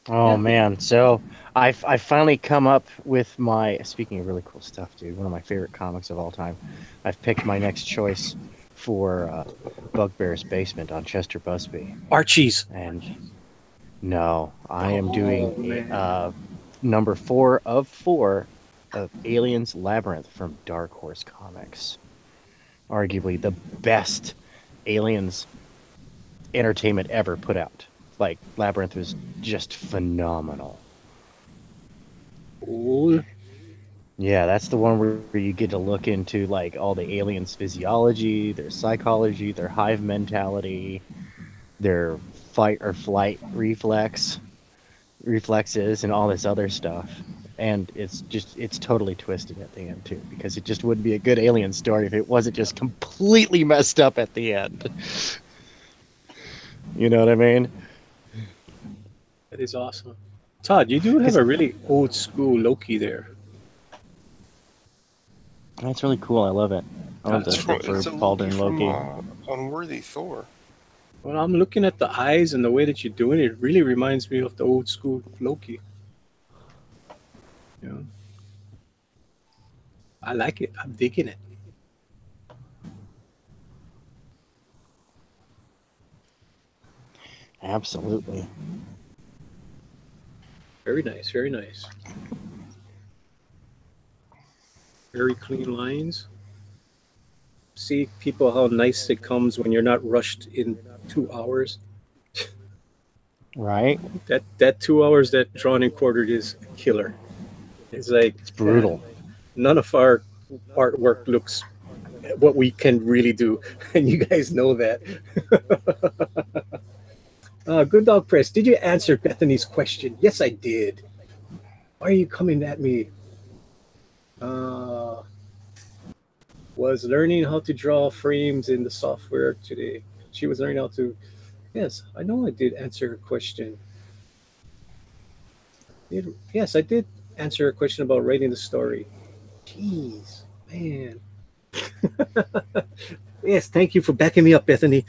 Oh man, so I finally come up with speaking of really cool stuff, dude, one of my favorite comics of all time. I've picked my next choice for Bugbear's Basement on Chester Busby. Archie's. And no, I am doing number 4 of 4 of Aliens Labyrinth from Dark Horse Comics. Arguably the best Aliens entertainment ever put out. Like, Labyrinth was just phenomenal. Cool. Yeah, that's the one where you get to look into like all the aliens' physiology, their psychology, their hive mentality, their fight or flight reflexes, and all this other stuff. And it's totally twisted at the end too, because it just wouldn't be a good alien story if it wasn't just completely messed up at the end. You know what I mean? That is awesome. Todd, you do have a really old school Loki there. That's really cool. I love it. I love the Baldwin Loki. Unworthy Thor. Well, I'm looking at the eyes and the way that you're doing it. It really reminds me of the old school Loki. I like it. I'm digging it. Absolutely. Very nice. Very nice. Very clean lines. See, people, how nice it comes when you're not rushed in 2 hours. Right? That 2 hours that drawn and quartered is a killer. It's like It's brutal. none of our artwork looks what we can really do, and you guys know that. Good Dog Press, did you answer Bethany's question? Yes, I did. Why are you coming at me? Was learning how to draw frames in the software today. She was learning how to. Yes, I know I did answer her question. Yes, I did answer her question about writing the story. Jeez, man. Yes, thank you for backing me up, Bethany.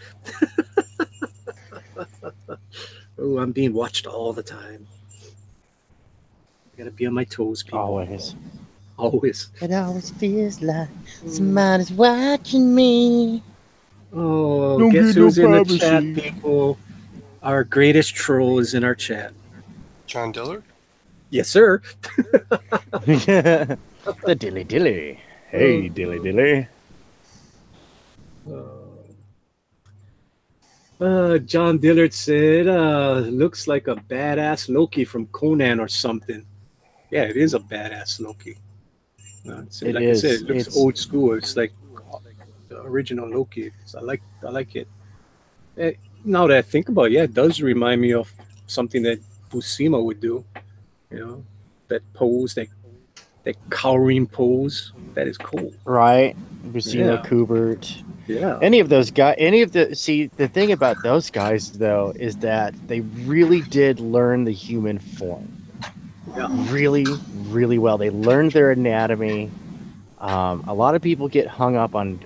Oh, I'm being watched all the time. I gotta be on my toes, people. Always. Always. It always feels like somebody's watching me. Oh, Don't guess get no who's in the privacy. chat, people? Our greatest troll is in our chat. John Dillard? Yes, sir. The dilly dilly. Hey, dilly dilly. John Dillard said, looks like a badass Loki from Conan or something. Yeah, it is a badass Loki. It like is. I said, it looks It's- old school. It's like the original Loki. So I like it. Now that I think about it, yeah, it does remind me of something that Buscema would do. You know, that pose, that cowering pose. That is cool. Right. Buscema, Yeah. Kubert. Yeah. Any of those guys, see, the thing about those guys, though, is that they really did learn the human form. Yeah. Really, really well. They learned their anatomy. A lot of people get hung up on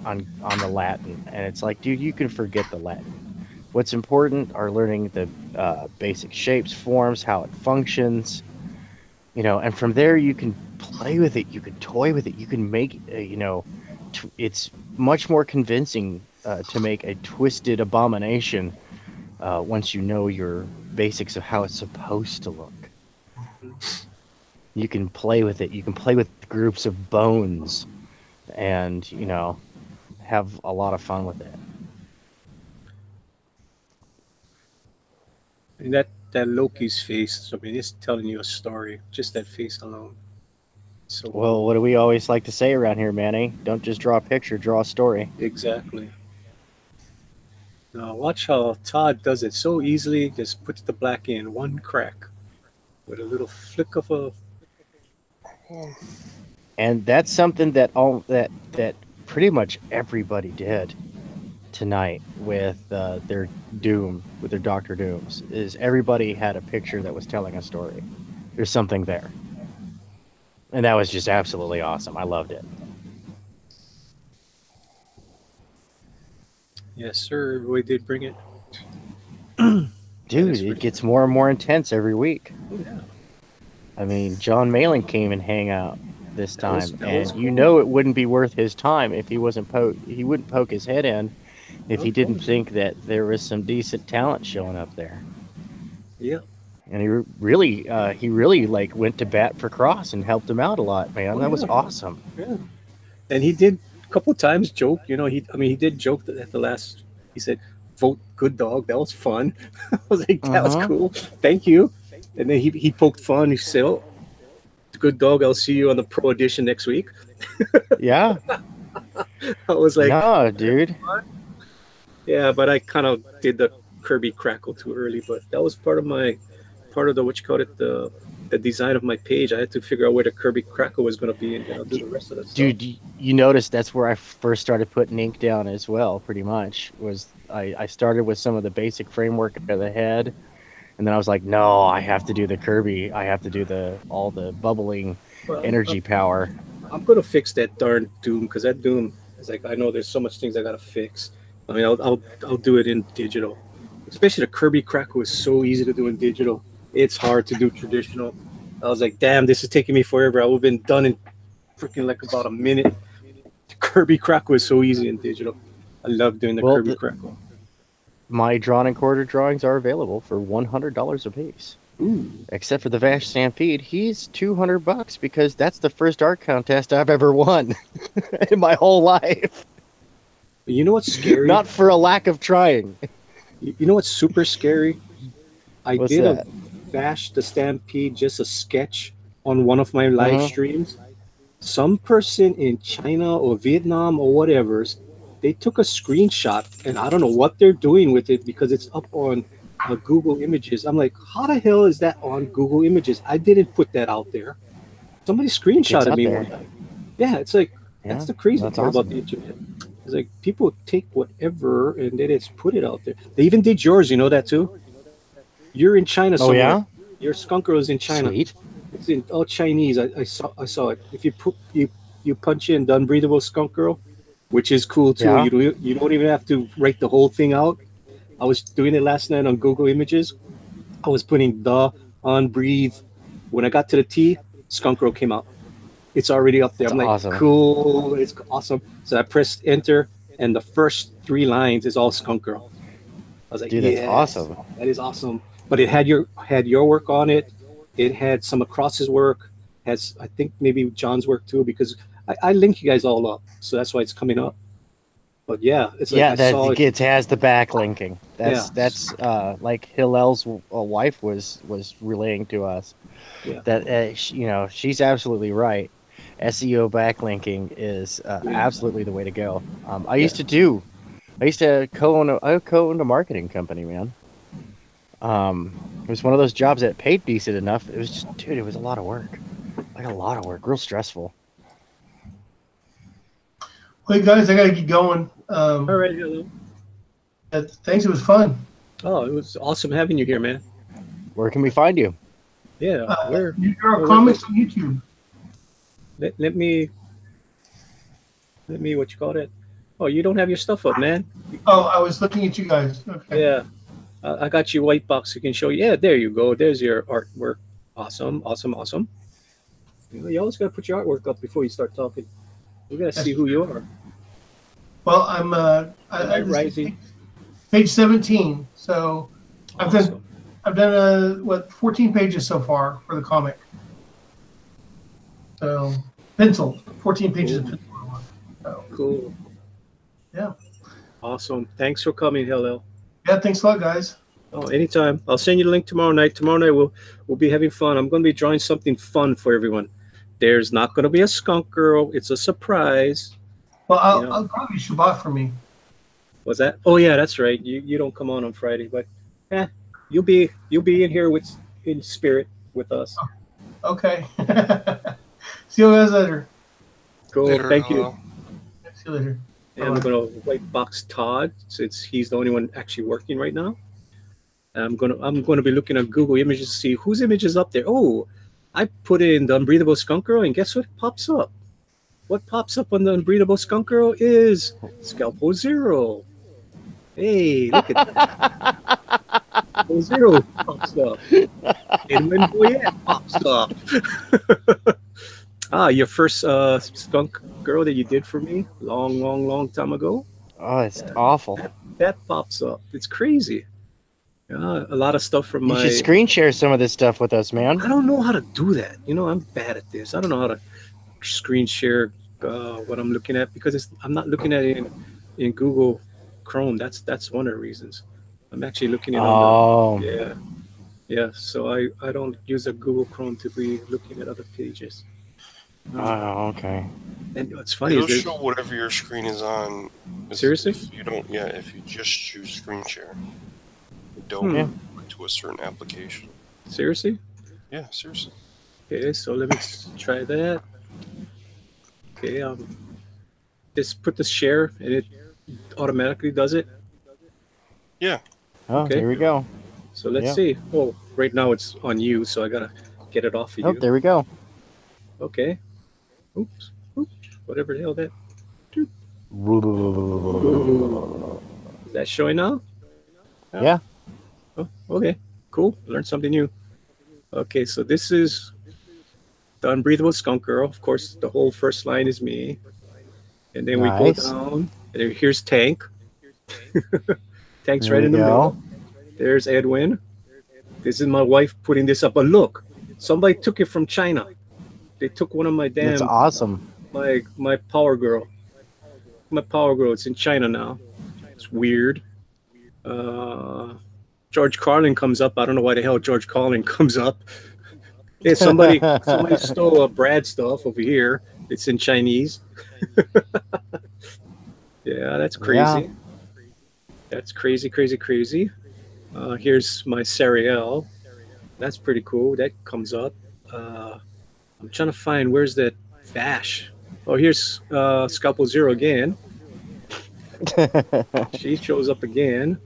the Latin, and it's like, dude, you can forget the Latin. What's important are learning the basic shapes, forms, how it functions, and from there you can play with it, you can toy with it, you can make, it's much more convincing to make a twisted abomination once you know your basics of how it's supposed to look. You can play with it. You can play with groups of bones and, have a lot of fun with it. And that Loki's face, I mean, it's telling you a story. Just that face alone. So Well, what do we always like to say around here, Manny? Don't just draw a picture, draw a story. exactly. Now watch how Todd does it so easily. Just puts the black in one crack with a little flick of a. And that's something that pretty much everybody did tonight with their Doom, with their Doctor Dooms, is everybody had a picture that was telling a story. There's something there. And that was just absolutely awesome. I loved it. Yes, sir. We did bring it. Dude, it gets more and more intense every week. Oh, yeah. I mean, John Malin came and hang out this time, that was and you cool. know it wouldn't be worth his time if he wouldn't poke his head in if he didn't think that there was some decent talent showing up there. Yeah. And he really like went to bat for Cross and helped him out a lot, man. That was awesome. Yeah. And he did a couple times joke. He did joke at the last. He said, "Vote Good Dog." That was fun. I was like, that was cool. Thank you. And then he poked fun. He said, "Oh, Good Dog. I'll see you on the Pro Edition next week." Yeah. I was like, no, dude. Yeah, but I kind of did the Kirby crackle too early. But that was part of the what you call it, the design of my page. I had to figure out where the Kirby crackle was going to be, and then I'll do the rest of the stuff. Dude, you noticed that's where I first started putting ink down as well. Pretty much was I started with some of the basic framework of the head, and then I was like, no, I have to do the Kirby. I have to do all the bubbling energy power. I'm gonna fix that darn Doom, because that Doom is like, I know there's so much things I gotta fix. I mean, I'll do it in digital. Especially the Kirby crackle is so easy to do in digital. It's hard to do traditional. I was like, damn, this is taking me forever. I would have been done in freaking like about a minute. The Kirby crackle is so easy in digital. I love doing the Kirby crackle. My drawn and quarter drawings are available for $100 a piece. Ooh. Except for the Vash Stampede, he's $200 because that's the first art contest I've ever won in my whole life. You know what's scary? Not for a lack of trying. You know what's super scary? I What's did that? a Vash the Stampede, just a sketch on one of my live Mhm. streams, some person in China or Vietnam or whatever, they took a screenshot, and I don't know what they're doing with it because it's up on Google Images. I'm like, how the hell is that on Google Images? I didn't put that out there. Somebody It's screenshotted out me one there. time. Yeah, it's like that's Yeah, the crazy that's part about the awesome. internet. It's like people take whatever and they just put it out there. They even did yours, you know that too? You're in China Oh somewhere. yeah, Your skunk girl is in China. sweet. It's in all Chinese. I saw it. If you punch in the unbreathable skunk girl, which is cool too. Yeah, You don't even have to write the whole thing out. I was doing it last night on Google Images. I was putting the unbreathe. When I got to the T, skunk girl came out. It's already up there. that's I'm like, awesome, cool. It's awesome. So I pressed enter, and the first three lines is all skunk girl. I was like, dude. That's yes, awesome. that is awesome. But it had your work on it. It had some across his work. Has I think maybe John's work too because I link you guys all up, so that's why it's coming up. But yeah, it's like Yeah, I that saw it. it has the backlinking. Yeah, That's like Hillel's wife was relaying to us yeah, that she's absolutely right. SEO backlinking is yeah, absolutely the way to go. yeah. I used to co-own a marketing company, man. It was one of those jobs that paid decent enough. It was just, dude, it was a lot of work, like a lot of work, real stressful. Well, guys, I got to get going. All right, hello. Thanks. It was fun. Oh, it was awesome having you here, man. Where can we find you? Yeah, where? New York where- Comics on YouTube. Let me what you call it? Oh, you don't have your stuff up, man. Oh, I was looking at you guys. Okay. Yeah, I got you white box. You can show. Yeah, there you go. There's your artwork. Awesome, awesome, awesome. You always got to put your artwork up before you start talking. We got to see who you are. Well, I'm Night this is Rising. page 17. So Awesome. I've done 14 pages so far for the comic. So penciled, 14 pages of Cool. pencil. So, Cool. yeah. Awesome. Thanks for coming, Hillel. Yeah, thanks a lot, guys. Oh, anytime. I'll send you the link tomorrow night. Tomorrow night we'll be having fun. I'm going to be drawing something fun for everyone. There's not going to be a skunk girl. It's a surprise. Well, Yeah. I'll probably Shabbat for me. Was that? Oh yeah, that's right. You don't come on Friday, but you'll be in here in spirit with us. Okay. See you guys later. Cool. Later, Thank you. hello. See you later. And I'm gonna white box Todd since he's the only one actually working right now. I'm gonna be looking at Google Images to see whose image is up there. Oh, I put in the Unbreathable Skunk Girl, and guess what pops up? What pops up on the Unbreathable Skunk Girl is Scalpo Zero. Hey, look at that. Scalpo Zero pops up. Edwin Boyette pops up. Your first skunk girl that you did for me long time ago. Oh, it's awful. That pops up. It's crazy. A lot of stuff from You my. should screen share some of this stuff with us, man. I don't know how to do that. I'm bad at this. I don't know how to screen share what I'm looking at because I'm not looking at it in Google Chrome. That's one of the reasons. I'm actually looking at it Oh, on the yeah. So I don't use a Google Chrome to be looking at other pages. oh, okay. And what's funny It'll is show whatever your screen is on. Seriously? If you don't, if you just choose screen share, don't Hmm. go to a certain application. seriously. Yeah, seriously. Okay, so let me try that. Okay, just put the share and it automatically does it. Yeah. Oh, Okay. here we go. So let's Yeah. see. Oh, right now it's on you, so I gotta get it off of Oh, you. there we go. Okay. Oops. Whatever the hell that. Is that showing now? Yeah. Oh, okay. Cool. Learned something new. Okay, so this is the Unbreathable Skunk Girl. Of course, the whole first line is me. And then we go Nice. down. And then here's Tank. Tank's There right in the we go. middle. There's Edwin. This is my wife putting this up. But look, somebody took it from China. They took one of my That's damn awesome. my Power Girl. My Power Girl. It's in China now. It's weird. George Carlin comes up. I don't know why the hell George Carlin comes up. Yeah, somebody stole Brad stuff over here. It's in Chinese. Yeah, that's crazy. Yeah. That's crazy, crazy, crazy. Here's my Serial. That's pretty cool. That comes up. Uh, I'm trying to find where's that Vash. Oh, here's Scalpel Zero again. She shows up again.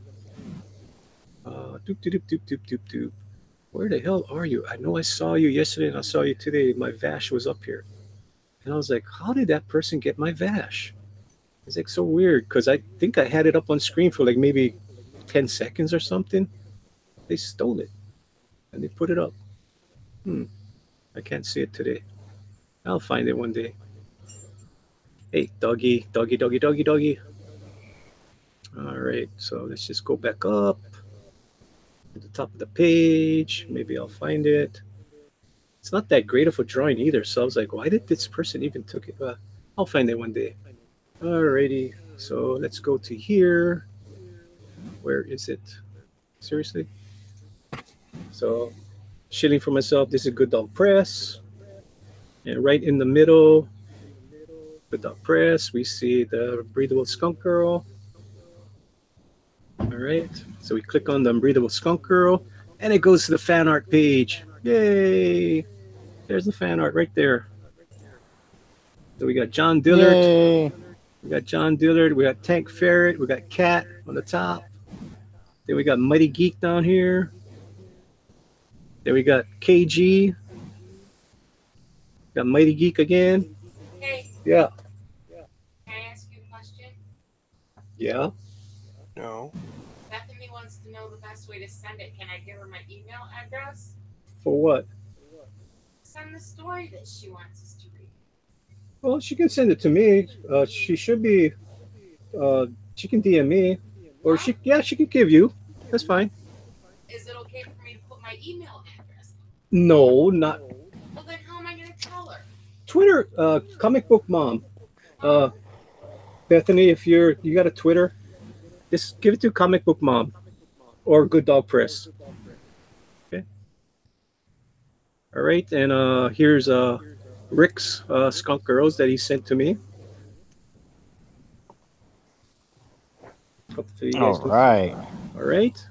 Doop, doop, doop, doop, doop, doop, doop. Where the hell are you? I know I saw you yesterday and I saw you today. My Vash was up here. And I was like, how did that person get my Vash? It's like so weird because I think I had it up on screen for like maybe 10 seconds or something. They stole it and they put it up. I can't see it today. I'll find it one day. Hey, doggy, doggy, doggy, doggy, doggy. All right, so let's just go back up to the top of the page. Maybe I'll find it. It's not that great of a drawing either, so I was like, why did this person even took it? I'll find it one day. Alrighty, so let's go to here. Where is it? Seriously? So, shilling for myself, this is Good Dog Press. And right in the middle, Good Dog Press, we see the Breathable Skunk Girl. All right, so we click on the Unbreathable Skunk Girl, and it goes to the fan art page. Yay! There's the fan art right there. So we got John Dillard. Yay. We got John Dillard. We got Tank Ferret. We got Cat on the top. Then we got Mighty Geek down here. Then we got KG. Got Mighty Geek again. Hey, Yeah. can I ask you a question? Yeah. No. Bethany wants to know the best way to send it. Can I give her my email address? For what? Send the story that she wants us to read. Well, she can send it to me. She should be. She can DM me, or she can give you. That's fine. Is it okay for me to put my email address? No, not Well, then how am I going to tell her? Twitter. Comic Book Mom. Bethany, if you got a Twitter, just give it to Comic Book Mom, or Good Dog Press. Okay. All right, and here's Rick's Skunk Girls that he sent to me. All right. All right.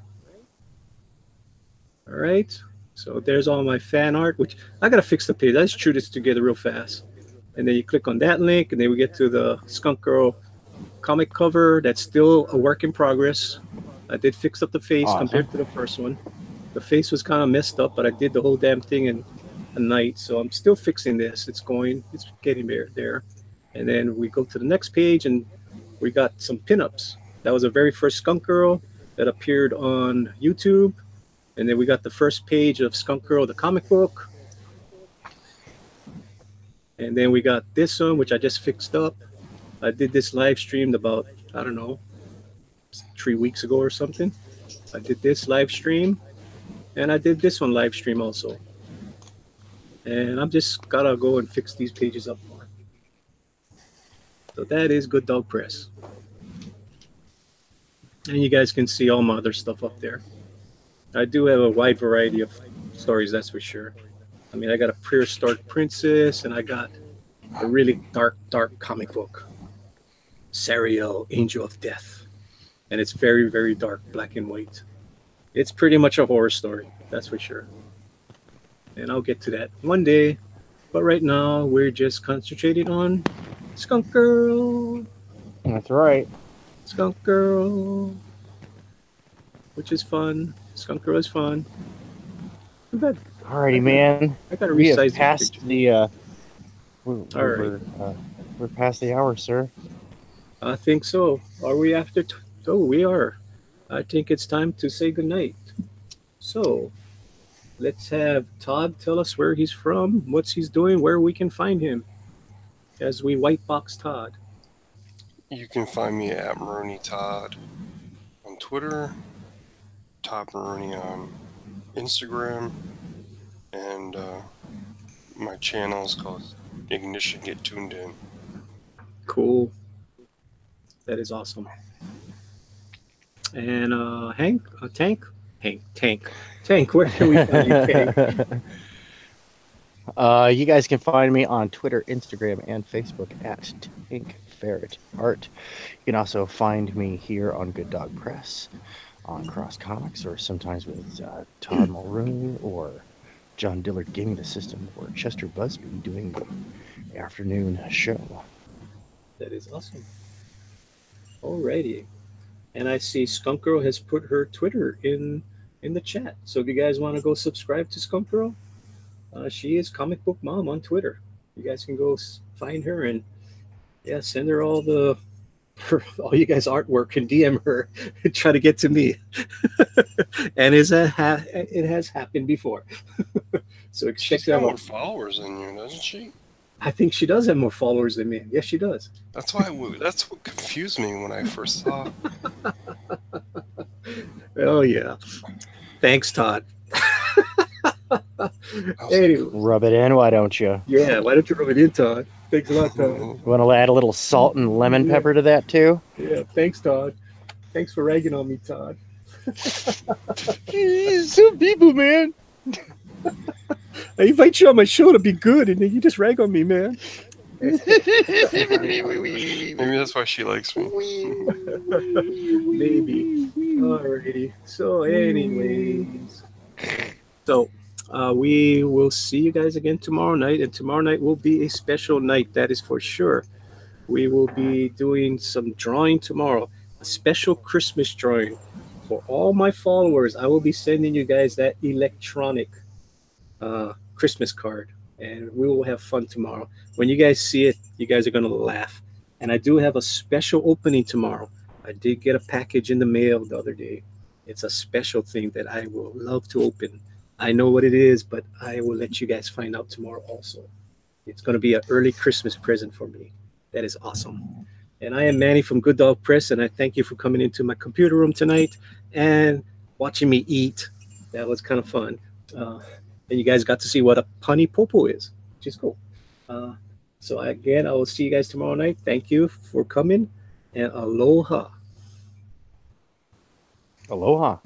All right. So there's all my fan art, which I gotta fix the page. I just threw this together real fast. And then you click on that link, and then we get to the Skunk Girl comic cover. That's still a work in progress. I did fix up the face compared to the first one. The face was kind of messed up, but I did the whole damn thing in a night. So I'm still fixing this. It's getting there. And then we go to the next page, and we got some pinups. That was the very first Skunk Girl that appeared on YouTube. And then we got the first page of Skunk Girl, the comic book. And then we got this one, which I just fixed up. I did this live streamed about, I don't know, 3 weeks ago or something. I did this live stream, and I did this one live stream also. And I'm just gotta go and fix these pages up more. So that is Good Dog Press. And you guys can see all my other stuff up there. I do have a wide variety of stories, that's for sure. I mean, I got a prehistoric princess, and I got a really dark comic book. Sariel, Angel of Death. And it's very, very dark, black and white. It's pretty much a horror story, that's for sure. And I'll get to that one day. But right now, we're just concentrating on Skunk Girl. That's right. Skunk Girl. Which is fun. Skunk Girl is fun. Alrighty, man. I gotta We have resize passed the we're past the hour, sir. I think so. Are we after? Oh, we are. I think it's time to say goodnight. So, let's have Todd tell us where he's from, what he's doing, where we can find him, as we white box Todd. You can find me at Maroney Todd on Twitter, Todd Maroney on Instagram, and my channel is called Ignition Get Tuned In. Cool. That is awesome. And Tank, where can we find you, Tank? You guys can find me on Twitter, Instagram, and Facebook at Tank Ferret Art. You can also find me here on Good Dog Press, on Cross Comics, or sometimes with Todd Mulrooney or John Dillard Gaming the System, or Chester Busby doing the afternoon show. That is awesome. Alrighty. And I see Skunk Girl has put her Twitter in the chat. So if you guys want to go subscribe to Skunk Girl, she is Comic Book Mom on Twitter. You guys can go find her and send her all you guys artwork and DM her and try to get to me. And it has happened before. So expect She's got more followers than you, doesn't she? I think she does have more followers than me. Yes, she does. That's what confused me when I first saw. Oh yeah. Thanks, Todd. Anyway. Rub it in, why don't you? Yeah, why don't you rub it in, Todd? Thanks a lot, Todd. Want to add a little salt and lemon pepper to that too? Yeah, thanks, Todd. Thanks for ragging on me, Todd. Some people, man. I invite you on my show to be good, and then you just rag on me, man. Maybe that's why she likes me. Maybe. Alrighty. So, anyways. So, we will see you guys again tomorrow night, and tomorrow night will be a special night, that is for sure. We will be doing some drawing tomorrow, a special Christmas drawing. For all my followers, I will be sending you guys that electronic Christmas card, and we will have fun tomorrow. When you guys see it, you guys are going to laugh. And I do have a special opening tomorrow. I did get a package in the mail the other day. It's a special thing that I will love to open. I know what it is, but I will let you guys find out tomorrow also. It's going to be an early Christmas present for me. That is awesome. And I am Manny from Good Dog Press, and I thank you for coming into my computer room tonight and watching me eat. That was kind of fun. And you guys got to see what a punny popo is, which is cool. So again, I will see you guys tomorrow night. Thank you for coming, and aloha. Aloha.